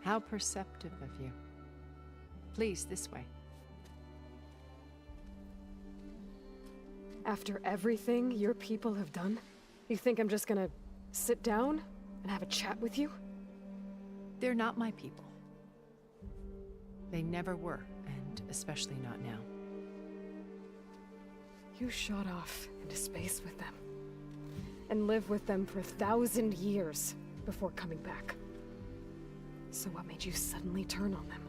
How perceptive of you. Please, this way. After everything your people have done, you think I'm just gonna sit down and have a chat with you? They're not my people. They never were, and especially not now. You shot off into space with them, and lived with them for 1,000 years before coming back. So what made you suddenly turn on them?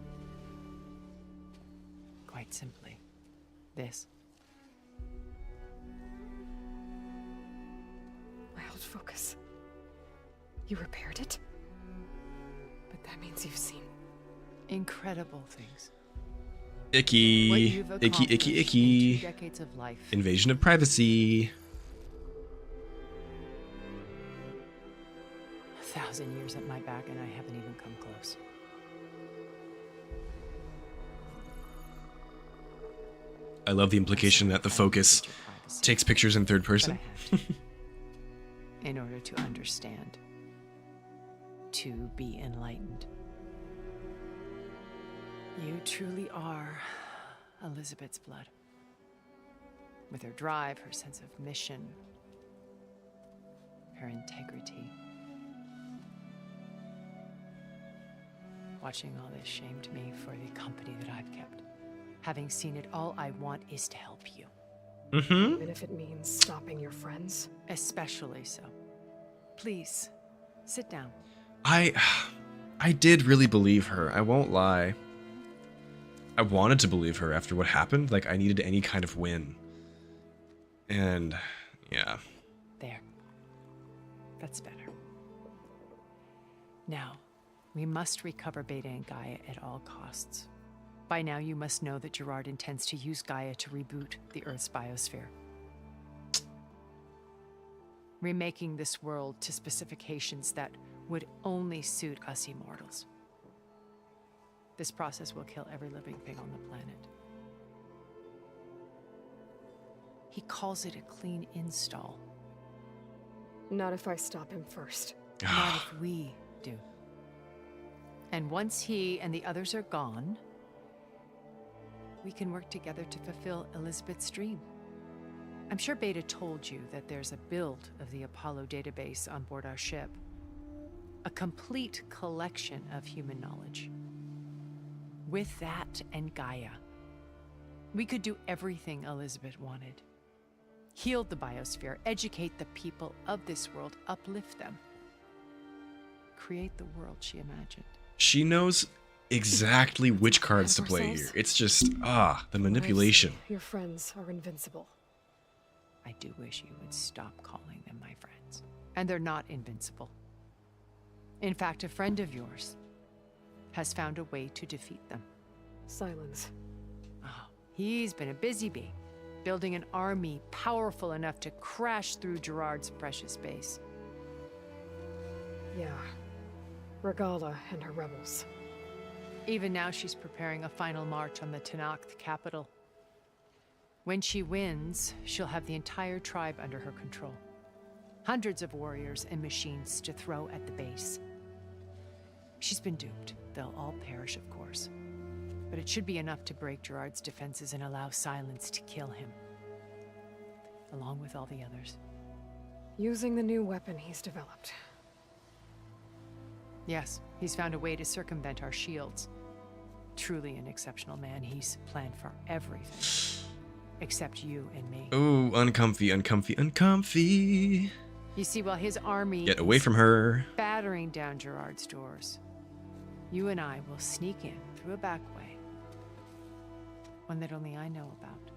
Quite simply, this. My old focus. You repaired it? But that means you've seen incredible things. Icky. Icky, icky, icky. 2 decades of life. Invasion of privacy. 1,000 years at my back and I haven't even come close. I love the implication that the focus takes pictures in third person. In order to understand. To be enlightened. You truly are Elisabet's blood. With her drive, her sense of mission, her integrity. Watching all this shamed me for the company that I've kept. Having seen it, all I want is to help you. Mm-hmm. Even if it means stopping your friends? Especially so. Please, sit down. I did really believe her. I won't lie. I wanted to believe her after what happened. Like, I needed any kind of win. And, yeah. There. That's better. Now, we must recover Beta and Gaia at all costs. By now, you must know that Gerard intends to use Gaia to reboot the Earth's biosphere. Remaking this world to specifications that would only suit us immortals. This process will kill every living thing on the planet. He calls it a clean install. Not if I stop him first. Not if we do. And once he and the others are gone, we can work together to fulfill Elisabet's dream. I'm sure Beta told you that there's a build of the Apollo database on board our ship. A complete collection of human knowledge. With that and Gaia, we could do everything Elisabet wanted. Heal the biosphere, educate the people of this world, uplift them. Create the world she imagined. She knows exactly which cards to play here. It's just, the manipulation. Your friends are invincible. I do wish you would stop calling them my friends. And they're not invincible. In fact, a friend of yours has found a way to defeat them. Silence. Oh, he's been a busy bee, building an army powerful enough to crash through Gerard's precious base. Yeah. Regala and her rebels. Even now she's preparing a final march on the Tenakth capital. When she wins, she'll have the entire tribe under her control. Hundreds of warriors and machines to throw at the base. She's been duped. They'll all perish, of course. But it should be enough to break Gerard's defenses and allow Silence to kill him. Along with all the others. Using the new weapon he's developed. Yes, he's found a way to circumvent our shields. Truly an exceptional man. He's planned for everything. Except you and me. Ooh, uncomfy, uncomfy, uncomfy. You see, while his army Get away from her. battering down Gerard's doors, you and I will sneak in through a back way. One that only I know about.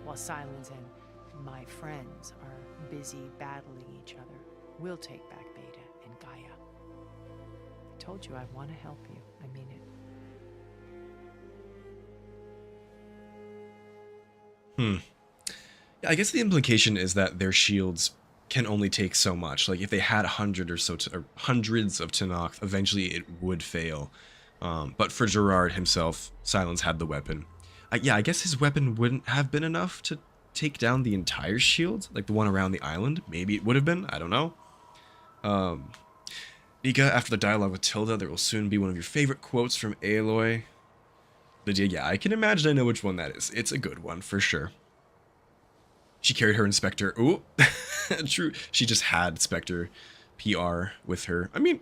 While Silence and my friends are busy battling each other, we'll take back Beta and Gaia. I told you I want to help you. I mean it. Yeah, I guess the implication is that their shields can only take so much. Like if they had 100 or so, or hundreds of Tenakth, eventually it would fail. But for Gerard himself, Silence had the weapon. Yeah, I guess his weapon wouldn't have been enough to take down the entire shield, like the one around the island. Maybe it would have been. I don't know. Nika, after the dialogue with Tilda, there will soon be one of your favorite quotes from Aloy. Lydia, yeah, I can imagine I know which one that is. It's a good one, for sure. She carried her Inspector. Ooh, true. She just had Spectre PR with her. I mean,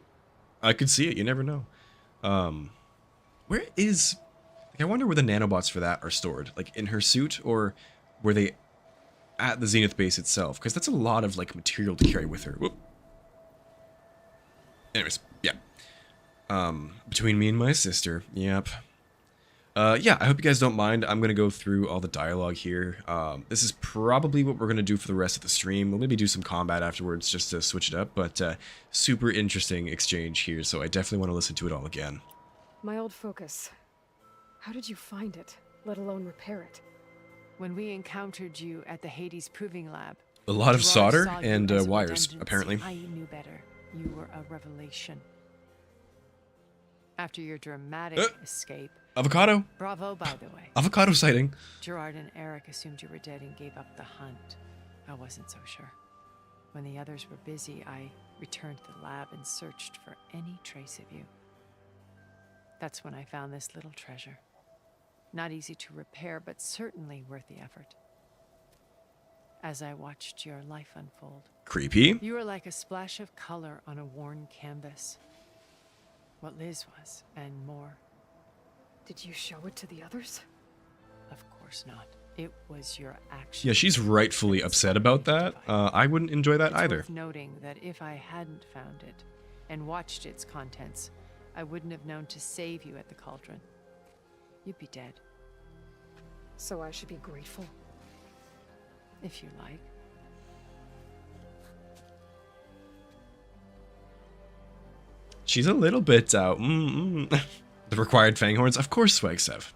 I could see it. You never know. Where is... Like, I wonder where the nanobots for that are stored. Like, in her suit, or were they at the Zenith base itself? Because that's a lot of, like, material to carry with her. Whoop. Anyways, yeah. Between me and my sister. Yep. Yeah, I hope you guys don't mind. I'm going to go through all the dialogue here. This is probably what we're going to do for the rest of the stream. We'll maybe do some combat afterwards just to switch it up, but super interesting exchange here, so I definitely want to listen to it all again. My old focus. How did you find it, let alone repair it? When we encountered you at the Hades Proving Lab. A lot of Gerard solder saw you and as a wires, redundancy. apparently. I knew better. You were a revelation. After your dramatic escape. Avocado. Bravo, by the way. Avocado sighting. Gerard and Eric assumed you were dead and gave up the hunt. I wasn't so sure. When the others were busy, I returned to the lab and searched for any trace of you. That's when I found this little treasure. Not easy to repair, but certainly worth the effort. As I watched your life unfold. Creepy. You were like a splash of color on a worn canvas. What Liz was, and more. Did you show it to the others? Of course not. It was your action. Yeah, she's rightfully upset about that. I wouldn't enjoy that either. It's worth noting that if I hadn't found it and watched its contents, I wouldn't have known to save you at the Cauldron. You'd be dead. So I should be grateful? If you like. She's a little bit, the required fanghorns? Of course, Swagsev.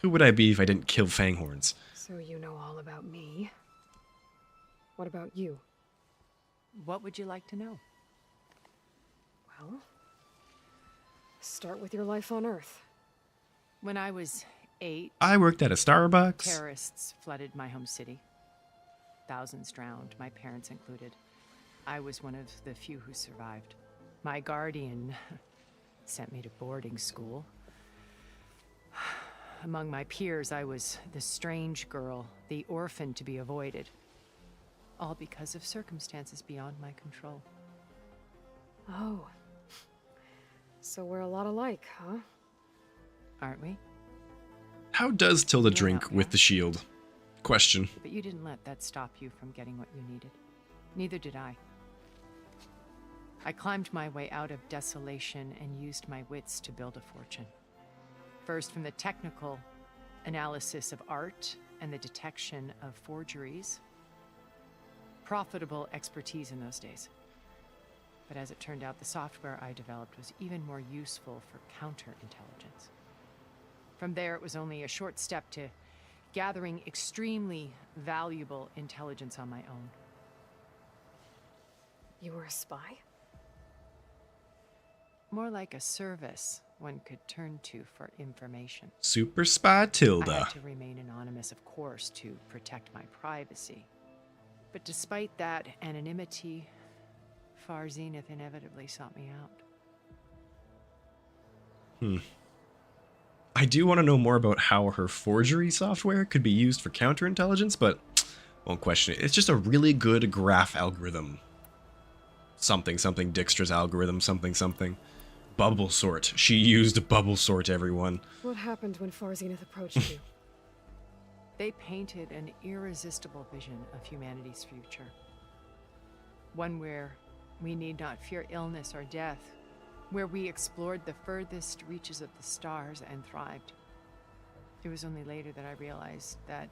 Who would I be if I didn't kill fanghorns? So you know all about me. What about you? What would you like to know? Well, start with your life on Earth. When I was 8, I worked at a Starbucks. terrorists flooded my home city. Thousands drowned, my parents included. I was one of the few who survived. My guardian sent me to boarding school. Among my peers, I was the strange girl, the orphan to be avoided. All because of circumstances beyond my control. Oh. So we're a lot alike, huh? Aren't we? How does Tilda drink with the shield? Question. But you didn't let that stop you from getting what you needed. Neither did I. I climbed my way out of desolation and used my wits to build a fortune. First, from the technical analysis of art and the detection of forgeries. Profitable expertise in those days. But as it turned out, the software I developed was even more useful for counterintelligence. From there, it was only a short step to gathering extremely valuable intelligence on my own. You were a spy? More like a service one could turn to for information. Super spy Tilda. I had to remain anonymous, of course, to protect my privacy. But despite that anonymity, Far Zenith inevitably sought me out. I do want to know more about how her forgery software could be used for counterintelligence, but won't question it. It's just a really good graph algorithm. Something, Dijkstra's algorithm, something. Bubble sort. She used bubble sort, everyone. What happened when Far Zenith approached you? They painted an irresistible vision of humanity's future. One where we need not fear illness or death, where we explored the furthest reaches of the stars and thrived. It was only later that I realized that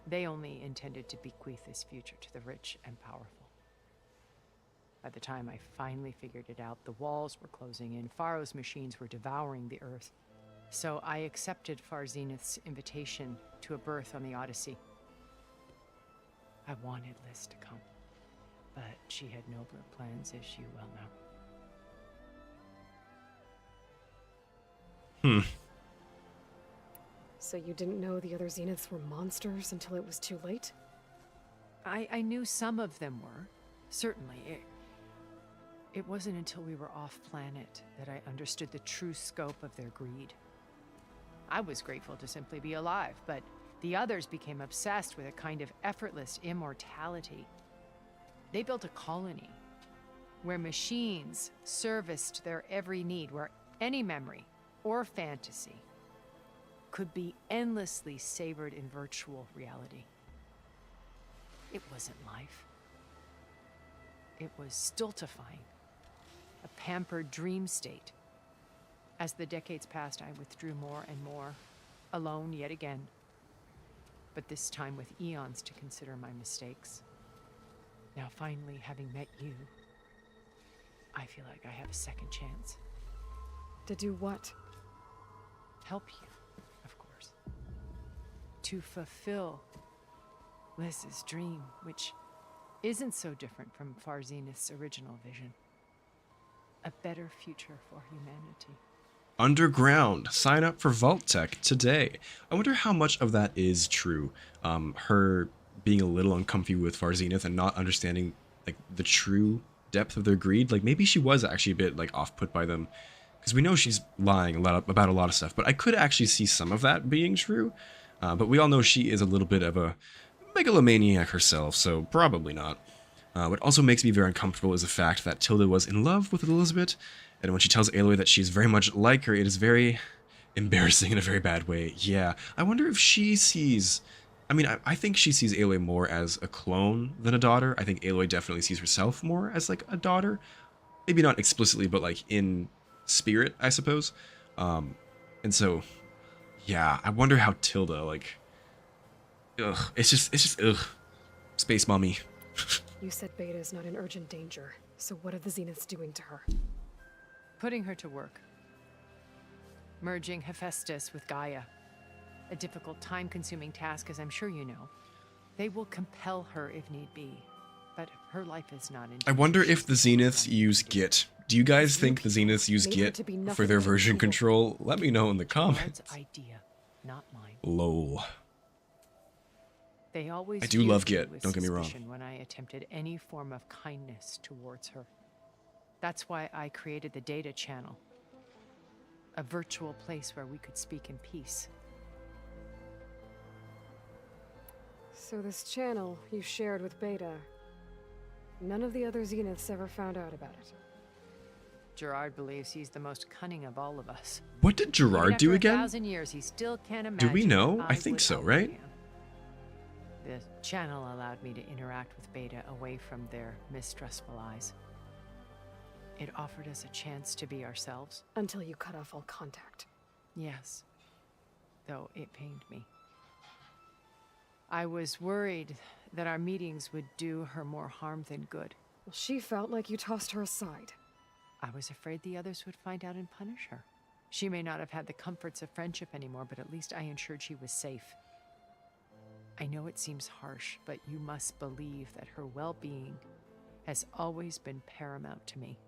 they only intended to bequeath this future to the rich and powerful. By the time I finally figured it out, the walls were closing in, Pharaoh's machines were devouring the earth. So I accepted Far Zenith's invitation to a berth on the Odyssey. I wanted Liz to come, but she had nobler plans, as you well know. So you didn't know the other Zeniths were monsters until it was too late? I knew some of them were, certainly. It wasn't until we were off-planet that I understood the true scope of their greed. I was grateful to simply be alive, but the others became obsessed with a kind of effortless immortality. They built a colony where machines serviced their every need, where any memory or fantasy could be endlessly savored in virtual reality. It wasn't life. It was stultifying, a pampered dream state. As the decades passed, I withdrew more and more, alone yet again, but this time with eons to consider my mistakes. Now finally, having met you, I feel like I have a second chance. To do what? Help you, of course. To fulfill Liz's dream, which isn't so different from Far Zenith's original vision. A better future for humanity. Underground. Sign up for Vault Tech today. I wonder how much of that is true. Her being a little uncomfy with Far Zenith and not understanding like the true depth of their greed. Like maybe she was actually a bit like off-put by them, because we know she's lying about a lot of stuff. But I could actually see some of that being true. But we all know she is a little bit of a megalomaniac herself, so probably not. What also makes me very uncomfortable is the fact that Tilda was in love with Elisabet, and when she tells Aloy that she's very much like her, it is very embarrassing in a very bad way. Yeah, I wonder if she sees... I mean, I think she sees Aloy more as a clone than a daughter. I think Aloy definitely sees herself more as, like, a daughter. Maybe not explicitly, but, like, in spirit, I suppose. And so, yeah, I wonder how Tilda, like... Ugh, it's just, ugh. Space mommy. You said Beta is not in urgent danger, so what are the Zeniths doing to her? Putting her to work. Merging Hephaestus with GAIA. A difficult, time-consuming task, as I'm sure you know. They will compel her if need be, but her life is not in danger. I wonder if the Zeniths use Git. Do you guys think the Zeniths use Git for their version control? Let me know in the comments. Idea, not mine. Lol. They always I do love viewed me Git, with don't get me wrong. suspicion when I attempted any form of kindness towards her. That's why I created the data channel. A virtual place where we could speak in peace. So this channel you shared with Beta, none of the other Zeniths ever found out about it. Gerard believes he's the most cunning of all of us. What did Gerard do again? After 1,000 years, he still can't imagine. Do we know? what I think would so, outlive right? him. The channel allowed me to interact with Beta away from their mistrustful eyes. It offered us a chance to be ourselves. Until you cut off all contact. Yes. Though it pained me. I was worried that our meetings would do her more harm than good. Well, she felt like you tossed her aside. I was afraid the others would find out and punish her. She may not have had the comforts of friendship anymore, but at least I ensured she was safe. I know it seems harsh, but you must believe that her well-being has always been paramount to me.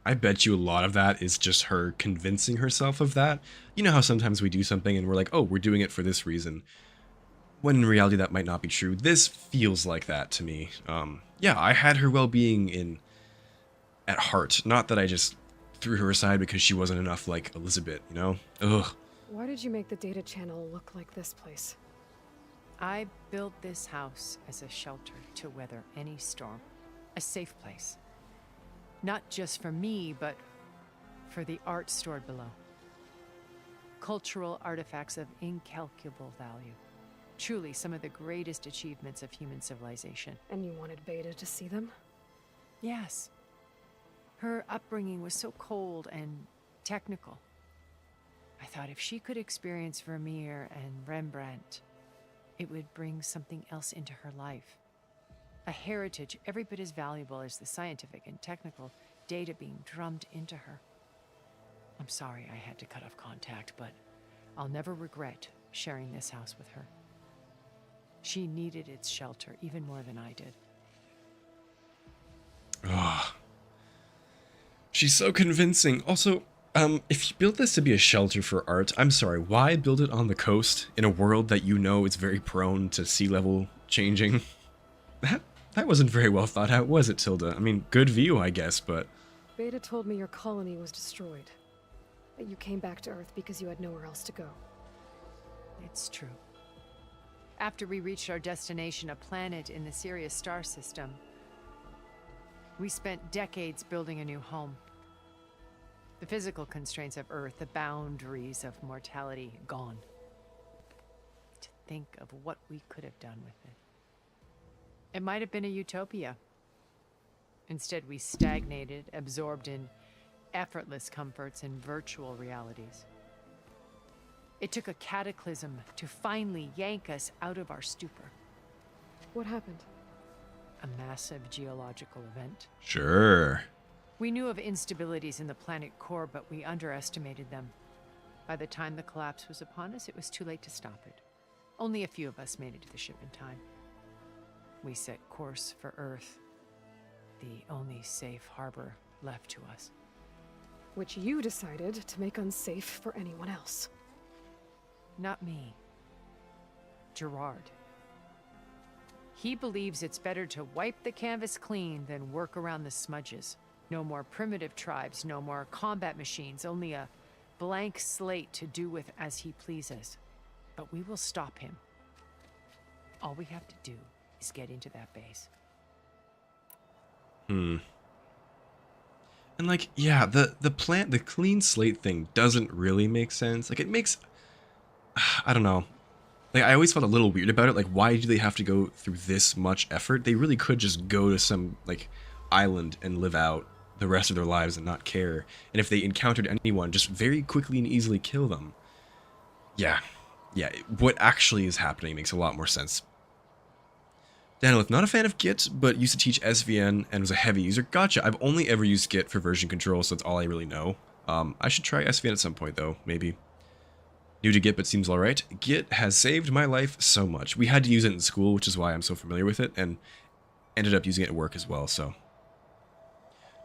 I bet you a lot of that is just her convincing herself of that. You know how sometimes we do something and we're like, oh, we're doing it for this reason. When in reality that might not be true. This feels like that to me. Yeah, I had her well-being at heart. Not that I just threw her aside because she wasn't enough like Elisabet, you know? Ugh. Why did you make the data channel look like this place? I built this house as a shelter to weather any storm. A safe place. Not just for me, but for the art stored below. Cultural artifacts of incalculable value. Truly some of the greatest achievements of human civilization. And you wanted Beta to see them? Yes. Her upbringing was so cold and technical. I thought if she could experience Vermeer and Rembrandt, it would bring something else into her life. A heritage every bit as valuable as the scientific and technical data being drummed into her. I'm sorry I had to cut off contact, but I'll never regret sharing this house with her. She needed its shelter even more than I did. Ah, she's so convincing. Also, if you built this to be a shelter for art, I'm sorry, why build it on the coast in a world that you know is very prone to sea level changing? That wasn't very well thought out, was it, Tilda? I mean, good view, I guess, but... Beta told me your colony was destroyed. That you came back to Earth because you had nowhere else to go. It's true. After we reached our destination, a planet in the Sirius star system, we spent decades building a new home. The physical constraints of Earth, the boundaries of mortality, gone. To think of what we could have done with it. It might have been a utopia. Instead, we stagnated, absorbed in effortless comforts and virtual realities. It took a cataclysm to finally yank us out of our stupor. What happened? A massive geological event. Sure. We knew of instabilities in the planet core, but we underestimated them. By the time the collapse was upon us, it was too late to stop it. Only a few of us made it to the ship in time. We set course for Earth, the only safe harbor left to us. Which you decided to make unsafe for anyone else. Not me. Gerard. He believes it's better to wipe the canvas clean than work around the smudges. No more primitive tribes, no more combat machines, only a blank slate to do with as he pleases. But we will stop him. All we have to do is get into that base. And like, yeah, the clean slate thing doesn't really make sense. Like, it makes, I don't know. Like, I always felt a little weird about it. Like, why do they have to go through this much effort? They really could just go to some, like, island and live out the rest of their lives and not care. And if they encountered anyone, just very quickly and easily kill them. Yeah, what actually is happening makes a lot more sense. Danilith, not a fan of Git, but used to teach SVN and was a heavy user. Gotcha, I've only ever used Git for version control, so that's all I really know. I should try SVN at some point, though, maybe. New to Git, but seems alright. Git has saved my life so much. We had to use it in school, which is why I'm so familiar with it, and ended up using it at work as well, so.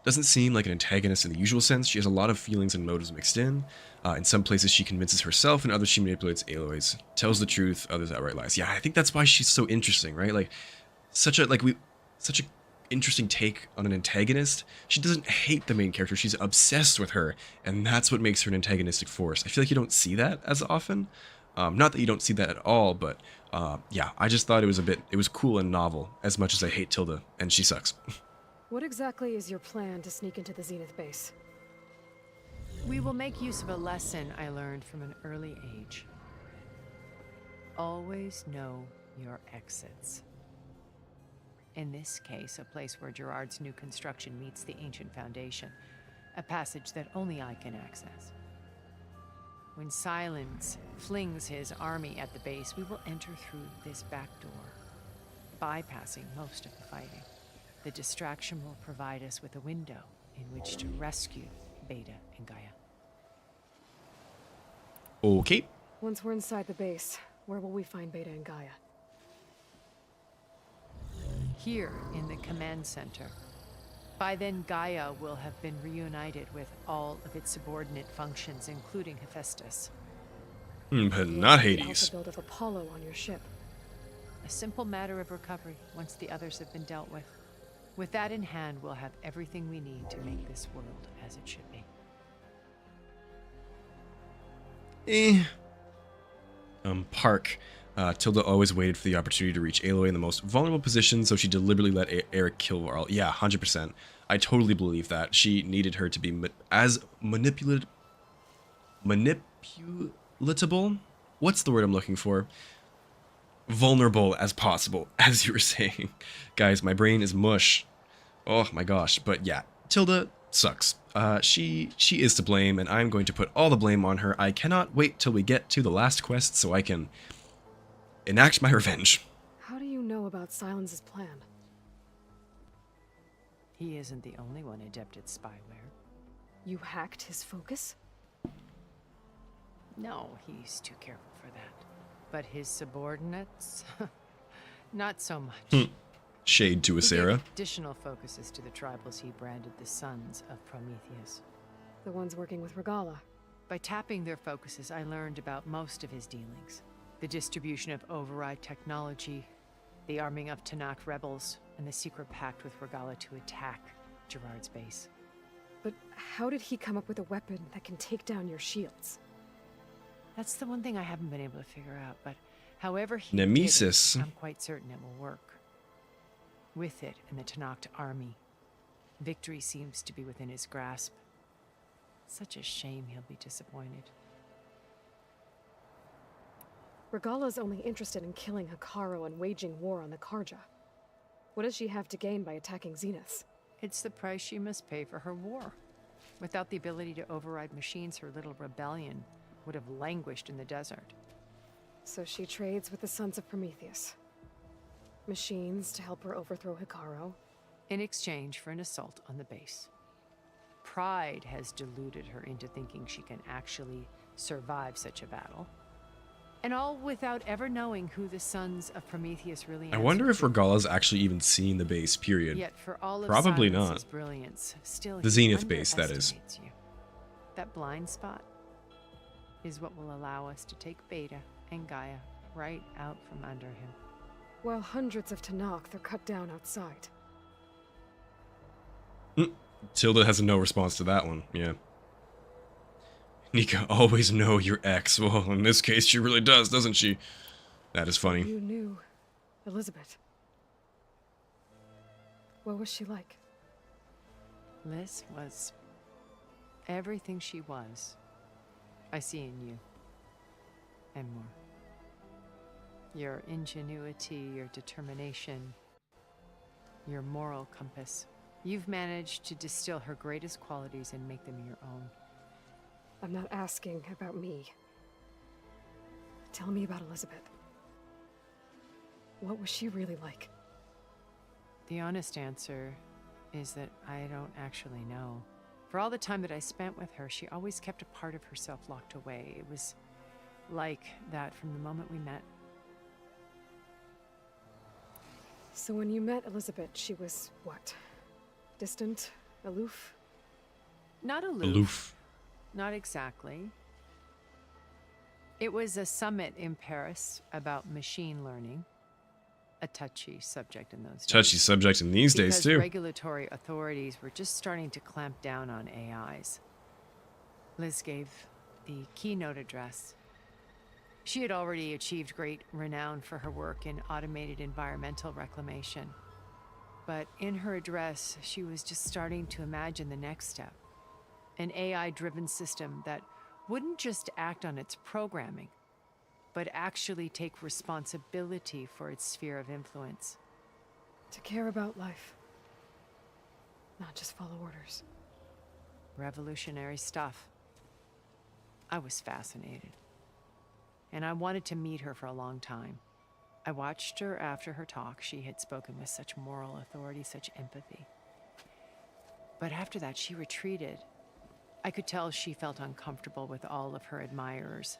Doesn't seem like an antagonist in the usual sense. She has a lot of feelings and motives mixed in. In some places she convinces herself, in others she manipulates Aloy's. Tells the truth, others outright lies. Yeah, I think that's why she's so interesting, right? Like, such a interesting take on an antagonist. She doesn't hate the main character, she's obsessed with her, and that's what makes her an antagonistic force. I feel like you don't see that as often. Not that you don't see that at all, but yeah, I just thought it was cool and novel, as much as I hate Tilda, and she sucks. What exactly is your plan to sneak into the Zenith base? We will make use of a lesson I learned from an early age. Always know your exits. In this case, a place where Gerard's new construction meets the ancient foundation, a passage that only I can access. When Silence flings his army at the base, we will enter through this back door, bypassing most of the fighting. The distraction will provide us with a window in which to rescue Beta and Gaia. Okay. Once we're inside the base, where will we find Beta and Gaia? Here in the command center. By then, Gaia will have been reunited with all of its subordinate functions, including Hephaestus. But not You Hades. also build of Apollo on your ship. A simple matter of recovery once the others have been dealt with. With that in hand, we'll have everything we need to make this world as it should be. Park. Tilda always waited for the opportunity to reach Aloy in the most vulnerable position, so she deliberately let Eric kill Varl. Yeah, 100%. I totally believe that. She needed her to be as manipulatable? What's the word I'm looking for? Vulnerable as possible, as you were saying. Guys, my brain is mush. Oh my gosh. But yeah, Tilda sucks. She is to blame, and I'm going to put all the blame on her. I cannot wait till we get to the last quest so I can enact my revenge. How do you know about Silence's plan? He isn't the only one adept at spyware. You hacked his focus? No, he's too careful for that. But his subordinates? Not so much. Shade to He Asera. gave additional focuses to the tribals he branded the Sons of Prometheus. The ones working with Regala. By tapping their focuses, I learned about most of his dealings. The distribution of override technology, the arming of Tanakh rebels, and the secret pact with Regala to attack Gerard's base. But how did he come up with a weapon that can take down your shields? That's the one thing I haven't been able to figure out, but however he Nemesis. did it, I'm quite certain it will work. With it and the Tanakh army, victory seems to be within his grasp. Such a shame he'll be disappointed. Regala's only interested in killing Hekarro and waging war on the Karja. What does she have to gain by attacking Zenith? It's the price she must pay for her war. Without the ability to override machines, her little rebellion would have languished in the desert. So she trades with the Sons of Prometheus. Machines to help her overthrow Hekarro. In exchange for an assault on the base. Pride has deluded her into thinking she can actually survive such a battle. And all without ever knowing who the Sons of Prometheus really are. I wonder if Regala's actually even seen the base, period. Yet for all of Probably Silence's not. brilliance, still The he Zenith base, that is. underestimates you. That blind spot is what will allow us to take Beta and Gaia right out from under him. While hundreds of Tanakh are cut down outside. Tilda has no response to that one, yeah. Nika, always know your ex. Well, in this case, she really does, doesn't she? That is funny. You knew Elisabet. What was she like? Liz was everything she was. I see in you. And more. Your ingenuity, your determination, your moral compass. You've managed to distill her greatest qualities and make them your own. I'm not asking about me. Tell me about Elisabet. What was she really like? The honest answer is that I don't actually know. For all the time that I spent with her, she always kept a part of herself locked away. It was like that from the moment we met. So when you met Elisabet, she was what? Distant? Aloof? Not aloof. Aloof. Not exactly. It was a summit in Paris about machine learning. A touchy subject in those days. Touchy subject in these days, too. Because regulatory authorities were just starting to clamp down on AIs. Liz gave the keynote address. She had already achieved great renown for her work in automated environmental reclamation. But in her address, she was just starting to imagine the next step. An AI-driven system that wouldn't just act on its programming, but actually take responsibility for its sphere of influence. To care about life. Not just follow orders. Revolutionary stuff. I was fascinated. And I wanted to meet her for a long time. I watched her after her talk. She had spoken with such moral authority, such empathy. But after that, she retreated. I could tell she felt uncomfortable with all of her admirers.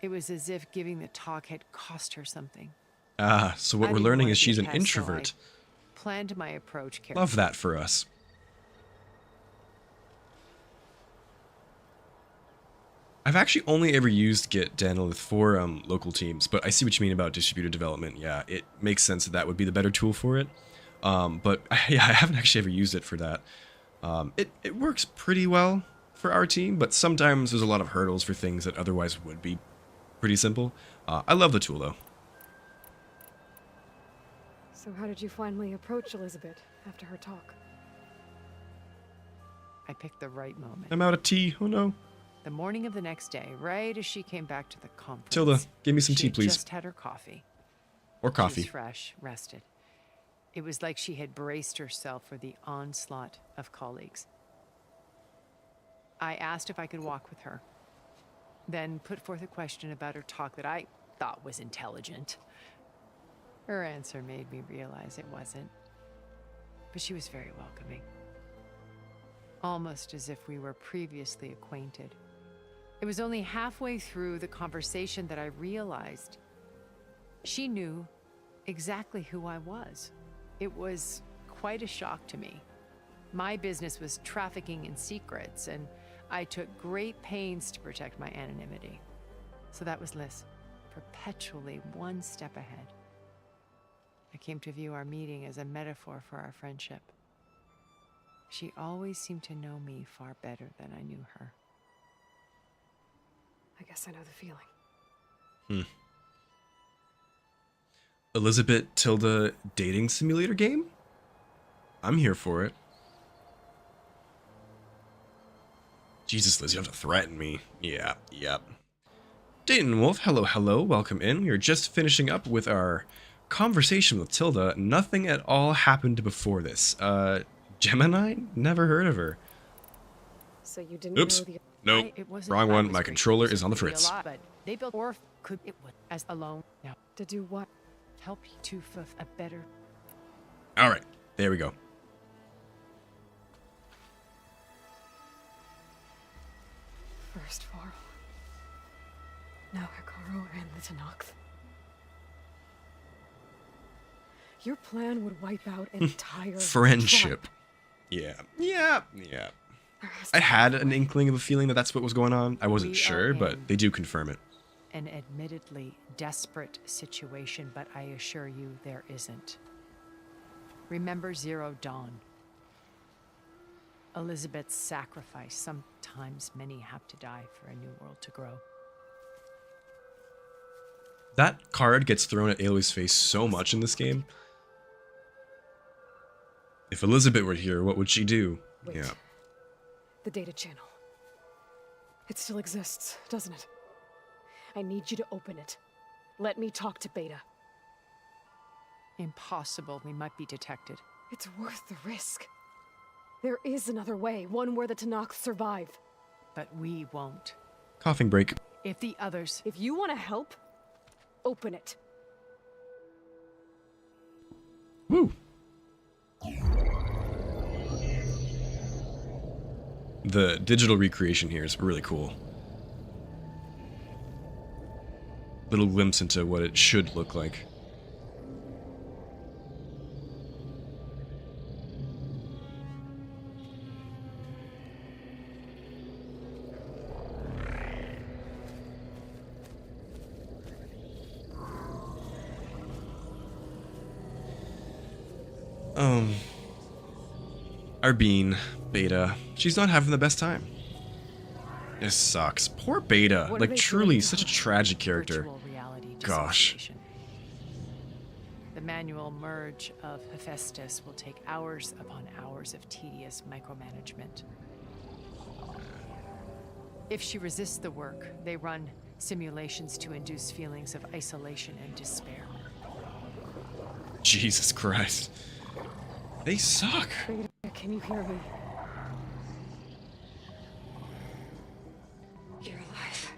It was as if giving the talk had cost her something. Ah, so what we're learning is she's an introvert. Planned my approach carefully. Love that for us. I've actually only ever used Git Danilith for local teams, but I see what you mean about distributed development. Yeah, it makes sense that that would be the better tool for it. But yeah, I haven't actually ever used it for that. It works pretty well for our team, but sometimes there's a lot of hurdles for things that otherwise would be pretty simple. I love the tool though. So how did you finally approach Elisabet after her talk? I picked the right moment. I'm out of tea. Oh no. The morning of the next day, right as she came back to the conference. Tilda, give me some tea, please. She just had her coffee. Or coffee. She was fresh, rested. It was like she had braced herself for the onslaught of colleagues. I asked if I could walk with her, then put forth a question about her talk that I thought was intelligent. Her answer made me realize it wasn't, but she was very welcoming. Almost as if we were previously acquainted. It was only halfway through the conversation that I realized she knew exactly who I was. It was quite a shock to me. My business was trafficking in secrets, and I took great pains to protect my anonymity. So that was Liz, perpetually one step ahead. I came to view our meeting as a metaphor for our friendship. She always seemed to know me far better than I knew her. I guess I know the feeling. Elisabet Tilda dating simulator game? I'm here for it. Jesus, Liz, you have to threaten me. Yeah, yep. Dayton Wolf, hello, welcome in. We are just finishing up with our conversation with Tilda. Nothing at all happened before this. Gemini? Never heard of her. So you didn't Oops. know the... Nope. Wrong one. My controller is on the fritz. But they built or could it would as alone now To do what? help you to a better. All right. There we go. First Varl. Now Hikaru and the Tenakth. Your plan would wipe out an entire Friendship. tribe. Yeah. I had an inkling of a feeling that that's what was going on. I wasn't We sure, are but in they do confirm it. An admittedly desperate situation, but I assure you there isn't. Remember Zero Dawn. Elisabet's sacrifice. Sometimes many have to die for a new world to grow. That card gets thrown at Aloy's face so much in this game. If Elisabet were here, what would she do? Wait. Yeah. The data channel. It still exists, doesn't it? I need you to open it. Let me talk to Beta. Impossible. We might be detected. It's worth the risk. There is another way, one where the Tenakth survive. But we won't. Coughing break. If the others... If you want to help, open it. Woo. The digital recreation here is really cool. Little glimpse into what it should look like. Our bean, Beta, she's not having the best time. This sucks. Poor Beta. What are Like, they truly, doing such a now? tragic character. Virtual reality Gosh. dissociation. The manual merge of Hephaestus will take hours upon hours of tedious micromanagement. If she resists the work, they run simulations to induce feelings of isolation and despair. Jesus Christ. They suck. Beta, can you hear me? You're alive.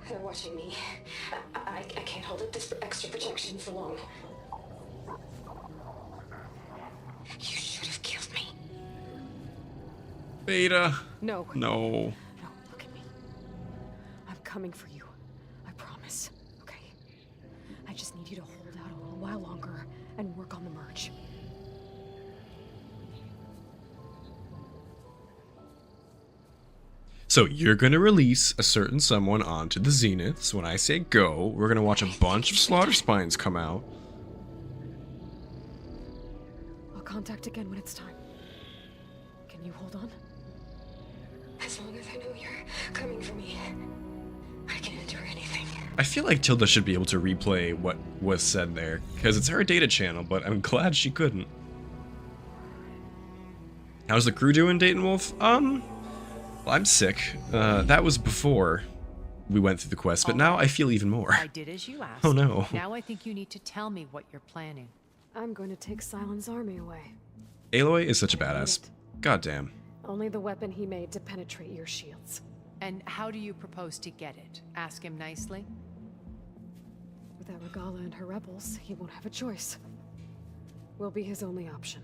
They're watching me. I can't hold up this extra protection for long. You should have killed me. Beta. No. No. No, look at me. I'm coming for you. I promise. Okay? I just need you to hold out a little while longer and work on the merge. So you're going to release a certain someone onto the Zenith. So when I say go, we're going to watch a bunch of slaughter spines come out. I'll contact again when it's time. Can you hold on? As long as I know you're coming for me, I can endure anything. I feel like Tilda should be able to replay what was said there, because it's her data channel, but I'm glad she couldn't. How's the crew doing, Dayton Wolf? Well, I'm sick. That was before we went through the quest, but now I feel even more. I did as you asked. Oh no. Now I think you need to tell me what you're planning. I'm going to take Silent's army away. Aloy is such a badass. Goddamn. Only the weapon he made to penetrate your shields. And how do you propose to get it? Ask him nicely? Without Regala and her rebels, he won't have a choice. We'll be his only option.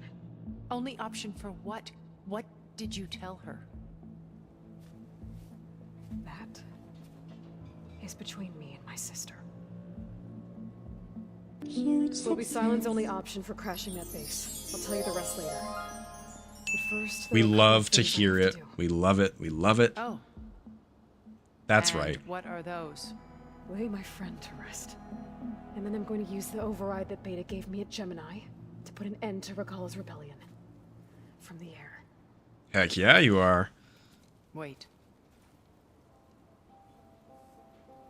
Only option for what? What did you tell her? That is between me and my sister. Will be Silent's only option for crashing that base. I'll tell you the rest later. But first, We love to hear it. We love it. We love it. Oh. That's And right. What are those? Lay my friend to rest. And then I'm going to use the override that Beta gave me at Gemini to put an end to Regala's rebellion. From the air. Heck yeah, you are. Wait.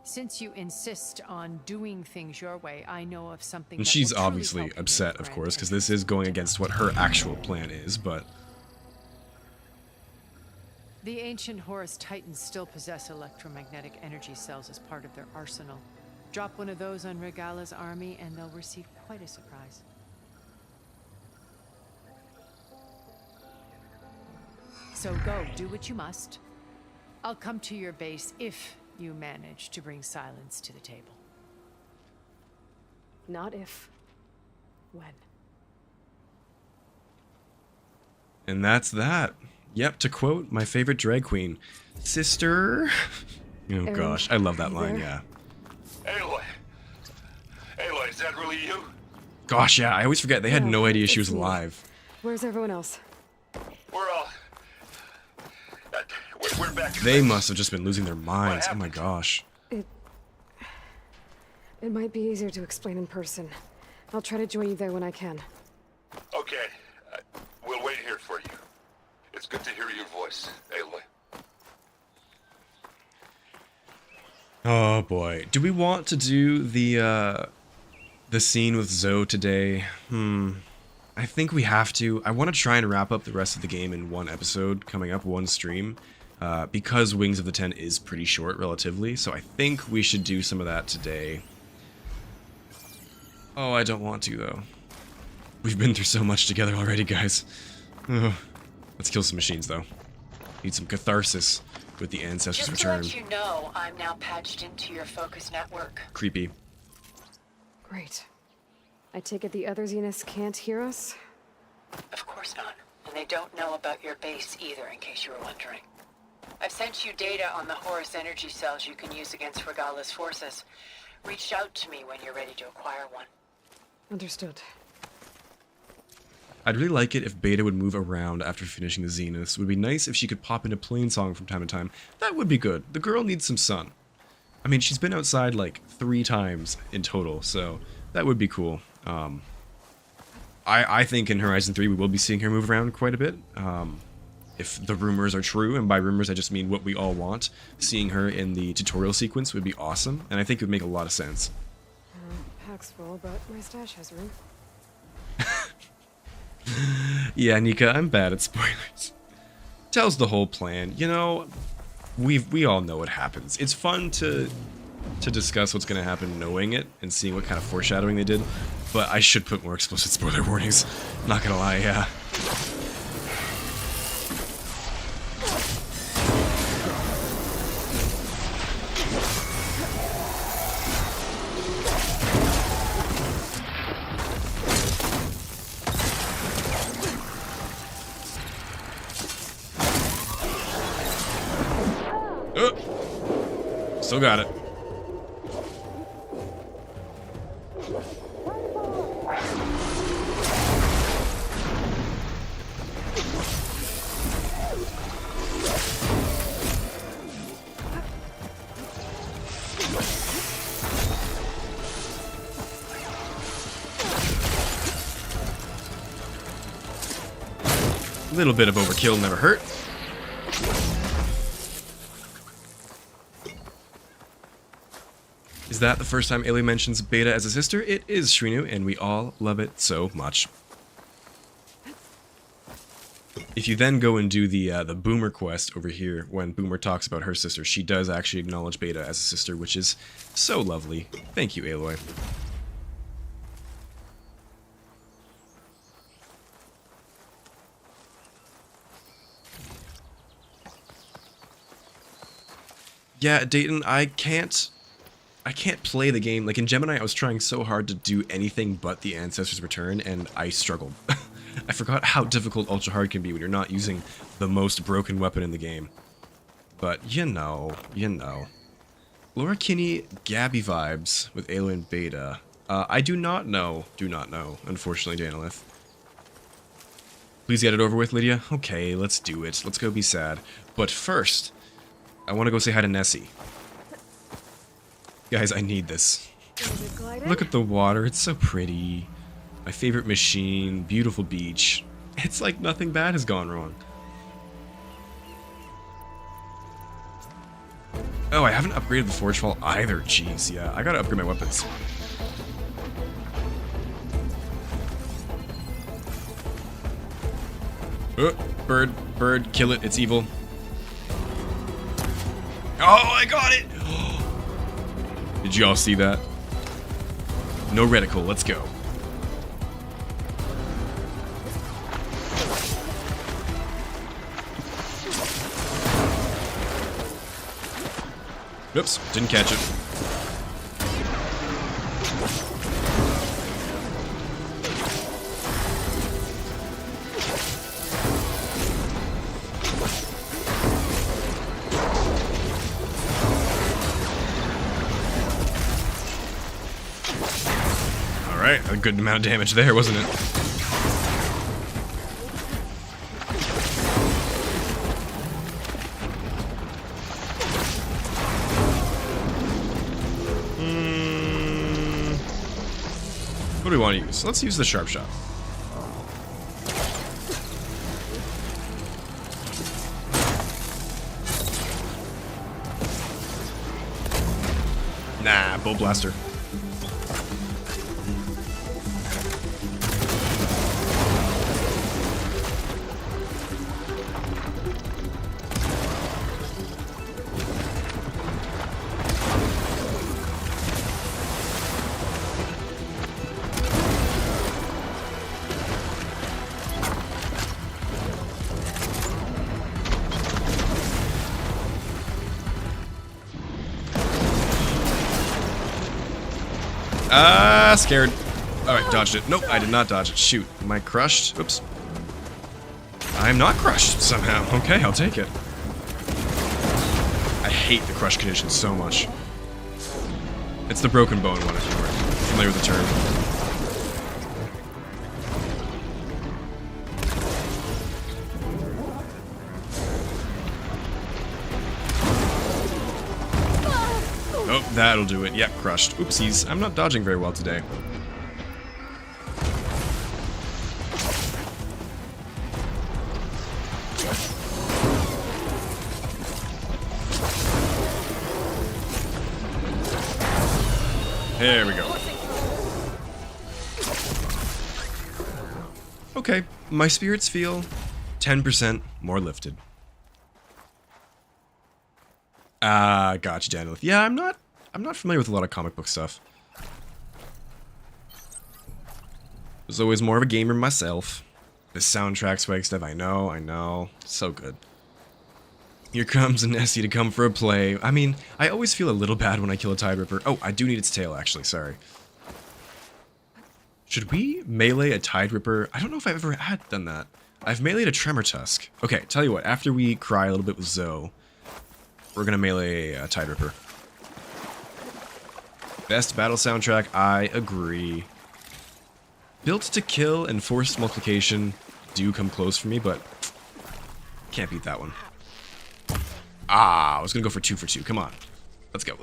Since you insist on doing things your way, I know of something And that she's will truly obviously help you upset, of grant course, because entrance this is going to against what her actual plan is, but... The ancient Horus Titans still possess electromagnetic energy cells as part of their arsenal. Drop one of those on Regala's army and they'll receive quite a surprise. So go, do what you must. I'll come to your base if you manage to bring Silence to the table. Not if. When. And that's that. Yep, to quote my favorite drag queen, sister. Oh gosh, I love that line, yeah. Aloy! Aloy, is that really you? Gosh, yeah, I always forget they had no idea she was alive. Where's everyone else? We're all... we're back in They base. must have just been losing their minds. Oh my gosh. It might be easier to explain in person. I'll try to join you there when I can. Okay, we'll wait here for you. It's good to hear your voice, Aloy. Oh boy. Do we want to do the scene with Zoe today? I think we have to. I want to try and wrap up the rest of the game in one episode coming up, one stream. Because Wings of the Ten is pretty short relatively, so I think we should do some of that today. Oh, I don't want to though. We've been through so much together already, guys. Ugh. Let's kill some machines though. Need some catharsis with the Ancestors Just Return. to let you know, I'm now patched into your focus network. Creepy. Great. I take it the other Zeniths can't hear us? Of course not. And they don't know about your base either, in case you were wondering. I've sent you data on the Horus energy cells you can use against Regala's forces. Reach out to me when you're ready to acquire one. Understood. I'd really like it if Beta would move around after finishing the Zeniths. It would be nice if she could pop into Plainsong from time to time. That would be good. The girl needs some sun. I mean, she's been outside like 3 times in total, so that would be cool. I think in Horizon 3 we will be seeing her move around quite a bit. If the rumors are true, and by rumors I just mean what we all want, seeing her in the tutorial sequence would be awesome, and I think it would make a lot of sense. Pack's full, but my stash has room. Yeah, Nika, I'm bad at spoilers. Tells the whole plan. You know, we all know what happens. It's fun to to discuss what's going to happen knowing it and seeing what kind of foreshadowing they did, but I should put more explicit spoiler warnings. Not gonna lie, yeah. Still got it. A little bit of overkill never hurt. Is that the first time Aloy mentions Beta as a sister? It is, Shrinu, and we all love it so much. If you then go and do the Boomer quest over here, when Boomer talks about her sister, she does actually acknowledge Beta as a sister, which is so lovely. Thank you, Aloy. Yeah, Dayton, I can't play the game. Like in Gemini, I was trying so hard to do anything but the Ancestors Return, and I struggled. I forgot how difficult Ultra Hard can be when you're not using the most broken weapon in the game. But you know. Laura Kinney, Gabby vibes with Aloy and Beta. I do not know, unfortunately, Danilith. Please get it over with, Lydia. Okay, let's do it. Let's go be sad. But first, I want to go say hi to Nessie. Guys, I need this. Look at the water, it's so pretty. My favorite machine, beautiful beach. It's like nothing bad has gone wrong. Oh, I haven't upgraded the Forge Fall either. Jeez, yeah, I gotta upgrade my weapons. Bird, kill it, it's evil. Oh, I got it! Did you all see that? No reticle, let's go. Oops, didn't catch it. Alright, a good amount of damage there, wasn't it? What do we want to use? Let's use the sharp shot. Nah, Bolt Blaster. Scared. Alright, dodged it. Nope, I did not dodge it. Shoot. Am I crushed? Oops. I'm not crushed somehow. Okay, I'll take it. I hate the crush condition so much. It's the broken bone one if you weren't familiar with the term. Oh, that'll do it. Yep, crushed. Oopsies. I'm not dodging very well today. There we go. Okay, my spirits feel 10% more lifted. Gotcha, Danilith. Yeah, I'm not I'm not familiar with a lot of comic book stuff. Was always more of a gamer myself. The soundtrack swag stuff, I know. So good. Here comes an Nessie to come for a play. I mean, I always feel a little bad when I kill a Tide Ripper. Oh, I do need its tail, actually, sorry. Should we melee a Tide Ripper? I don't know if I've ever done that. I've meleeed a Tremor Tusk. Okay, tell you what, after we cry a little bit with Zoe, we're gonna melee a Tide Ripper. Best battle soundtrack, I agree. Built to kill and forced multiplication do come close for me, but can't beat that one. Ah, I was gonna go for 2 for 2. Come on. Let's go.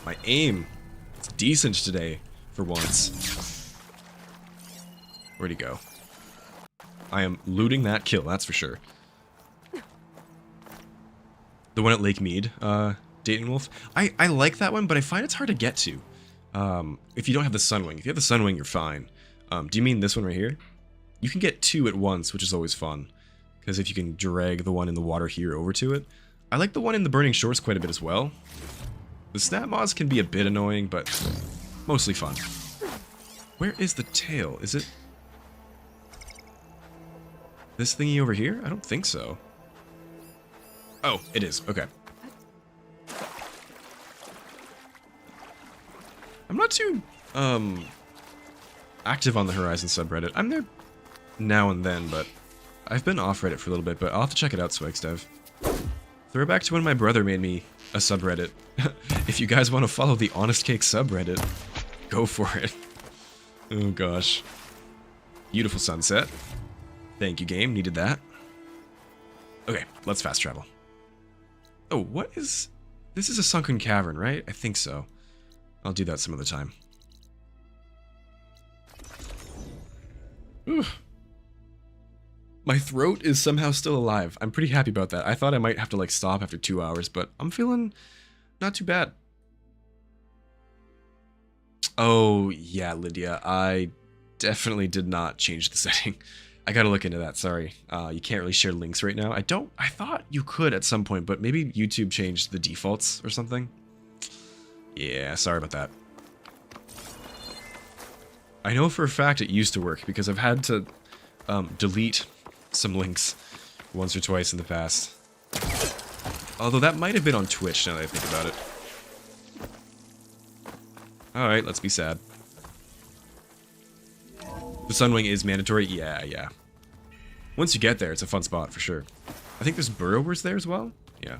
My aim, it's decent today, for once. Where'd he go? I am looting that kill, that's for sure. The one at Lake Mead, Dating Wolf. I like that one, but I find it's hard to get to. If you don't have the Sunwing. If you have the Sunwing, you're fine. Do you mean this one right here? You can get 2 at once, which is always fun. Because if you can drag the one in the water here over to it. I like the one in the Burning Shores quite a bit as well. The snap mods can be a bit annoying, but mostly fun. Where is the tail? Is it this thingy over here? I don't think so. Oh, it is. Okay. I'm not too active on the Horizon subreddit. I'm there now and then, but I've been off Reddit for a little bit, but I'll have to check it out, Swagstev. Throwback to when my brother made me a subreddit. If you guys want to follow the Honest Cake subreddit, go for it. Oh gosh. Beautiful sunset. Thank you, game. Needed that. Okay, let's fast travel. Oh, what is... This is a sunken cavern, right? I think so. I'll do that some other time. Ooh. My throat is somehow still alive. I'm pretty happy about that. I thought I might have to like stop after 2 hours, but I'm feeling not too bad. Oh, yeah, Lydia. I definitely did not change the setting. I gotta look into that, sorry. You can't really share links right now. I thought you could at some point, but maybe YouTube changed the defaults or something. Yeah, sorry about that. I know for a fact it used to work because I've had to delete some links once or twice in the past. Although that might have been on Twitch now that I think about it. Alright, let's be sad. The Sunwing is mandatory? Yeah. Once you get there, it's a fun spot for sure. I think there's burrowers there as well? Yeah.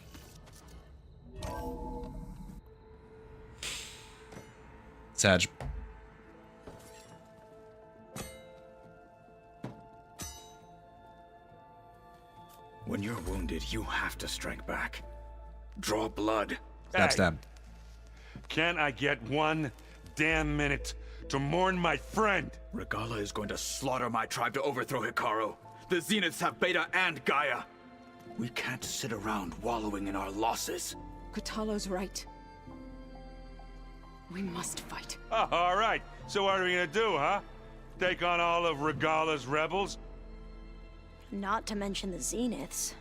Sag. When you're wounded, you have to strike back. Draw blood. Stab, stab. Can I get 1 damn minute to mourn my friend? Regala is going to slaughter my tribe to overthrow Hikaru. The Zeniths have Beta and Gaia. We can't sit around wallowing in our losses. Kotalo's right. We must fight. Oh, all right. So what are we gonna do, huh? Take on all of Regala's rebels? Not to mention the Zeniths.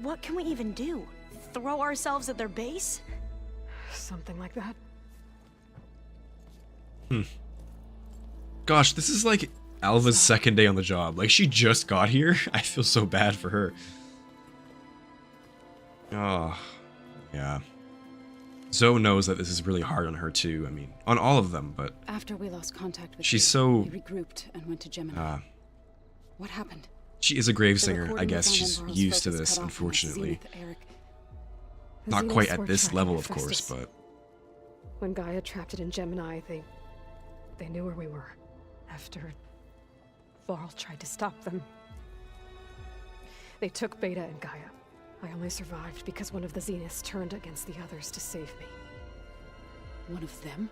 What can we even do? Throw ourselves at their base? Something like that. Gosh, this is like Alva's second day on the job. Like, she just got here. I feel so bad for her. Oh, yeah. Zoe knows that this is really hard on her too. I mean, on all of them, but... After we lost contact with she's you, so... we regrouped and went to Gemini. What happened? She is a grave singer. I guess she's used to this, unfortunately. Not quite at this level, of course, but... When GAIA trapped it in Gemini, they knew where we were. After Varl tried to stop them. They took Beta and GAIA. I only survived because one of the Zeniths turned against the others to save me. One of them?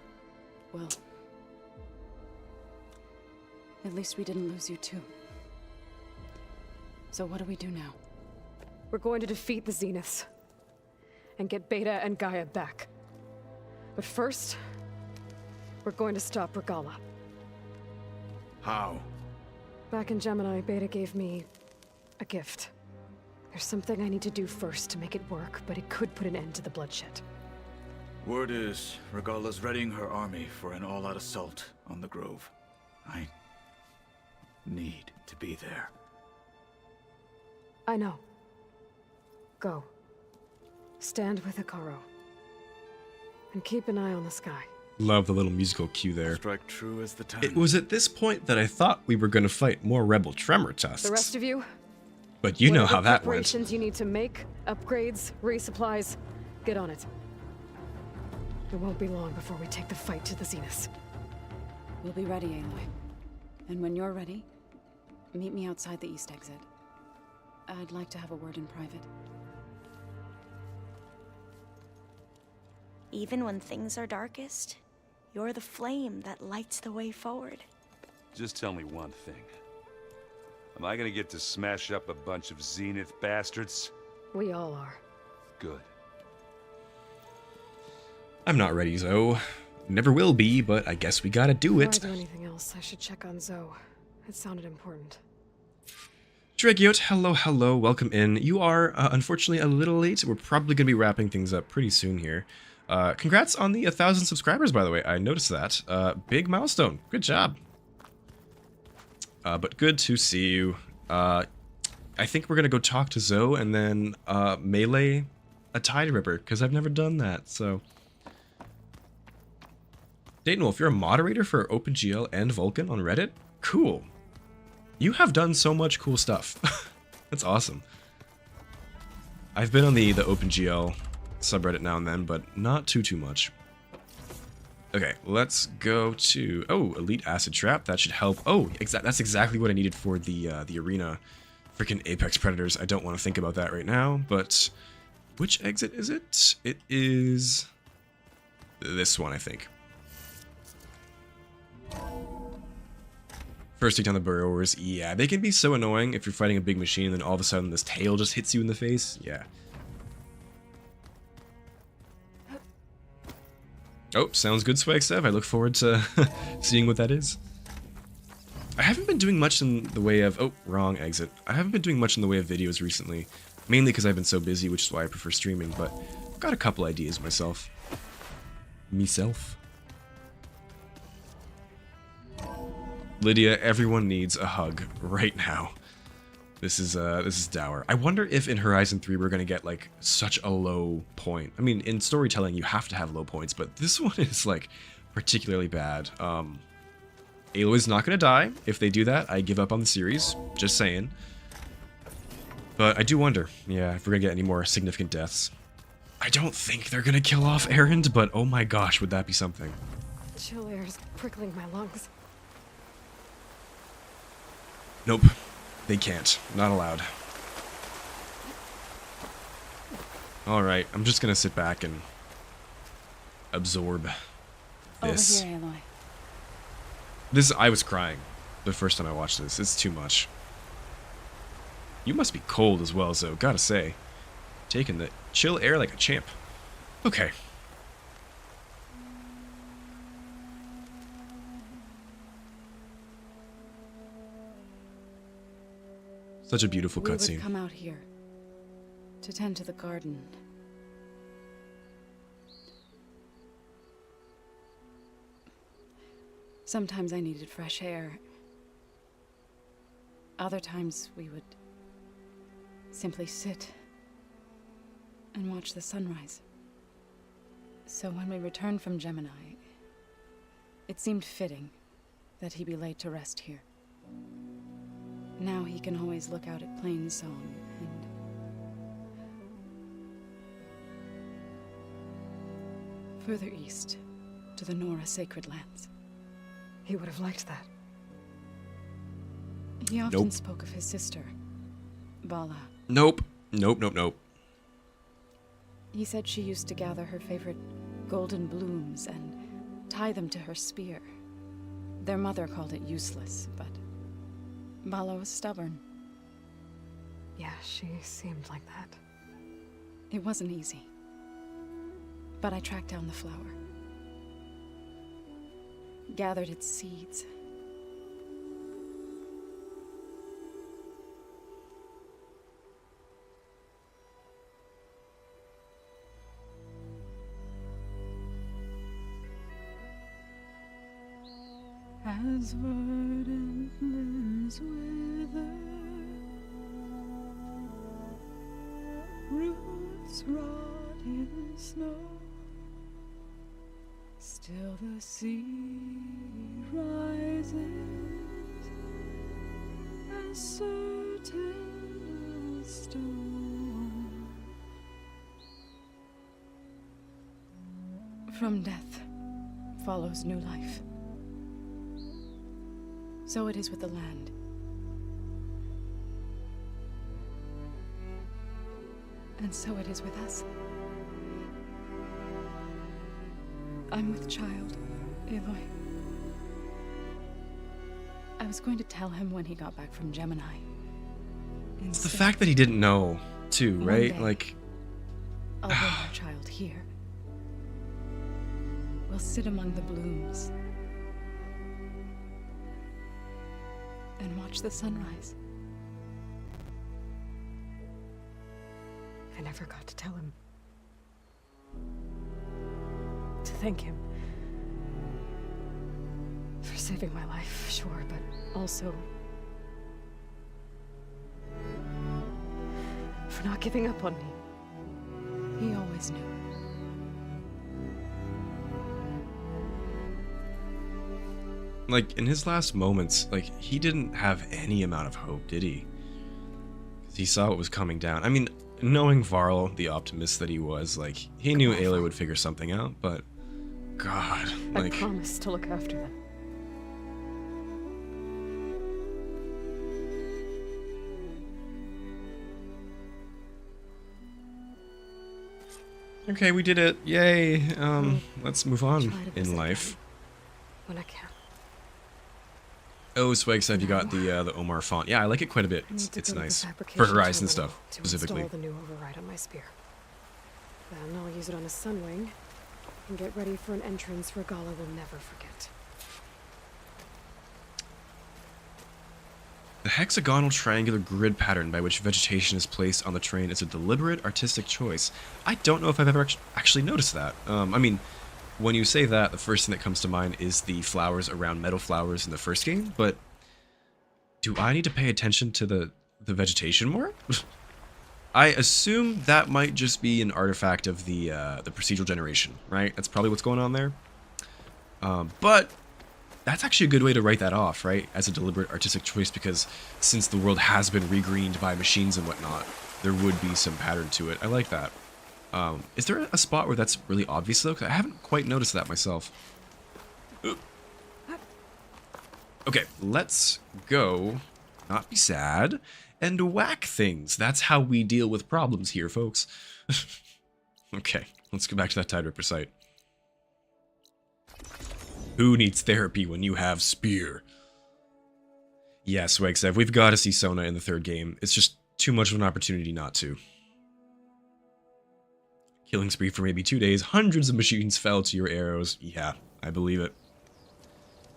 Well... At least we didn't lose you too. So what do we do now? We're going to defeat the Zeniths. And get Beta and GAIA back. But first... we're going to stop Regala. How? Back in Gemini, Beta gave me... a gift. There's something I need to do first to make it work, but it could put an end to the bloodshed. Word is, Regalla's readying her army for an all-out assault on the Grove. I need to be there. I know. Go. Stand with Hekarro. And keep an eye on the sky. Love the little musical cue there. Strike true as the time. It was at this point that I thought we were going to fight more rebel tremor tusks. The rest of you? But you know how that went. Preparations you need to make, upgrades, resupplies, get on it. It won't be long before we take the fight to the Zenith. We'll be ready, Aloy. And when you're ready, meet me outside the east exit. I'd like to have a word in private. Even when things are darkest, you're the flame that lights the way forward. Just tell me one thing. Am I gonna get to smash up a bunch of Zenith bastards? We all are. Good. I'm not ready, Zoe. Never will be, but I guess we gotta do it. Before I do anything else, I should check on Zoe. It sounded important. Dragiot, hello, welcome in. You are, unfortunately, a little late. We're probably gonna be wrapping things up pretty soon here. Congrats on the 1,000 subscribers, by the way. I noticed that. Big milestone. Good job. But good to see you. I think we're gonna go talk to Zoe and then melee a Tide Ripper, because I've never done that, so... Dayton Wolf, you're a moderator for OpenGL and Vulcan on Reddit? Cool. You have done so much cool stuff. That's awesome. I've been on the OpenGL subreddit now and then, but not too much. Okay, let's go to... Oh, Elite Acid Trap. That should help. Oh, that's exactly what I needed for the arena. Freaking Apex Predators. I don't want to think about that right now, but... Which exit is it? It is... this one, I think. First take down the burrowers. Yeah, they can be so annoying if you're fighting a big machine and then all of a sudden this tail just hits you in the face. Yeah. Oh, sounds good, Swag Sev. I look forward to seeing what that is. I haven't been doing much in the way of... Oh, wrong exit. I haven't been doing much in the way of videos recently. Mainly because I've been so busy, which is why I prefer streaming, but I've got a couple ideas myself. Lydia, everyone needs a hug right now. This is dour. I wonder if in Horizon 3 we're gonna get like such a low point. I mean, in storytelling you have to have low points, but this one is like particularly bad. Aloy's not gonna die. If they do that, I give up on the series. Just saying. But I do wonder, yeah, if we're gonna get any more significant deaths. I don't think they're gonna kill off Erend, but oh my gosh, would that be something? Chill air is prickling my lungs. Nope. They can't. Not allowed. Alright, I'm just gonna sit back and absorb this. Over here, Aloy. I was crying the first time I watched this. It's too much. You must be cold as well, so gotta say. Taking the chill air like a champ. Okay. Such a beautiful cutscene. We would come out here to tend to the garden. Sometimes I needed fresh air. Other times we would simply sit and watch the sunrise. So when we returned from Gemini, it seemed fitting that he be laid to rest here. Now he can always look out at Plainsong and... further east, to the Nora sacred lands. He would have liked that. He often spoke of his sister, Vala. Nope. He said she used to gather her favorite golden blooms and tie them to her spear. Their mother called it useless, but Vala was stubborn. Yeah, she seemed like that. It wasn't easy. But I tracked down the flower. Gathered its seeds. as verdant limbs wither, roots rot in snow, still the sea rises as certain as stone. From death follows new life. So it is with the land. And so it is with us. I'm with child, Aloy. I was going to tell him when he got back from Gemini. It's the fact that he didn't know, too, right? Day, like, I'll bring our child here. We'll sit among the blooms and watch the sunrise. I never got to tell him. To thank him. For saving my life, sure, but also for not giving up on me. He always knew. like, in his last moments, like, he didn't have any amount of hope, did he? Because he saw what was coming down. I mean, knowing Varl, the optimist that he was, like, he knew Aloy would figure something out, but God, like, I promised to look after them. okay, we did it. Yay. Let's move on in life. When I can. Oh, Swag said you got the Omar font. Yeah, I like it quite a bit. It's nice. For Horizon stuff, specifically. To install the new override on my spear. Then I'll use it on a sunwing and get ready for an entrance Regala will never forget. The hexagonal triangular grid pattern by which vegetation is placed on the terrain is a deliberate artistic choice. I don't know if I've ever actually noticed that. I mean, when you say that, the first thing that comes to mind is the flowers around metal flowers in the first game, but do I need to pay attention to the vegetation more? I assume that might just be an artifact of the procedural generation, right? That's probably what's going on there. But that's actually a good way to write that off, right? As a deliberate artistic choice, because since the world has been regreened by machines and whatnot, there would be some pattern to it. I like that. Is there a spot where that's really obvious, though? 'Cause I haven't quite noticed that myself. Ooh. Okay, let's go, not be sad, and whack things. That's how we deal with problems here, folks. Okay, let's go back to that Tide Ripper site. Who needs therapy when you have Spear? Yeah, Swagsev, we've got to see Sona in the third game. It's just too much of an opportunity not to. Killing spree for maybe 2 days, hundreds of machines fell to your arrows. Yeah, I believe it.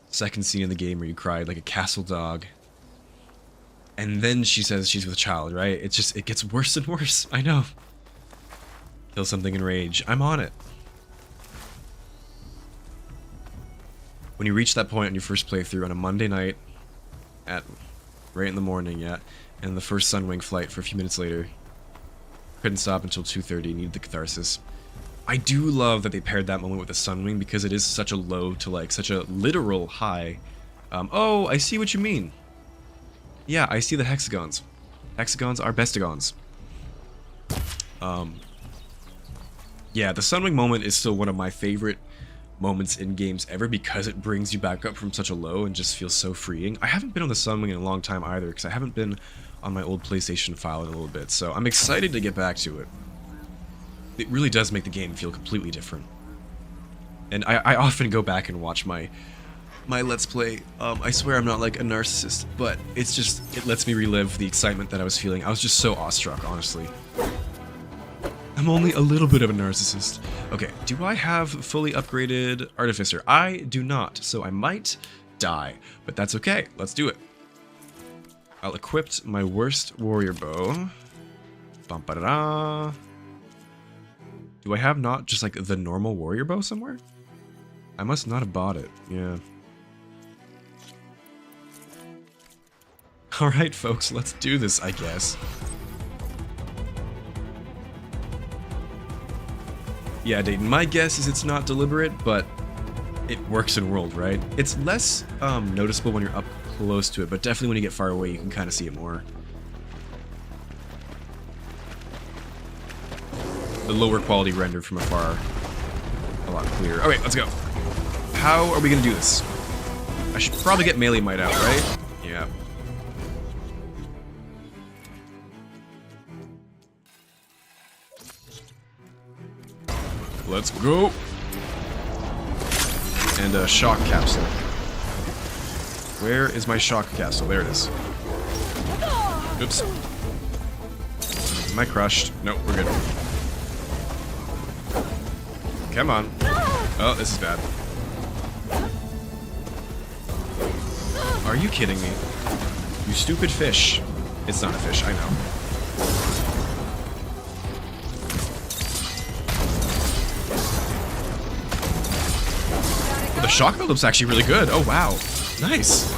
Second scene in the game where you cried like a castle dog. And then she says she's with child, right? It gets worse and worse. I know. Kill something in rage. I'm on it. When you reach that point on your first playthrough on a Monday night at right in the morning, yeah, and the first Sunwing flight for a few minutes later, couldn't stop until 2:30, needed the catharsis. I do love that they paired that moment with the Sunwing because it is such a low to like such a literal high. Oh, I see what you mean. Yeah, I see the hexagons. Hexagons are bestigons. Yeah, the Sunwing moment is still one of my favorite moments in games ever because it brings you back up from such a low and just feels so freeing. I haven't been on the Sunwing in a long time either because I haven't been on my old PlayStation file in a little bit, so I'm excited to get back to it. It really does make the game feel completely different. And I often go back and watch my Let's Play. I swear I'm not like a narcissist, but it's just, it lets me relive the excitement that I was feeling. I was just so awestruck, honestly. I'm only a little bit of a narcissist. Okay, do I have fully upgraded Artificer? I do not, so I might die, but that's okay. Let's do it. I'll equip my worst warrior bow. Bum-ba-da-da. Do I have not just like the normal warrior bow somewhere? I must not have bought it, yeah. Alright, folks, let's do this, I guess. Yeah, Dayton, my guess is it's not deliberate, but it works in World, right? It's less noticeable when you're up close to it, but definitely when you get far away, you can kind of see it more. The lower quality rendered from afar, a lot clearer. Okay, let's go. How are we gonna do this? I should probably get melee might out, right? Yeah. Let's go. And a shock capsule. Where is my shock capsule? There it is. Oops. Am I crushed? Nope, we're good. Come on. Oh, this is bad. Are you kidding me? You stupid fish. It's not a fish, I know. Oh, the shock build-up's actually really good. Oh, wow. Nice.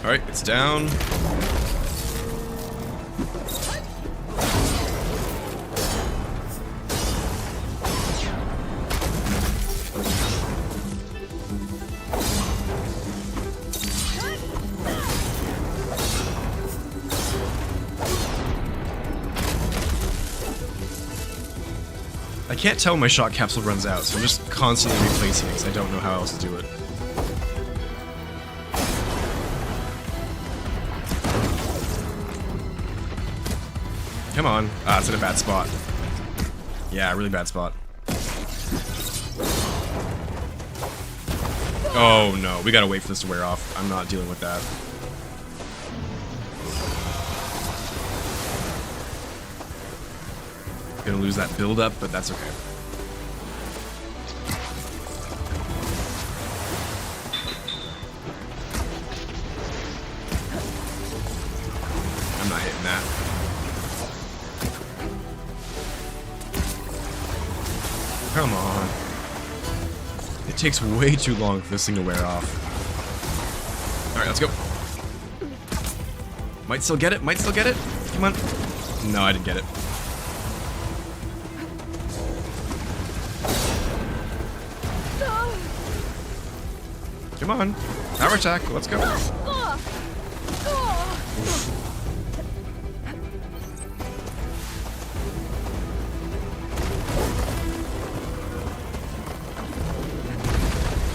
Alright, it's down. I can't tell when my shock capsule runs out, so I'm just constantly replacing it because I don't know how else to do it. Come on. Ah, it's in a bad spot. Yeah, really bad spot. Oh no, we gotta wait for this to wear off. I'm not dealing with that. Gonna lose that build up, but that's okay. I'm not hitting that. Come on. It takes way too long for this thing to wear off. Alright, let's go. Might still get it, might still get it. Come on. No, I didn't get it. Come on. Power attack, let's go.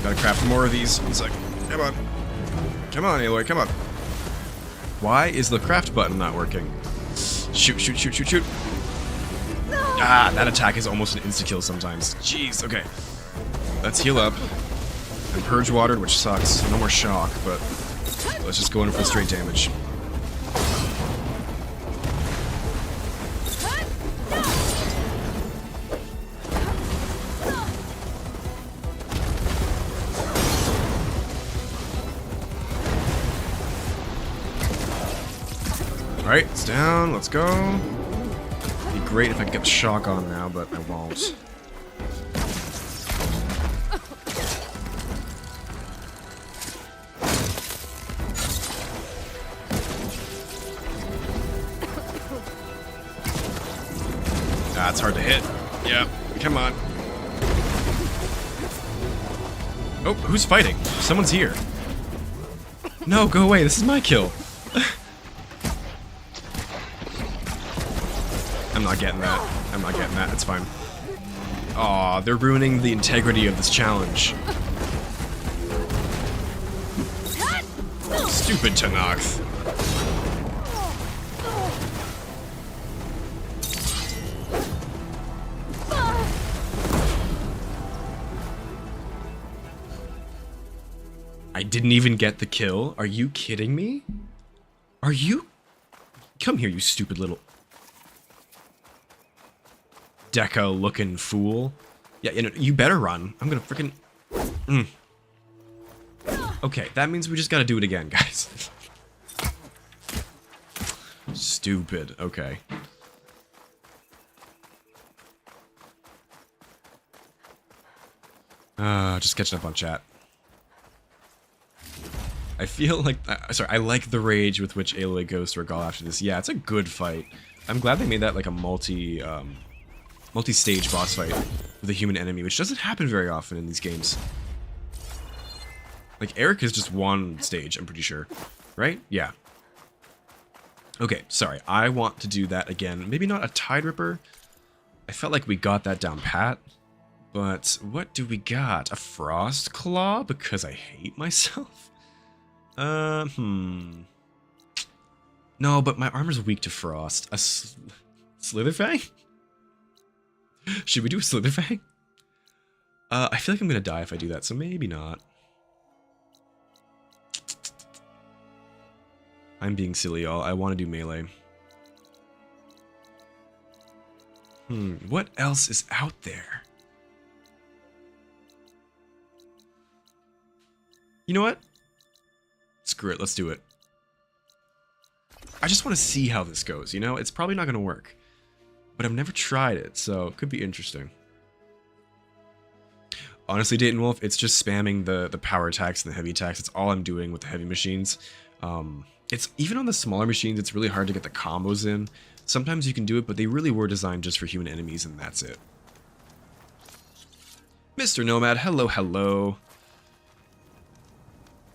Gotta craft more of these. One sec. Come on. Come on, Aloy, come on. Why is the craft button not working? Shoot, shoot, shoot, shoot, shoot. Ah, that attack is almost an insta-kill sometimes. Jeez, okay. Let's heal up. I'm purge watered, which sucks. No more shock, but let's just go in for straight damage. Alright, it's down. Let's go. It'd be great if I could get the shock on now, but I won't. Ah, it's hard to hit. Yeah, come on. Oh, who's fighting? Someone's here. No, go away. This is my kill. I'm not getting that. I'm not getting that. It's fine. Aw, they're ruining the integrity of this challenge. Stupid Tanax. I didn't even get the kill. Are you kidding me? Are you? Come here, you stupid little Deca-looking fool. Yeah, you better run. I'm gonna freaking... Okay, that means we just gotta do it again, guys. Stupid. Okay. Just catching up on chat. I feel like... sorry, I like the rage with which Aloy goes to Varl after this. Yeah, it's a good fight. I'm glad they made that like a multi-stage boss fight with a human enemy, which doesn't happen very often in these games. Like, Eric is just one stage, I'm pretty sure. Right? Yeah. Okay, sorry. I want to do that again. Maybe not a Tide Ripper. I felt like we got that down pat. But what do we got? A Frost Claw? Because I hate myself? No, but my armor's weak to Frost. A Slitherfang? Should we do a Slitherfang? I feel like I'm gonna die if I do that, so maybe not. I'm being silly, y'all. I want to do melee. What else is out there? You know what? Screw it, let's do it. I just want to see how this goes, you know? It's probably not going to work. But I've never tried it, so it could be interesting. Honestly, Dayton Wolf, it's just spamming the power attacks and the heavy attacks. It's all I'm doing with the heavy machines. It's even on the smaller machines, it's really hard to get the combos in. Sometimes you can do it, but they really were designed just for human enemies, and that's it. Mr. Nomad, hello, hello.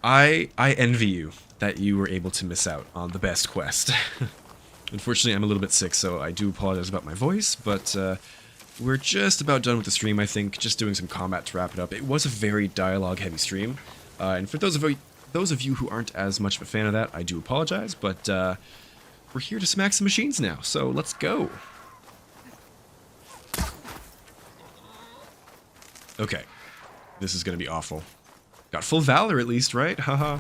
I envy you that you were able to miss out on the best quest. Unfortunately, I'm a little bit sick, so I do apologize about my voice, but we're just about done with the stream, I think. Just doing some combat to wrap it up. It was a very dialogue-heavy stream, and for those of you who aren't as much of a fan of that, I do apologize, but we're here to smack some machines now, so let's go. Okay, this is gonna be awful. Got full Valor at least, right? Haha.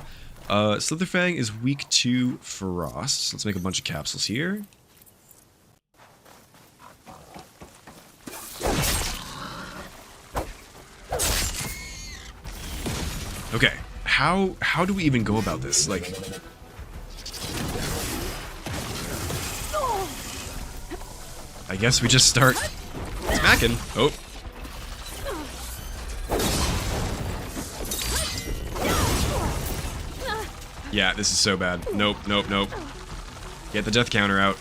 Slitherfang is weak to Frost. Let's make a bunch of capsules here. Okay, how do we even go about this? Like, I guess we just start smacking. Oh. Yeah, this is so bad. Nope, nope, nope. Get the death counter out.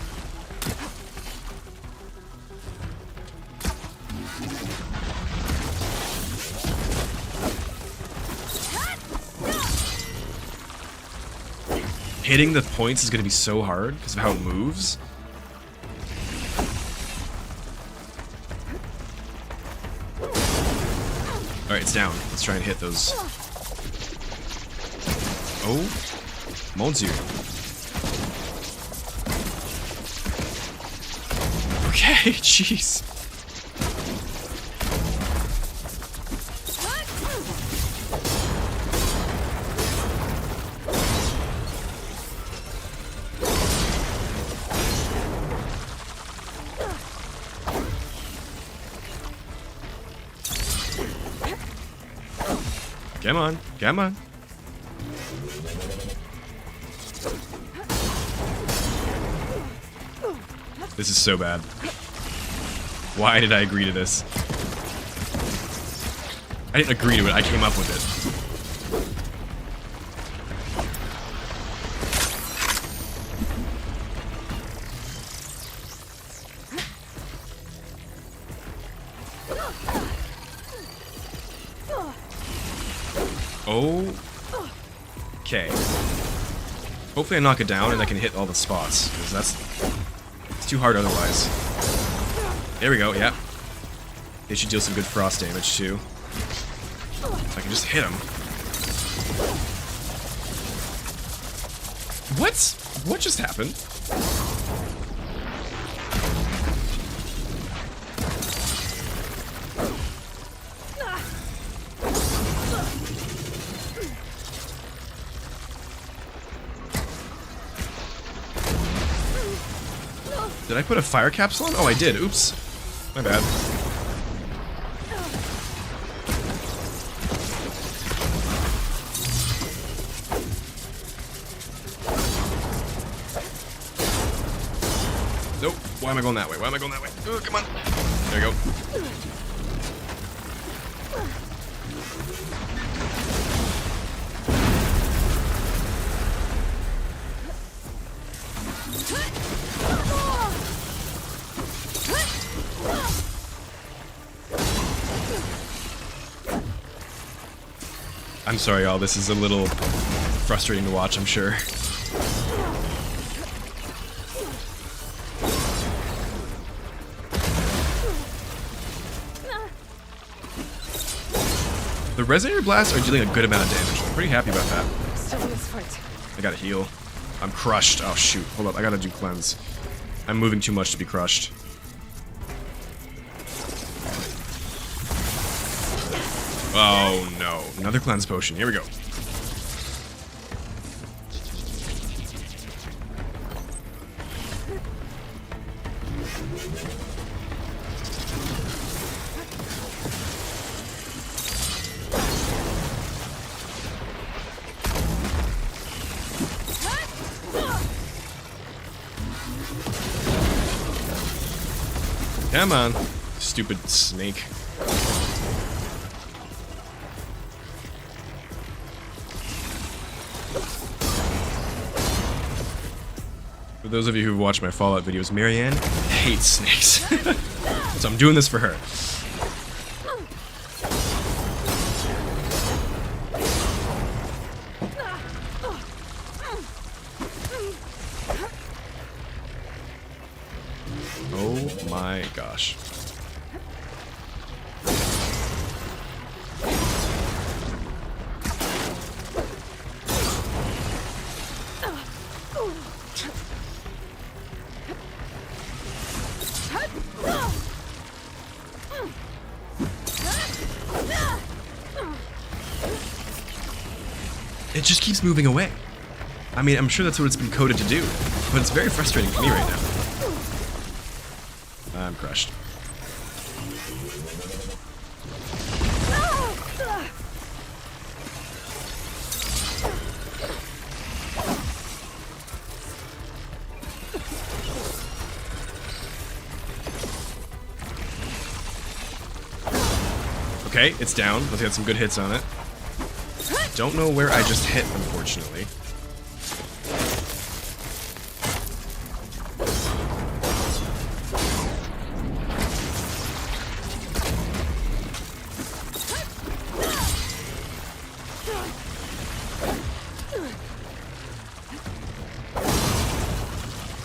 Hitting the points is going to be so hard because of how it moves. Alright, it's down. Let's try and hit those. Oh. Mon Dieu. Okay, jeez. Come on, come on. This is so bad. Why did I agree to this? I didn't agree to it, I came up with it. Oh. Okay. Hopefully I knock it down and I can hit all the spots, because it's too hard otherwise. There we go, yeah. They should deal some good frost damage too. If I can just hit him. What? What just happened? Did I put a fire capsule on? Oh, I did. Oops. My bad. Nope. Why am I going that way? Why am I going that way? Oh, come on. There we go. I'm sorry, y'all. This is a little frustrating to watch, I'm sure. The Resonator Blasts are dealing a good amount of damage. I'm pretty happy about that. Still in this fight. I gotta heal. I'm crushed. Oh shoot. Hold up. I gotta do cleanse. I'm moving too much to be crushed. Oh no. Another cleanse potion. Here we go. Come on, stupid snake. For those of you who've watched my Fallout videos, Marianne hates snakes. So I'm doing this for her. Oh my gosh. It just keeps moving away. I mean, I'm sure that's what it's been coded to do, but it's very frustrating for me right now. I'm crushed. Okay, it's down. Let's get some good hits on it. Don't know where I just hit, unfortunately.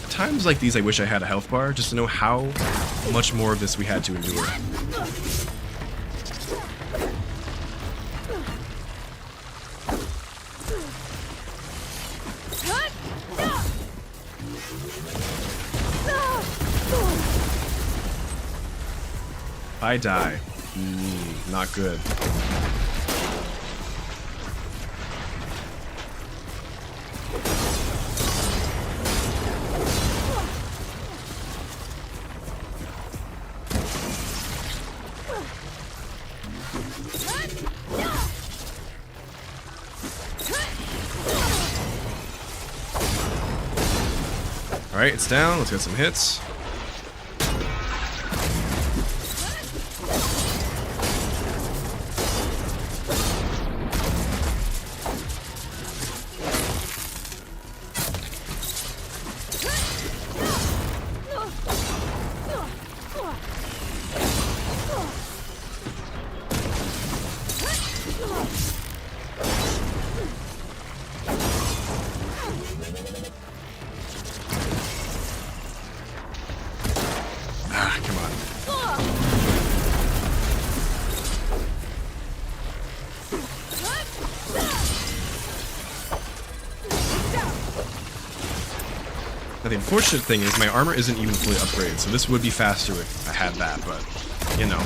At times like these, I wish I had a health bar, just to know how much more of this we had to endure. I die. Not good. Alright, it's down. Let's get some hits. Now the unfortunate thing is my armor isn't even fully upgraded, so this would be faster if I had that, but, you know.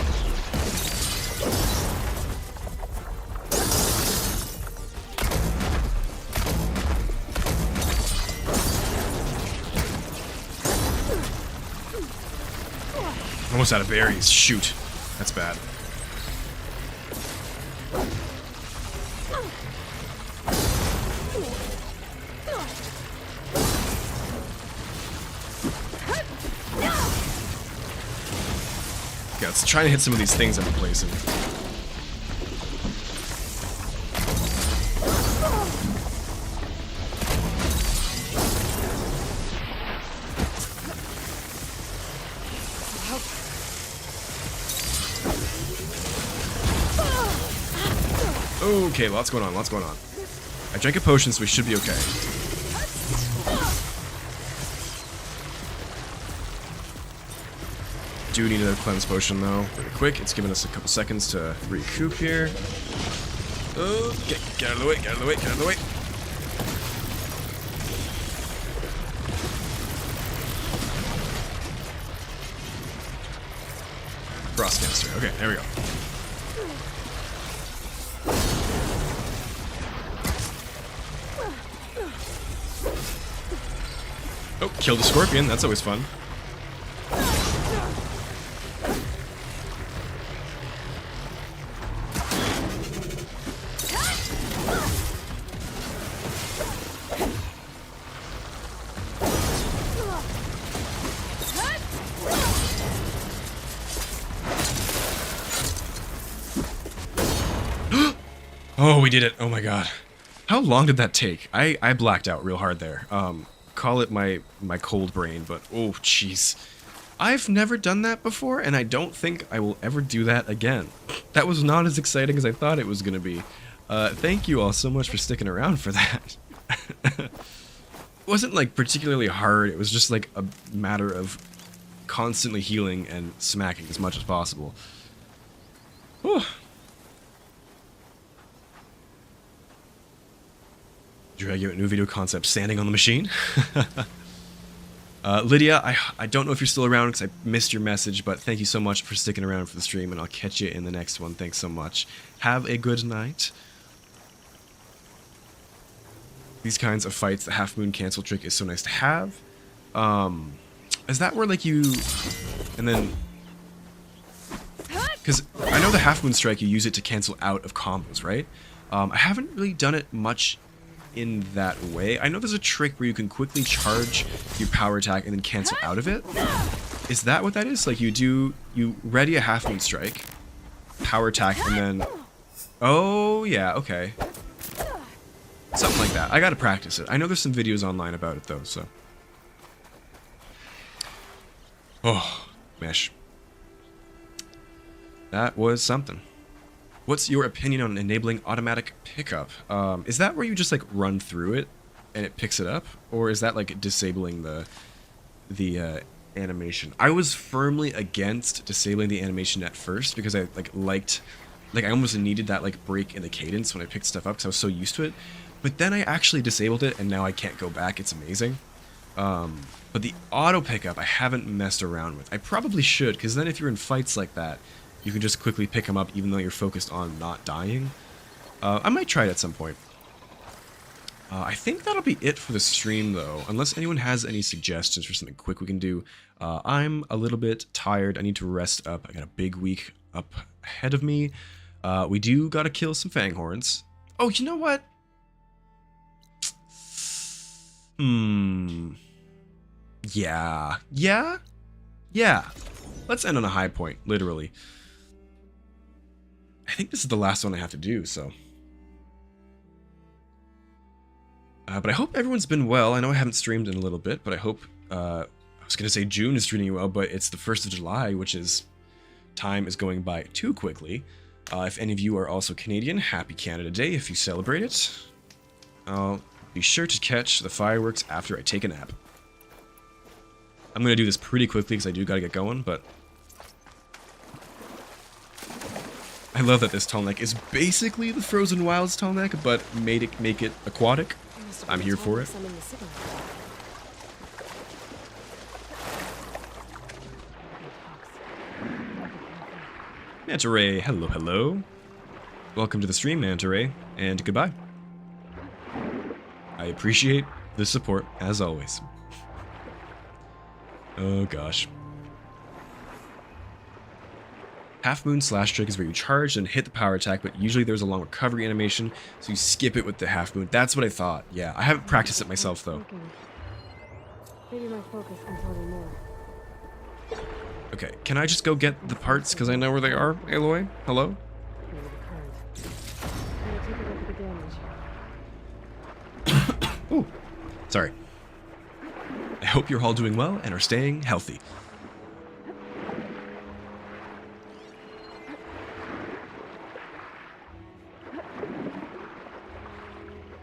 Almost out of berries. Shoot. That's bad. Yeah, let's try to hit some of these things I'm replacing. Okay, lots going on, lots going on. I drank a potion, so we should be okay. Do need another cleanse potion though, really quick. It's giving us a couple seconds to recoup here. Oh, get out of the way, get out of the way, get out of the way. Frostcaster. Okay, there we go. Oh, killed a scorpion. That's always fun. Oh, we did it. Oh my god. How long did that take? I blacked out real hard there. Call it my cold brain, but oh jeez. I've never done that before, and I don't think I will ever do that again. That was not as exciting as I thought it was gonna be. Thank you all so much for sticking around for that. It wasn't like particularly hard, it was just like a matter of constantly healing and smacking as much as possible. Whew. Try to give it a new video concept, standing on the machine. Lydia, I don't know if you're still around because I missed your message, but thank you so much for sticking around for the stream, and I'll catch you in the next one. Thanks so much. Have a good night. These kinds of fights, the half moon cancel trick is so nice to have. Is that where like you, and then, because I know the half moon strike, you use it to cancel out of combos, right? I haven't really done it much in that way. I know there's a trick where you can quickly charge your power attack and then cancel out of it. Is that what that is? Like you ready a half moon strike, power attack, and then... Oh, yeah, okay. Something like that. I gotta practice it. I know there's some videos online about it though, so... Oh, mesh. That was something. What's your opinion on enabling automatic pickup? Is that where you just like run through it and it picks it up, or is that like disabling the animation? I was firmly against disabling the animation at first because I I almost needed that like break in the cadence when I picked stuff up because I was so used to it. But then I actually disabled it and now I can't go back. It's amazing. But the auto pickup I haven't messed around with. I probably should, because then if you're in fights like that, you can just quickly pick them up even though you're focused on not dying. I might try it at some point. I think that'll be it for the stream though, unless anyone has any suggestions for something quick we can do. I'm a little bit tired. I need to rest up. I got a big week up ahead of me. We do gotta kill some fanghorns. Oh, you know what? Yeah. Let's end on a high point, literally. I think this is the last one I have to do, so. But I hope everyone's been well. I know I haven't streamed in a little bit, but I hope, I was going to say June is treating you well, but it's the 1st of July, which is, time is going by too quickly. If any of you are also Canadian, happy Canada Day if you celebrate it. I'll be sure to catch the fireworks after I take a nap. I'm going to do this pretty quickly because I do got to get going, but... I love that this tall neck is basically the Frozen Wilds tall neck, but make it aquatic. I'm here for it. Manta Ray, hello. Welcome to the stream, Manta Ray, and goodbye. I appreciate the support, as always. Oh gosh. Half Moon Slash trick is where you charge and hit the power attack, but usually there's a long recovery animation, so you skip it with the Half Moon. That's what I thought. Yeah, I haven't practiced it myself, though. Maybe my focus can tell me more. Okay, can I just go get the parts because I know where they are, Aloy? Hello? Ooh, sorry. I hope you're all doing well and are staying healthy.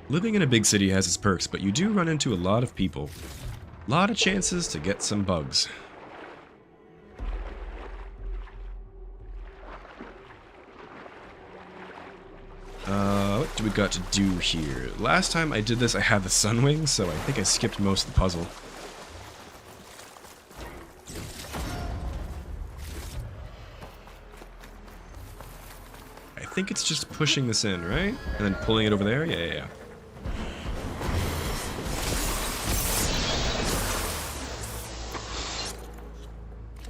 Living in a big city has its perks, but you do run into a lot of people. A lot of chances to get some bugs. What do we got to do here? Last time I did this, I had the Sunwing, so I think I skipped most of the puzzle. I think it's just pushing this in, right? And then pulling it over there? Yeah.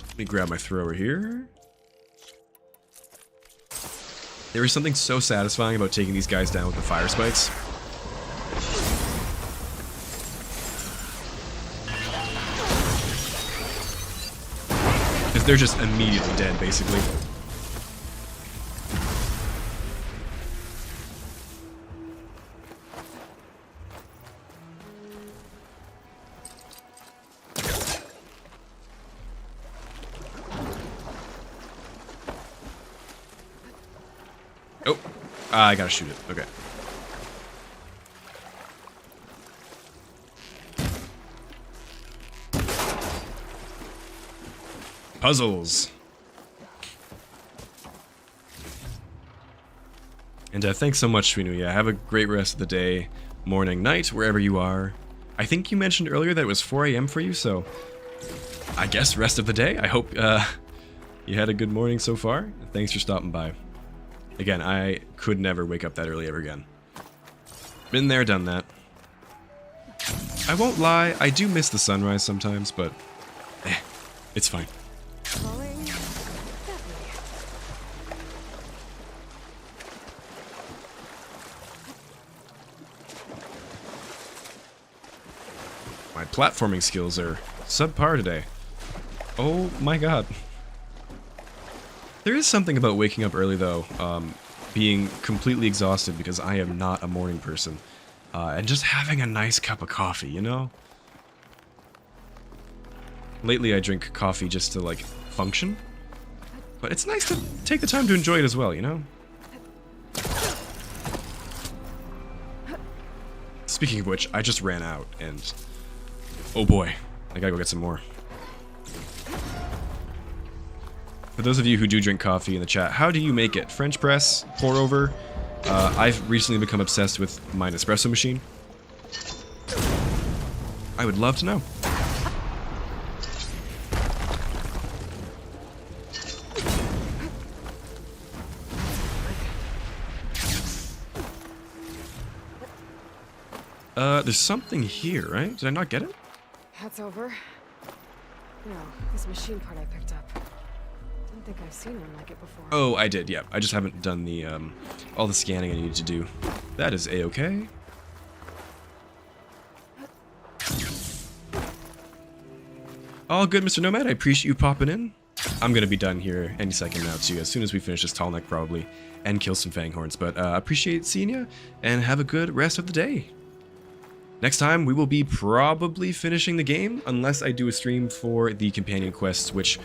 Let me grab my thrower here. There is something so satisfying about taking these guys down with the fire spikes. Because they're just immediately dead, basically. Oh, I gotta shoot it. Okay. Puzzles. And thanks so much, Shwinu. Yeah, have a great rest of the day, morning, night, wherever you are. I think you mentioned earlier that it was 4 a.m. for you, so I guess rest of the day. I hope you had a good morning so far. Thanks for stopping by. Again, I could never wake up that early ever again. Been there, done that. I won't lie, I do miss the sunrise sometimes, but it's fine. My platforming skills are subpar today. Oh my god. There is something about waking up early, though, being completely exhausted because I am not a morning person, and just having a nice cup of coffee, you know? Lately I drink coffee just to, like, function, but it's nice to take the time to enjoy it as well, you know? Speaking of which, I just ran out, and oh boy, I gotta go get some more. For those of you who do drink coffee in the chat, how do you make it? French press, pour over. I've recently become obsessed with my Nespresso machine. I would love to know. There's something here, right? Did I not get it? That's over. No, this machine part I picked up. I think I've seen one like it before. Oh, I did, yeah. I just haven't done the, all the scanning I needed to do. That is A-okay. All good, Mr. Nomad. I appreciate you popping in. I'm gonna be done here any second now, too, as soon as we finish this tall neck, probably, and kill some Fanghorns. But, appreciate seeing you, and have a good rest of the day. Next time, we will be probably finishing the game, unless I do a stream for the companion quests, which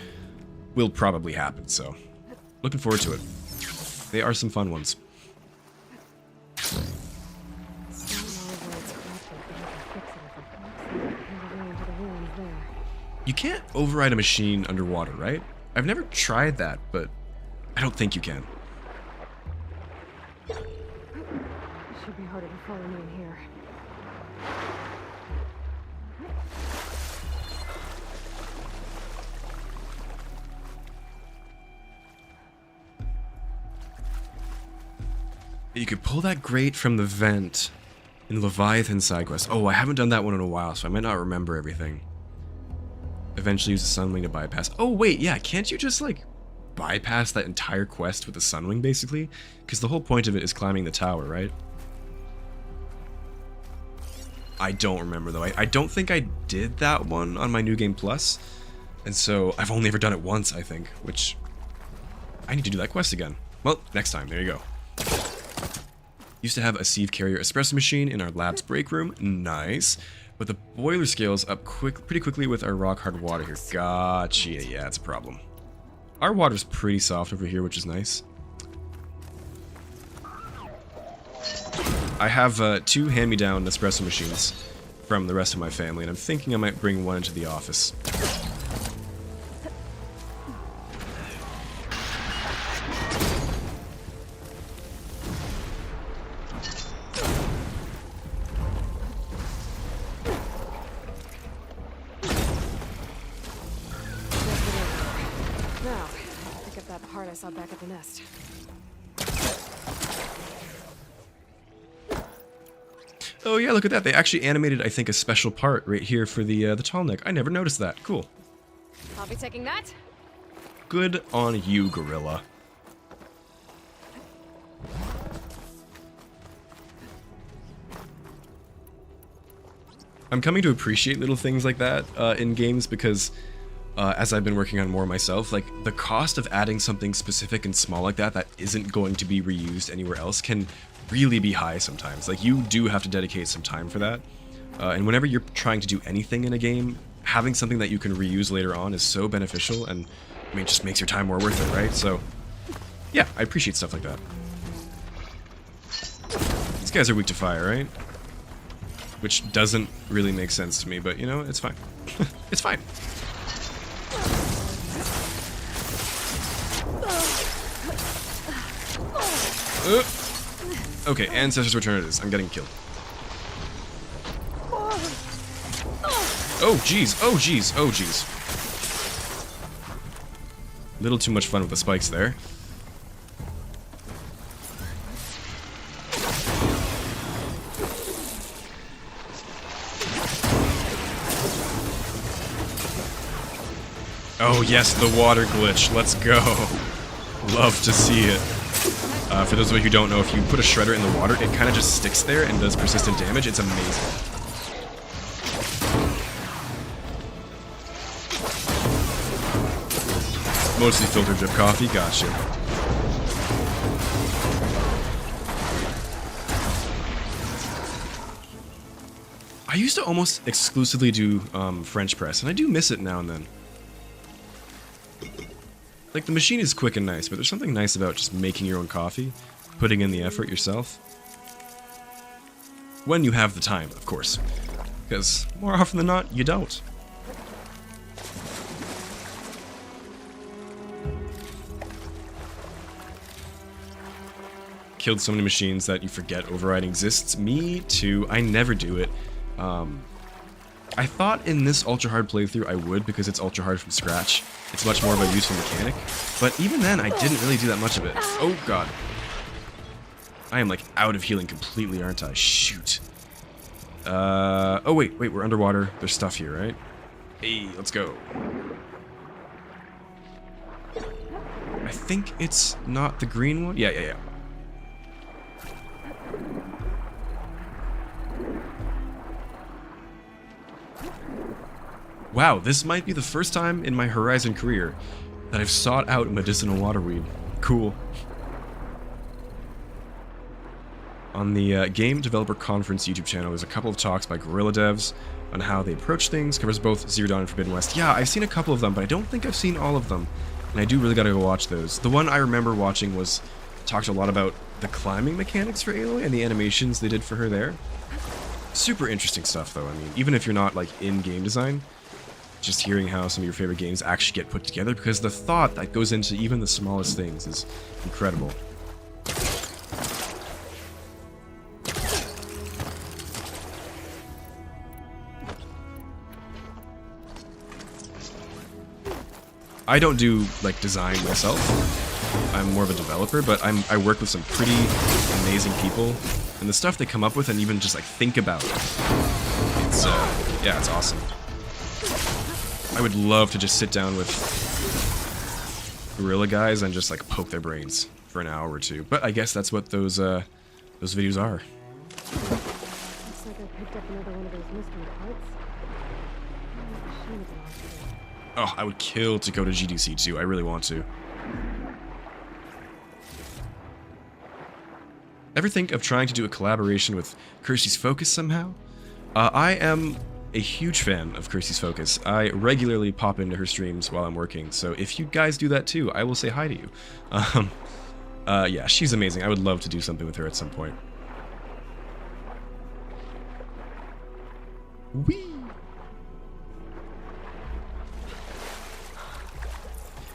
will probably happen, so looking forward to it. They are some fun ones. You can't override a machine underwater, right? I've never tried that, but I don't think you can. Should be harder to follow me in here. You could pull that grate from the vent in the Leviathan side quest. Oh, I haven't done that one in a while, so I might not remember everything. Eventually use the Sunwing to bypass. Oh, wait, yeah, can't you just, like, bypass that entire quest with the Sunwing, basically, because the whole point of it is climbing the tower, right? I don't remember, though. I don't think I did that one on my New Game Plus, and so I've only ever done it once, I think, which I need to do that quest again. Well, next time. There you go. Used to have a sieve carrier espresso machine in our lab's break room. Nice. But the boiler scales up pretty quickly with our rock hard water here. Gotcha. Yeah, it's a problem. Our water's pretty soft over here, which is nice. I have 2 hand-me-down espresso machines from the rest of my family, and I'm thinking I might bring one into the office. Now, pick up that part I saw back at the nest. Oh yeah, look at that. They actually animated, I think, a special part right here for the tall neck. I never noticed that. Cool. I'll be taking that. Good on you, Gorilla. I'm coming to appreciate little things like that in games because as I've been working on more myself, like the cost of adding something specific and small like that isn't going to be reused anywhere else can really be high sometimes. Like, you do have to dedicate some time for that. And whenever you're trying to do anything in a game, having something that you can reuse later on is so beneficial, and I mean, it just makes your time more worth it, right? So, yeah, I appreciate stuff like that. These guys are weak to fire, right? Which doesn't really make sense to me, but you know, it's fine. It's fine. Okay, Ancestors Return it is. I'm getting killed. Oh, jeez. Oh, jeez. Oh, jeez. Little too much fun with the spikes there. Oh, yes, the water glitch. Let's go. Love to see it. For those of you who don't know, if you put a shredder in the water, it kind of just sticks there and does persistent damage. It's amazing. Mostly filter drip coffee, gotcha. I used to almost exclusively do French press, and I do miss it now and then. Like, the machine is quick and nice, but there's something nice about just making your own coffee, putting in the effort yourself. When you have the time, of course. Because more often than not, you don't. Killed so many machines that you forget override exists. Me too. I never do it. I thought in this ultra hard playthrough I would, because it's ultra hard from scratch. It's much more of a useful mechanic. But even then, I didn't really do that much of it. Oh god. I am like out of healing completely, aren't I? Shoot. Oh wait, we're underwater. There's stuff here, right? Hey, let's go. I think it's not the green one. Yeah. Wow, this might be the first time in my Horizon career that I've sought out medicinal waterweed. Cool. On the Game Developer Conference YouTube channel, there's a couple of talks by Guerrilla devs on how they approach things. Covers both Zero Dawn and Forbidden West. Yeah, I've seen a couple of them, but I don't think I've seen all of them. And I do really gotta go watch those. The one I remember watching talked a lot about the climbing mechanics for Aloy and the animations they did for her there. Super interesting stuff, though. I mean, even if you're not, like, in game design, just hearing how some of your favorite games actually get put together, because the thought that goes into even the smallest things is incredible. I don't do, like, design myself. I'm more of a developer, but I work with some pretty amazing people, and the stuff they come up with and even just, like, think about, it's, yeah, it's awesome. I would love to just sit down with gorilla guys and just like poke their brains for an hour or two. But I guess that's what those videos are. Looks like I picked up another one of those mystery parts. Oh, I would kill to go to GDC too. I really want to. Ever think of trying to do a collaboration with Kirsty's Focus somehow? I am a huge fan of Kirsty's Focus. I regularly pop into her streams while I'm working, so if you guys do that too, I will say hi to you. Yeah, she's amazing. I would love to do something with her at some point. Whee!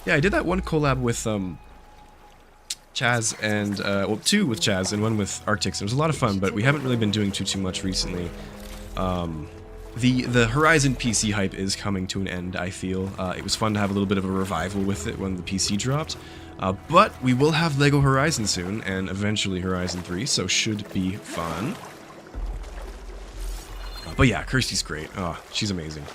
Yeah, I did that one collab with Chaz and well, two with Chaz and one with Arctics. It was a lot of fun, but we haven't really been doing too much recently. The Horizon PC hype is coming to an end, I feel. It was fun to have a little bit of a revival with it when the PC dropped. But we will have LEGO Horizon soon, and eventually Horizon 3, so should be fun. But yeah, Kirsty's great. Oh, she's amazing.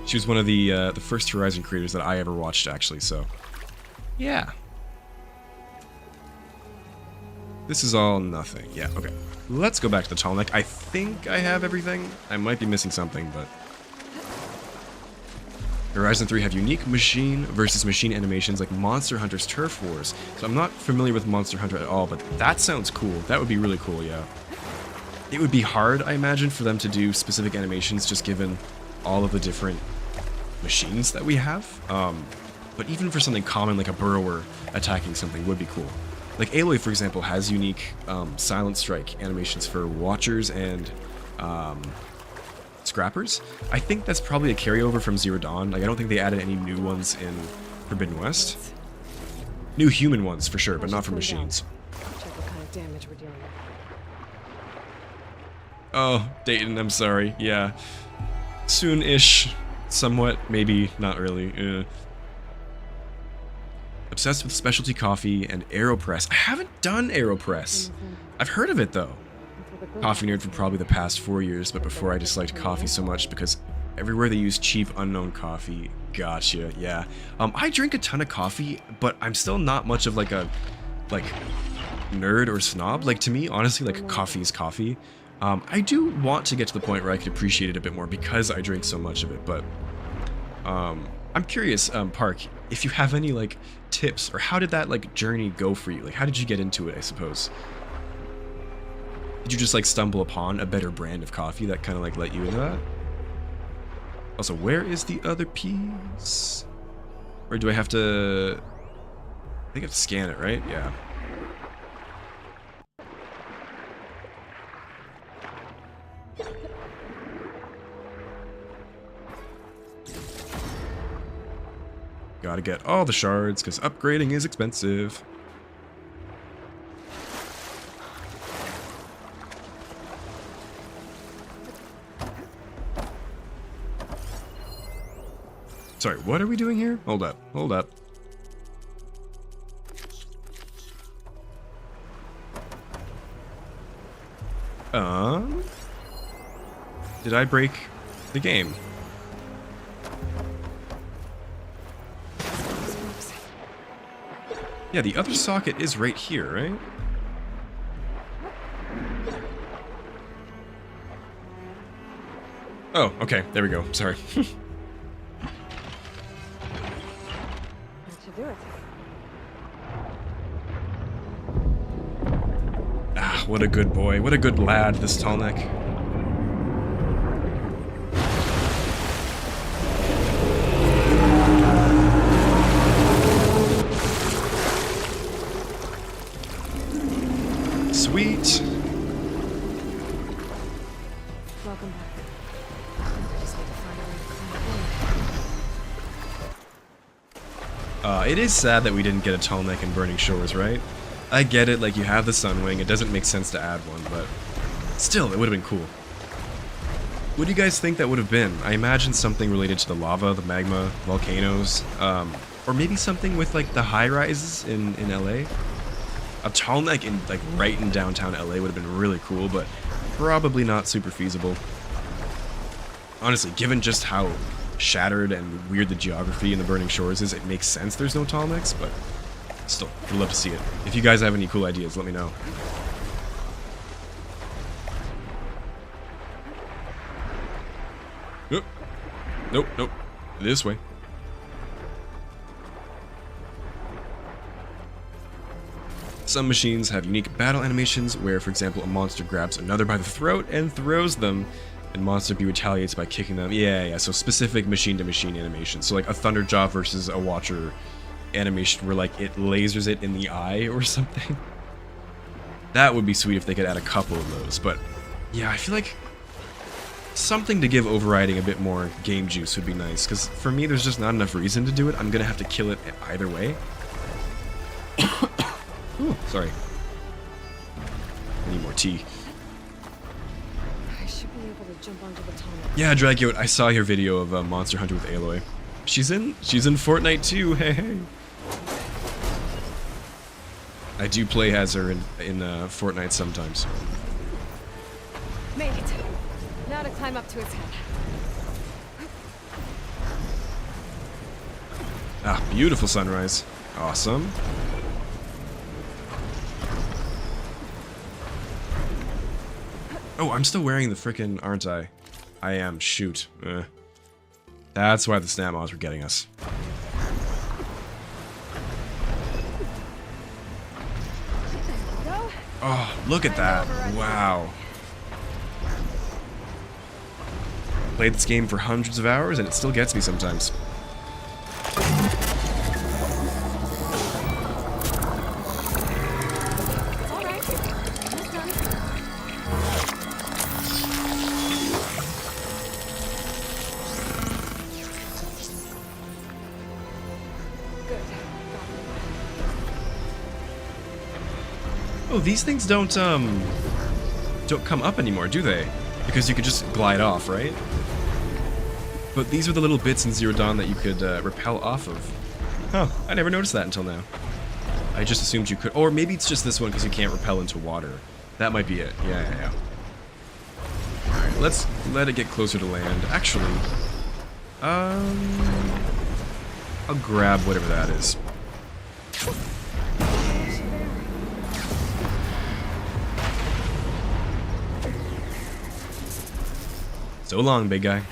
She was one of the first Horizon creators that I ever watched, actually, so... yeah. This is all nothing. Yeah, okay. Let's go back to the Tallneck. I think I have everything. I might be missing something, but... Horizon 3 have unique machine versus machine animations like Monster Hunter's Turf Wars. So I'm not familiar with Monster Hunter at all, but that sounds cool. That would be really cool, yeah. It would be hard, I imagine, for them to do specific animations just given all of the different machines that we have. But even for something common like a burrower attacking something would be cool. Like Aloy, for example, has unique Silent Strike animations for Watchers and Scrappers. I think that's probably a carryover from Zero Dawn. Like, I don't think they added any new ones in Forbidden West. New human ones, for sure, but not for machines. Check what kind of damage we're dealing with. Oh, Dayton, I'm sorry. Yeah. Soon-ish. Somewhat. Maybe. Not really. Obsessed with specialty coffee and AeroPress. I haven't done AeroPress. I've heard of it, though. Coffee nerd for probably the past 4 years, but before I disliked coffee so much because everywhere they use cheap, unknown coffee. Gotcha, yeah. I drink a ton of coffee, but I'm still not much of like a nerd or snob. Like, to me, honestly, like, coffee is coffee. I do want to get to the point where I could appreciate it a bit more because I drink so much of it, but I'm curious, Park, if you have any like tips, or how did that like journey go for you? Like, how did you get into it, I suppose? Did you just like stumble upon a better brand of coffee that kind of like let you into that? Also, where is the other piece? Or do I have to... I think I have to scan it, right? Yeah. Gotta get all the shards, because upgrading is expensive. Sorry, what are we doing here? Hold up, hold up. Did I break the game? Yeah, the other socket is right here, right? Oh, okay, there we go. Sorry. Do it. Ah, what a good boy. What a good lad, this Tallneck. Sweet. Welcome back. I just need to find a way to clean up. It is sad that we didn't get a Tallneck in Burning Shores, right? I get it, like, you have the Sunwing, it doesn't make sense to add one, but still, it would have been cool. What do you guys think that would have been? I imagine something related to the lava, the magma, volcanoes, or maybe something with, like, the high-rises in LA? A Tallneck in, like, right in downtown LA would have been really cool, but probably not super feasible. Honestly, given just how shattered and weird the geography in the Burning Shores is, it makes sense there's no tall mix, but still, I'd love to see it. If you guys have any cool ideas, let me know. Nope. Nope, nope. This way. Some machines have unique battle animations where, for example, a monster grabs another by the throat and throws them, and Monster B retaliates by kicking them. Yeah, so specific machine-to-machine animations. So like a Thunderjaw versus a Watcher animation where like it lasers it in the eye or something. That would be sweet if they could add a couple of those, but yeah, I feel like something to give overriding a bit more game juice would be nice, because for me there's just not enough reason to do it. I'm gonna have to kill it either way. Ooh, sorry. I need more tea. I should be able to jump onto the tunnel. Yeah, Draggoat, I saw your video of Monster Hunter with Aloy. She's in Fortnite too, hey hey. I do play as her in Fortnite sometimes. Made it. Now to climb up to its head. Ah, beautiful sunrise. Awesome. Oh, I'm still wearing the frickin', aren't I? I am. Shoot. That's why the snap mods were getting us. Oh, look at that. Wow. Played this game for hundreds of hours and it still gets me sometimes. Oh, these things don't come up anymore, do they? Because you could just glide off, right? But these are the little bits in Zero Dawn that you could rappel off of. Huh, I never noticed that until now. I just assumed you could, or maybe it's just this one because you can't rappel into water. That might be it. Yeah. Alright, let's let it get closer to land. Actually, I'll grab whatever that is. So long, big guy.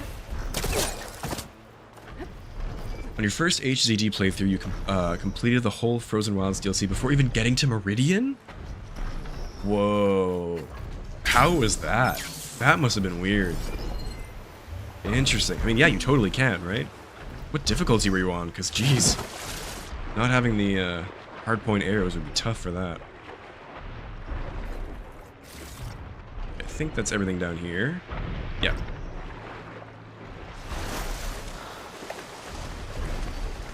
On your first HZD playthrough, you completed the whole Frozen Wilds DLC before even getting to Meridian? Whoa. How was that? That must have been weird. Interesting. I mean, yeah, you totally can, right? What difficulty were you on? Because, geez, not having the hardpoint arrows would be tough for that. I think that's everything down here. Yeah.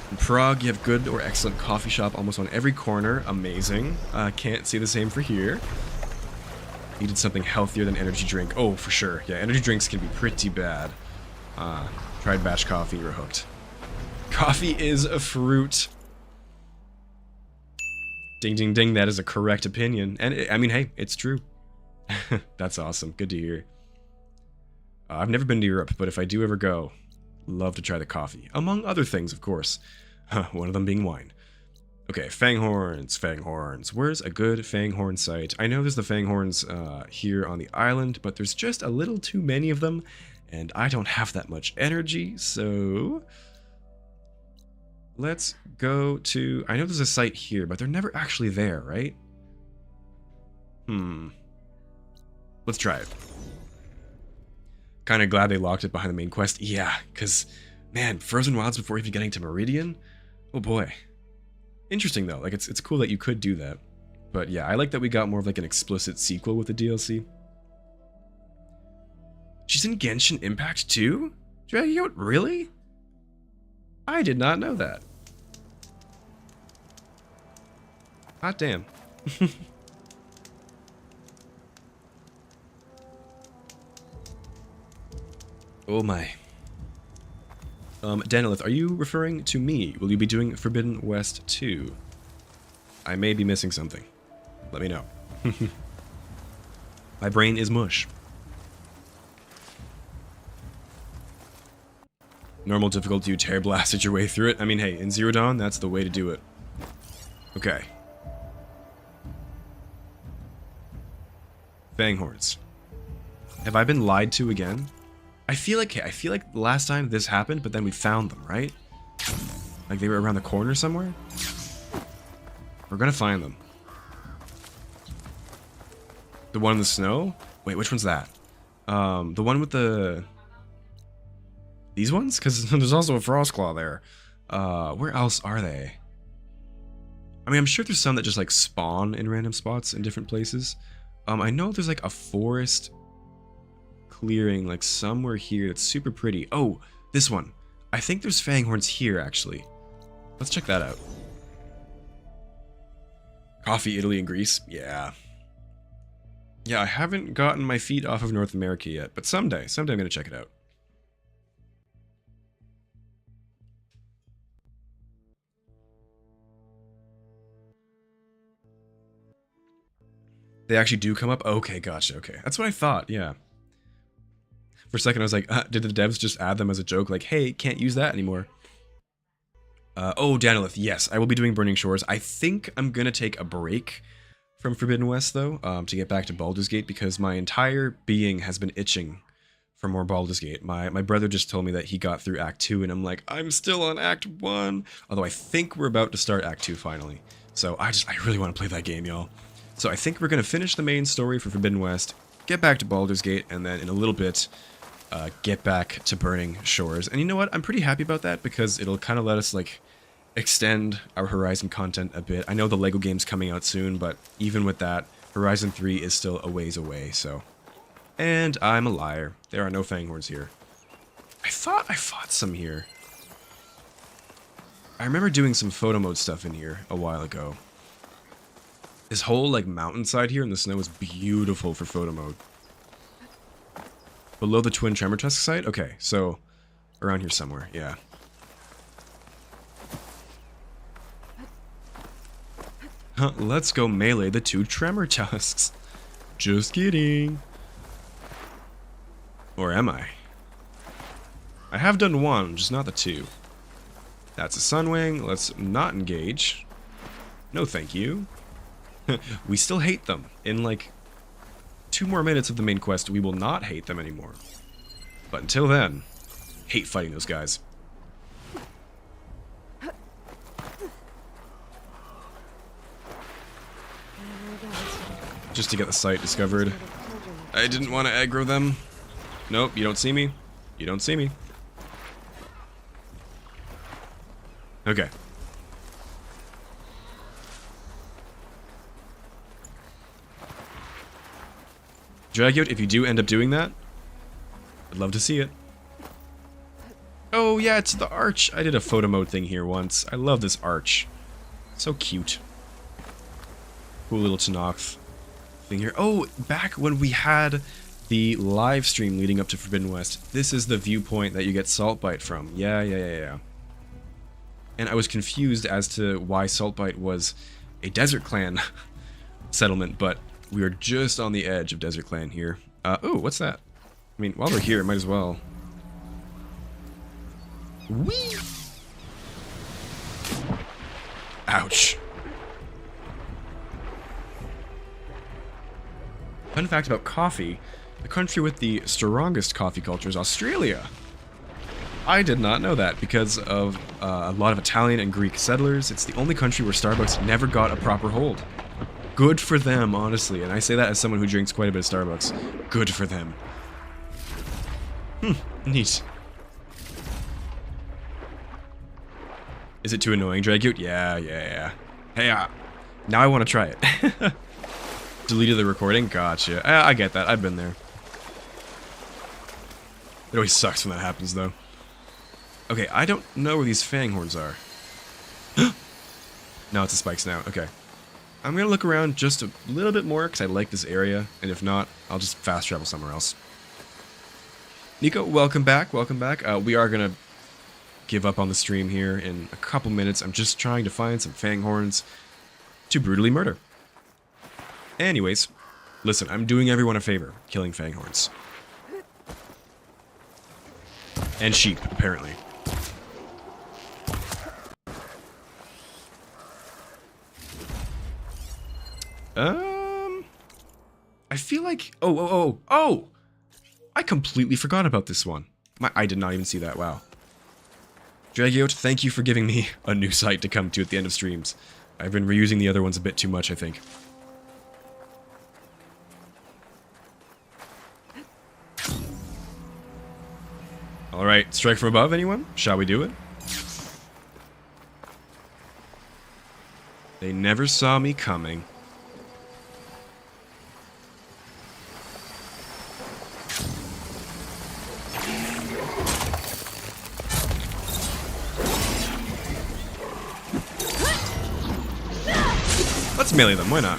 In Prague, you have good or excellent coffee shop almost on every corner. Amazing. Can't say the same for here. Needed something healthier than energy drink. Oh, for sure. Yeah, energy drinks can be pretty bad. Tried batch coffee, you're hooked. Coffee is a fruit. Ding, ding, ding. That is a correct opinion. And, I mean, hey, it's true. That's awesome. Good to hear. I've never been to Europe, but if I do ever go, love to try the coffee. Among other things, of course. One of them being wine. Okay, Fanghorns. Where's a good Fanghorn site? I know there's the Fanghorns here on the island, but there's just a little too many of them, and I don't have that much energy, so let's go to... I know there's a site here, but they're never actually there, right? Let's try it. Kind of glad they locked it behind the main quest. Yeah, because, man, Frozen Wilds before even getting to Meridian? Oh boy. Interesting though, like it's cool that you could do that. But yeah, I like that we got more of like an explicit sequel with the DLC. She's in Genshin Impact too? Draggoat, really? I did not know that. Hot damn. Oh my. Danilith, are you referring to me? Will you be doing Forbidden West 2? I may be missing something. Let me know. My brain is mush. Normal difficulty, you tear blasted your way through it. I mean, hey, in Zero Dawn, that's the way to do it. Okay. Fanghorns. Have I been lied to again? I feel like last time this happened, but then we found them, right? Like they were around the corner somewhere? We're gonna find them. The one in the snow? Wait, which one's that? The one with the... These ones? Because there's also a Frostclaw there. Where else are they? I mean, I'm sure there's some that just like spawn in random spots in different places. I know there's like a forest clearing like somewhere here that's super pretty. Oh, this one. I think there's Fanghorns here actually. Let's check that out. Coffee, Italy, and Greece. Yeah. Yeah, I haven't gotten my feet off of North America yet, but someday I'm gonna check it out. They actually do come up? Okay, gotcha, okay. That's what I thought, yeah. For a second I was like, did the devs just add them as a joke? Like, hey, can't use that anymore. Oh, Danilith, yes, I will be doing Burning Shores. I think I'm gonna take a break from Forbidden West, though, to get back to Baldur's Gate, because my entire being has been itching for more Baldur's Gate. My brother just told me that he got through Act 2, and I'm like, I'm still on Act 1! Although I think we're about to start Act 2 finally. So I really want to play that game, y'all. So I think we're going to finish the main story for Forbidden West, get back to Baldur's Gate, and then in a little bit, get back to Burning Shores. And you know what? I'm pretty happy about that, because it'll kind of let us, like, extend our Horizon content a bit. I know the LEGO game's coming out soon, but even with that, Horizon 3 is still a ways away, so... And I'm a liar. There are no Fanghorns here. I thought I fought some here. I remember doing some photo mode stuff in here a while ago. This whole, like, mountainside here in the snow is beautiful for photo mode. Below the Twin Tremor Tusk site? Okay, so around here somewhere, yeah. Huh, let's go melee the 2 Tremor Tusks. Just kidding. Or am I? I have done 1, just not the 2. That's a Sunwing. Let's not engage. No thank you. We still hate them. In like 2 more minutes of the main quest, we will not hate them anymore. But until then, hate fighting those guys. Just to get the site discovered. I didn't want to aggro them. Nope, you don't see me. You don't see me. Okay. Dragout, if you do end up doing that, I'd love to see it. Oh yeah, it's the arch. I did a photo mode thing here once. I love this arch. So cute. Cool little Tenakth thing here. Oh, back when we had the live stream leading up to Forbidden West, this is the viewpoint that you get Saltbite from. Yeah. And I was confused as to why Saltbite was a Desert Clan settlement, but we are just on the edge of Desert Clan here. Oh, what's that? I mean, while we're here, might as well. Whee! Ouch. Fun fact about coffee, the country with the strongest coffee culture is Australia. I did not know that because of a lot of Italian and Greek settlers. It's the only country where Starbucks never got a proper hold. Good for them, honestly, and I say that as someone who drinks quite a bit of Starbucks. Good for them. Neat. Is it too annoying, Dragout? Yeah. Hey, now I want to try it. Deleted the recording? Gotcha. I get that. I've been there. It always sucks when that happens, though. Okay, I don't know where these Fanghorns are. No, it's the spikes now. Okay. I'm gonna look around just a little bit more, because I like this area, and if not, I'll just fast travel somewhere else. Nico, welcome back, we are gonna give up on the stream here in a couple minutes. I'm just trying to find some Fanghorns to brutally murder. Anyways, listen, I'm doing everyone a favor, killing Fanghorns. And sheep, apparently. I feel like... Oh! I completely forgot about this one. I did not even see that, wow. Dragout, thank you for giving me a new site to come to at the end of streams. I've been reusing the other ones a bit too much, I think. Alright, strike from above, anyone? Shall we do it? They never saw me coming. Let's melee them, why not?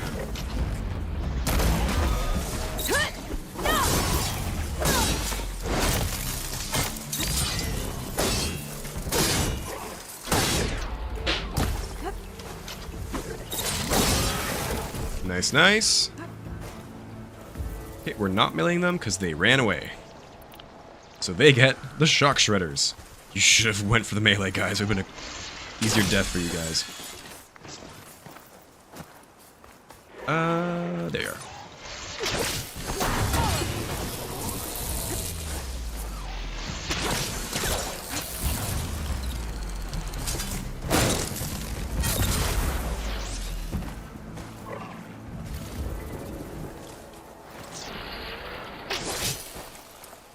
Nice, nice. Okay, we're not meleeing them because they ran away. So they get the shock shredders. You should have went for the melee, guys. It would have been an easier death for you guys. There you are.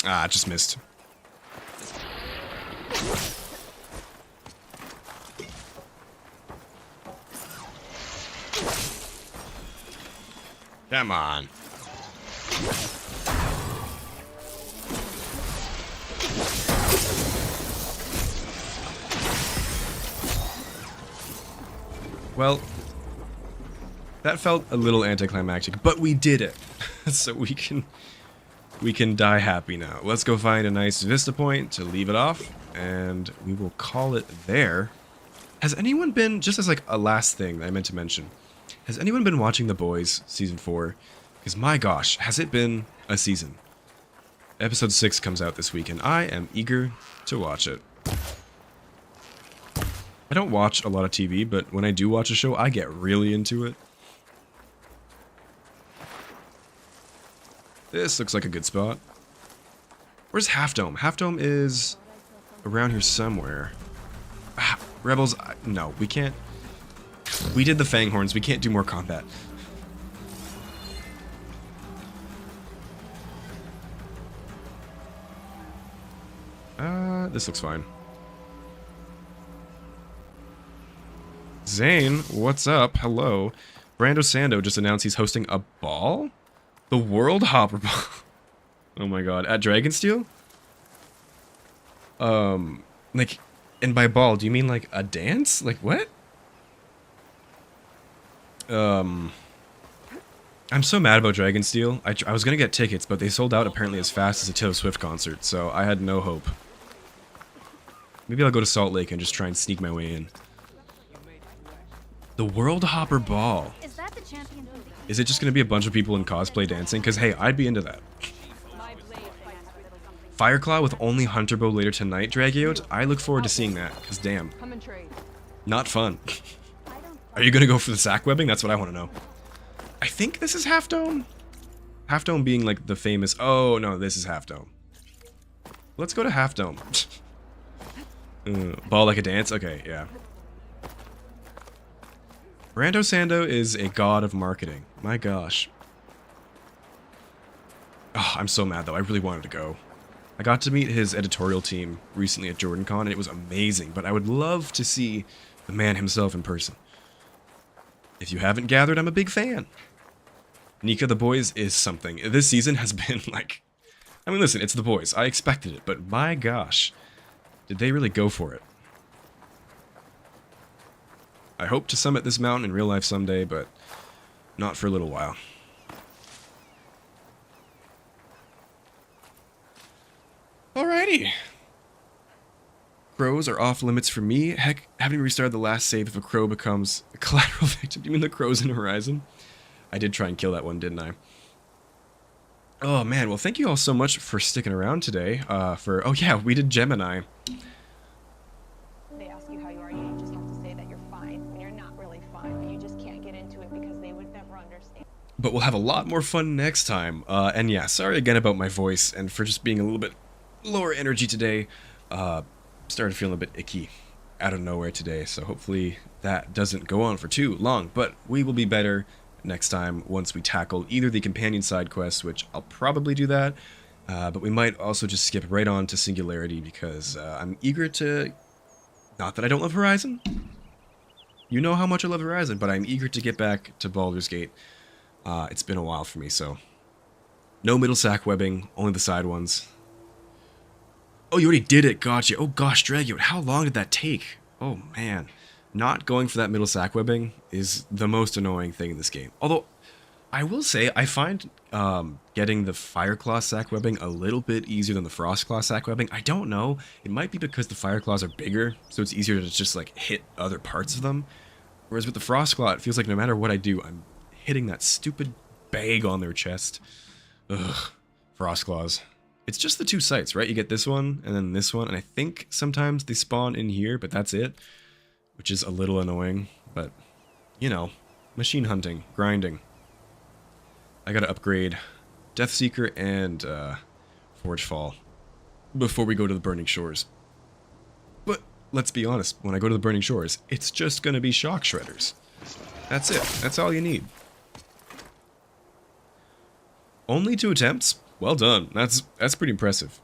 Ah, just missed. Come on. Well, that felt a little anticlimactic, but we did it. So we can die happy now. Let's go find a nice vista point to leave it off, and we will call it there. Has anyone been, just as like a last thing that I meant to mention, has anyone been watching The Boys Season 4? Because my gosh, has it been a season? Episode 6 comes out this week, and I am eager to watch it. I don't watch a lot of TV, but when I do watch a show, I get really into it. This looks like a good spot. Where's Half Dome? Half Dome is around here somewhere. Ah, Rebels, no, we can't. We did the Fang Horns, we can't do more combat. This looks fine. Zane, what's up? Hello. Brando Sando just announced he's hosting a ball? The World Hopper Ball. Oh my god. At Dragonsteel? Like, and by ball, do you mean like a dance? Like, what? I'm so mad about Dragonsteel. I was gonna get tickets, but they sold out apparently as fast as a Taylor Swift concert, so I had no hope. Maybe I'll go to Salt Lake and just try and sneak my way in. The World Hopper Ball. Is that the champion? Is it just gonna be a bunch of people in cosplay dancing? Because hey, I'd be into that. Fireclaw with only Hunter Bow later tonight, Dragout? I look forward to seeing that, because damn. Not fun. Are you gonna go for the sack webbing? That's what I want to know. I think this is Half Dome? Half Dome being like the famous... Oh, no, this is Half Dome. Let's go to Half Dome. Ball like a dance? Okay, yeah. Brando Sando is a god of marketing. My gosh. Oh, I'm so mad though. I really wanted to go. I got to meet his editorial team recently at JordanCon, and it was amazing, but I would love to see the man himself in person. If you haven't gathered, I'm a big fan. Nika the Boys is something. This season has been like... I mean, listen, it's The Boys. I expected it, but my gosh. Did they really go for it? I hope to summit this mountain in real life someday, but not for a little while. Alrighty. Crows are off limits for me. Heck, having restarted the last save if a crow becomes a collateral victim. Do you mean the crows in Horizon? I did try and kill that one, didn't I? Oh man, well thank you all so much for sticking around today. Oh yeah, we did Gemini. They ask you how you are, you just have to say that you're fine when you're not really fine, but you just can't get into it because they would never understand. But we'll have a lot more fun next time. And yeah, sorry again about my voice and for just being a little bit lower energy today. Started feeling a bit icky out of nowhere today, so hopefully that doesn't go on for too long. But we will be better next time once we tackle either the companion side quest, which I'll probably do that, but we might also just skip right on to Singularity because I'm eager to... Not that I don't love Horizon. You know how much I love Horizon, but I'm eager to get back to Baldur's Gate. It's been a while for me, so... No middle sack webbing, only the side ones. Oh, you already did it, gotcha. Oh gosh, Dragio, how long did that take? Oh man. Not going for that middle sack webbing is the most annoying thing in this game. Although, I will say, I find getting the Fireclaw sack webbing a little bit easier than the Frostclaw sack webbing. I don't know. It might be because the Fireclaws are bigger, so it's easier to just like hit other parts of them. Whereas with the Frostclaw, it feels like no matter what I do, I'm hitting that stupid bag on their chest. Ugh, Frostclaws. It's just the two sites, right? You get this one, and then this one, and I think sometimes they spawn in here, but that's it. Which is a little annoying, but, you know, machine hunting, grinding. I gotta upgrade Deathseeker and Forgefall before we go to the Burning Shores. But, let's be honest, when I go to the Burning Shores, it's just gonna be Shock Shredders. That's it. That's all you need. Only 2 attempts? Well done. That's pretty impressive.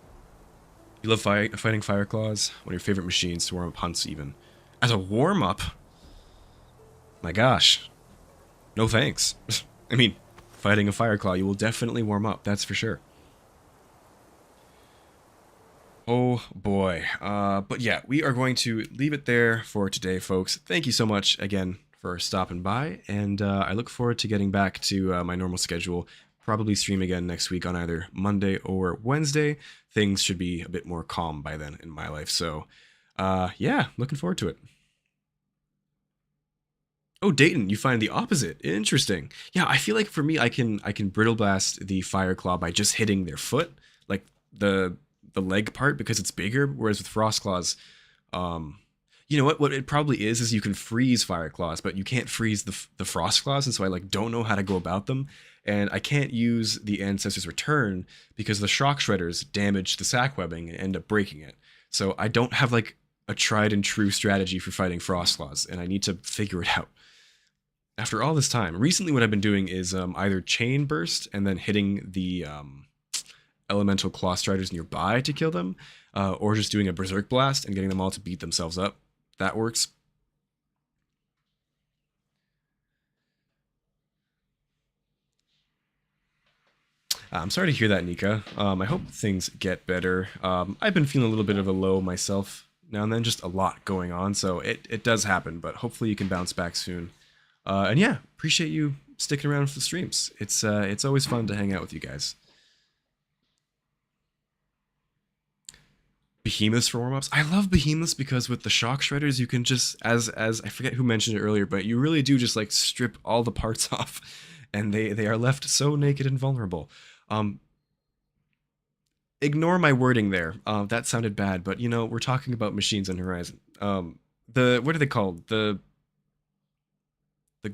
You love fighting Fireclaws? One of your favorite machines to warm up hunts, even. As a warm-up? My gosh. No thanks. I mean, fighting a Fireclaw, you will definitely warm up, that's for sure. Oh boy. But yeah, we are going to leave it there for today, folks. Thank you so much again for stopping by, and I look forward to getting back to my normal schedule. Probably stream again next week on either Monday or Wednesday. Things should be a bit more calm by then in my life. So, yeah, looking forward to it. Oh, Dayton, you find the opposite. Interesting. Yeah, I feel like for me, I can brittle blast the Fireclaw by just hitting their foot, like the leg part, because it's bigger. Whereas with Frostclaws, you know what it probably is you can freeze Fireclaws, but you can't freeze the Frostclaws, and so I like don't know how to go about them. And I can't use the Ancestor's Return because the Shock Shredders damage the sack webbing and end up breaking it. So I don't have like a tried and true strategy for fighting Frostclaws, and I need to figure it out. After all this time, recently what I've been doing is either Chain Burst and then hitting the Elemental Claw Striders nearby to kill them, or just doing a Berserk Blast and getting them all to beat themselves up. That works. I'm sorry to hear that, Nika. I hope things get better. I've been feeling a little bit of a low myself now and then, just a lot going on, so it does happen, but hopefully you can bounce back soon. And yeah, appreciate you sticking around for the streams. It's always fun to hang out with you guys. Behemoths for warm-ups. I love Behemoths because with the Shock Shredders, you can just, as I forget who mentioned it earlier, but you really do just like strip all the parts off, and they are left so naked and vulnerable. Ignore my wording there. That sounded bad, but you know, we're talking about machines on Horizon. What are they called? The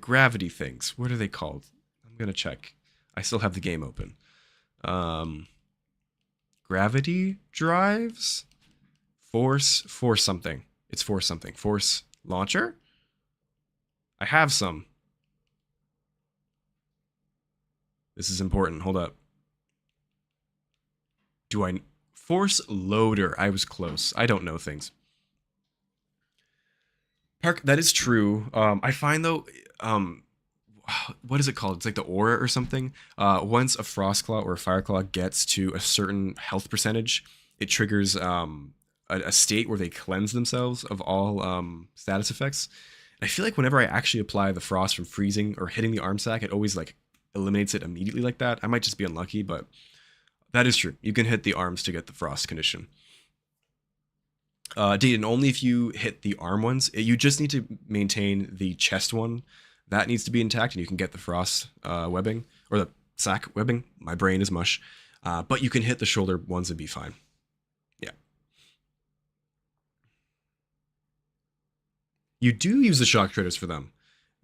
gravity things. What are they called? I'm gonna check. I still have the game open. Gravity drives? Force something. It's force something. Force launcher? I have some. This is important. Hold up. Force loader. I was close. I don't know things. Park, that is true. I find though, what is it called? It's like the aura or something. Once a Frostclaw or a Fireclaw gets to a certain health percentage, it triggers a state where they cleanse themselves of all status effects. And I feel like whenever I actually apply the frost from freezing or hitting the arm sack, it always like eliminates it immediately like that. I might just be unlucky, but that is true. You can hit the arms to get the frost condition. Dayton, only if you hit the arm ones. You just need to maintain the chest one. That needs to be intact, and you can get the frost webbing, or the sack webbing. My brain is mush. But you can hit the shoulder ones and be fine. Yeah. You do use the Shock Shredders for them.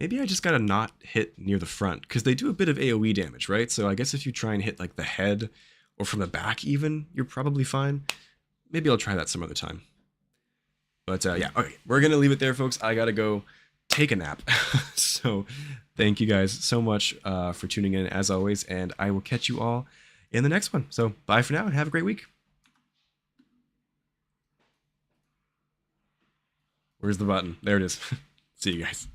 Maybe I just gotta not hit near the front, because they do a bit of AoE damage, right? So I guess if you try and hit like the head, or from the back even, you're probably fine. Maybe I'll try that some other time. But yeah, okay, we're gonna leave it there, folks. I gotta go take a nap. So thank you guys so much for tuning in as always, and I will catch you all in the next one. So bye for now and have a great week. Where's the button? There it is. See you guys.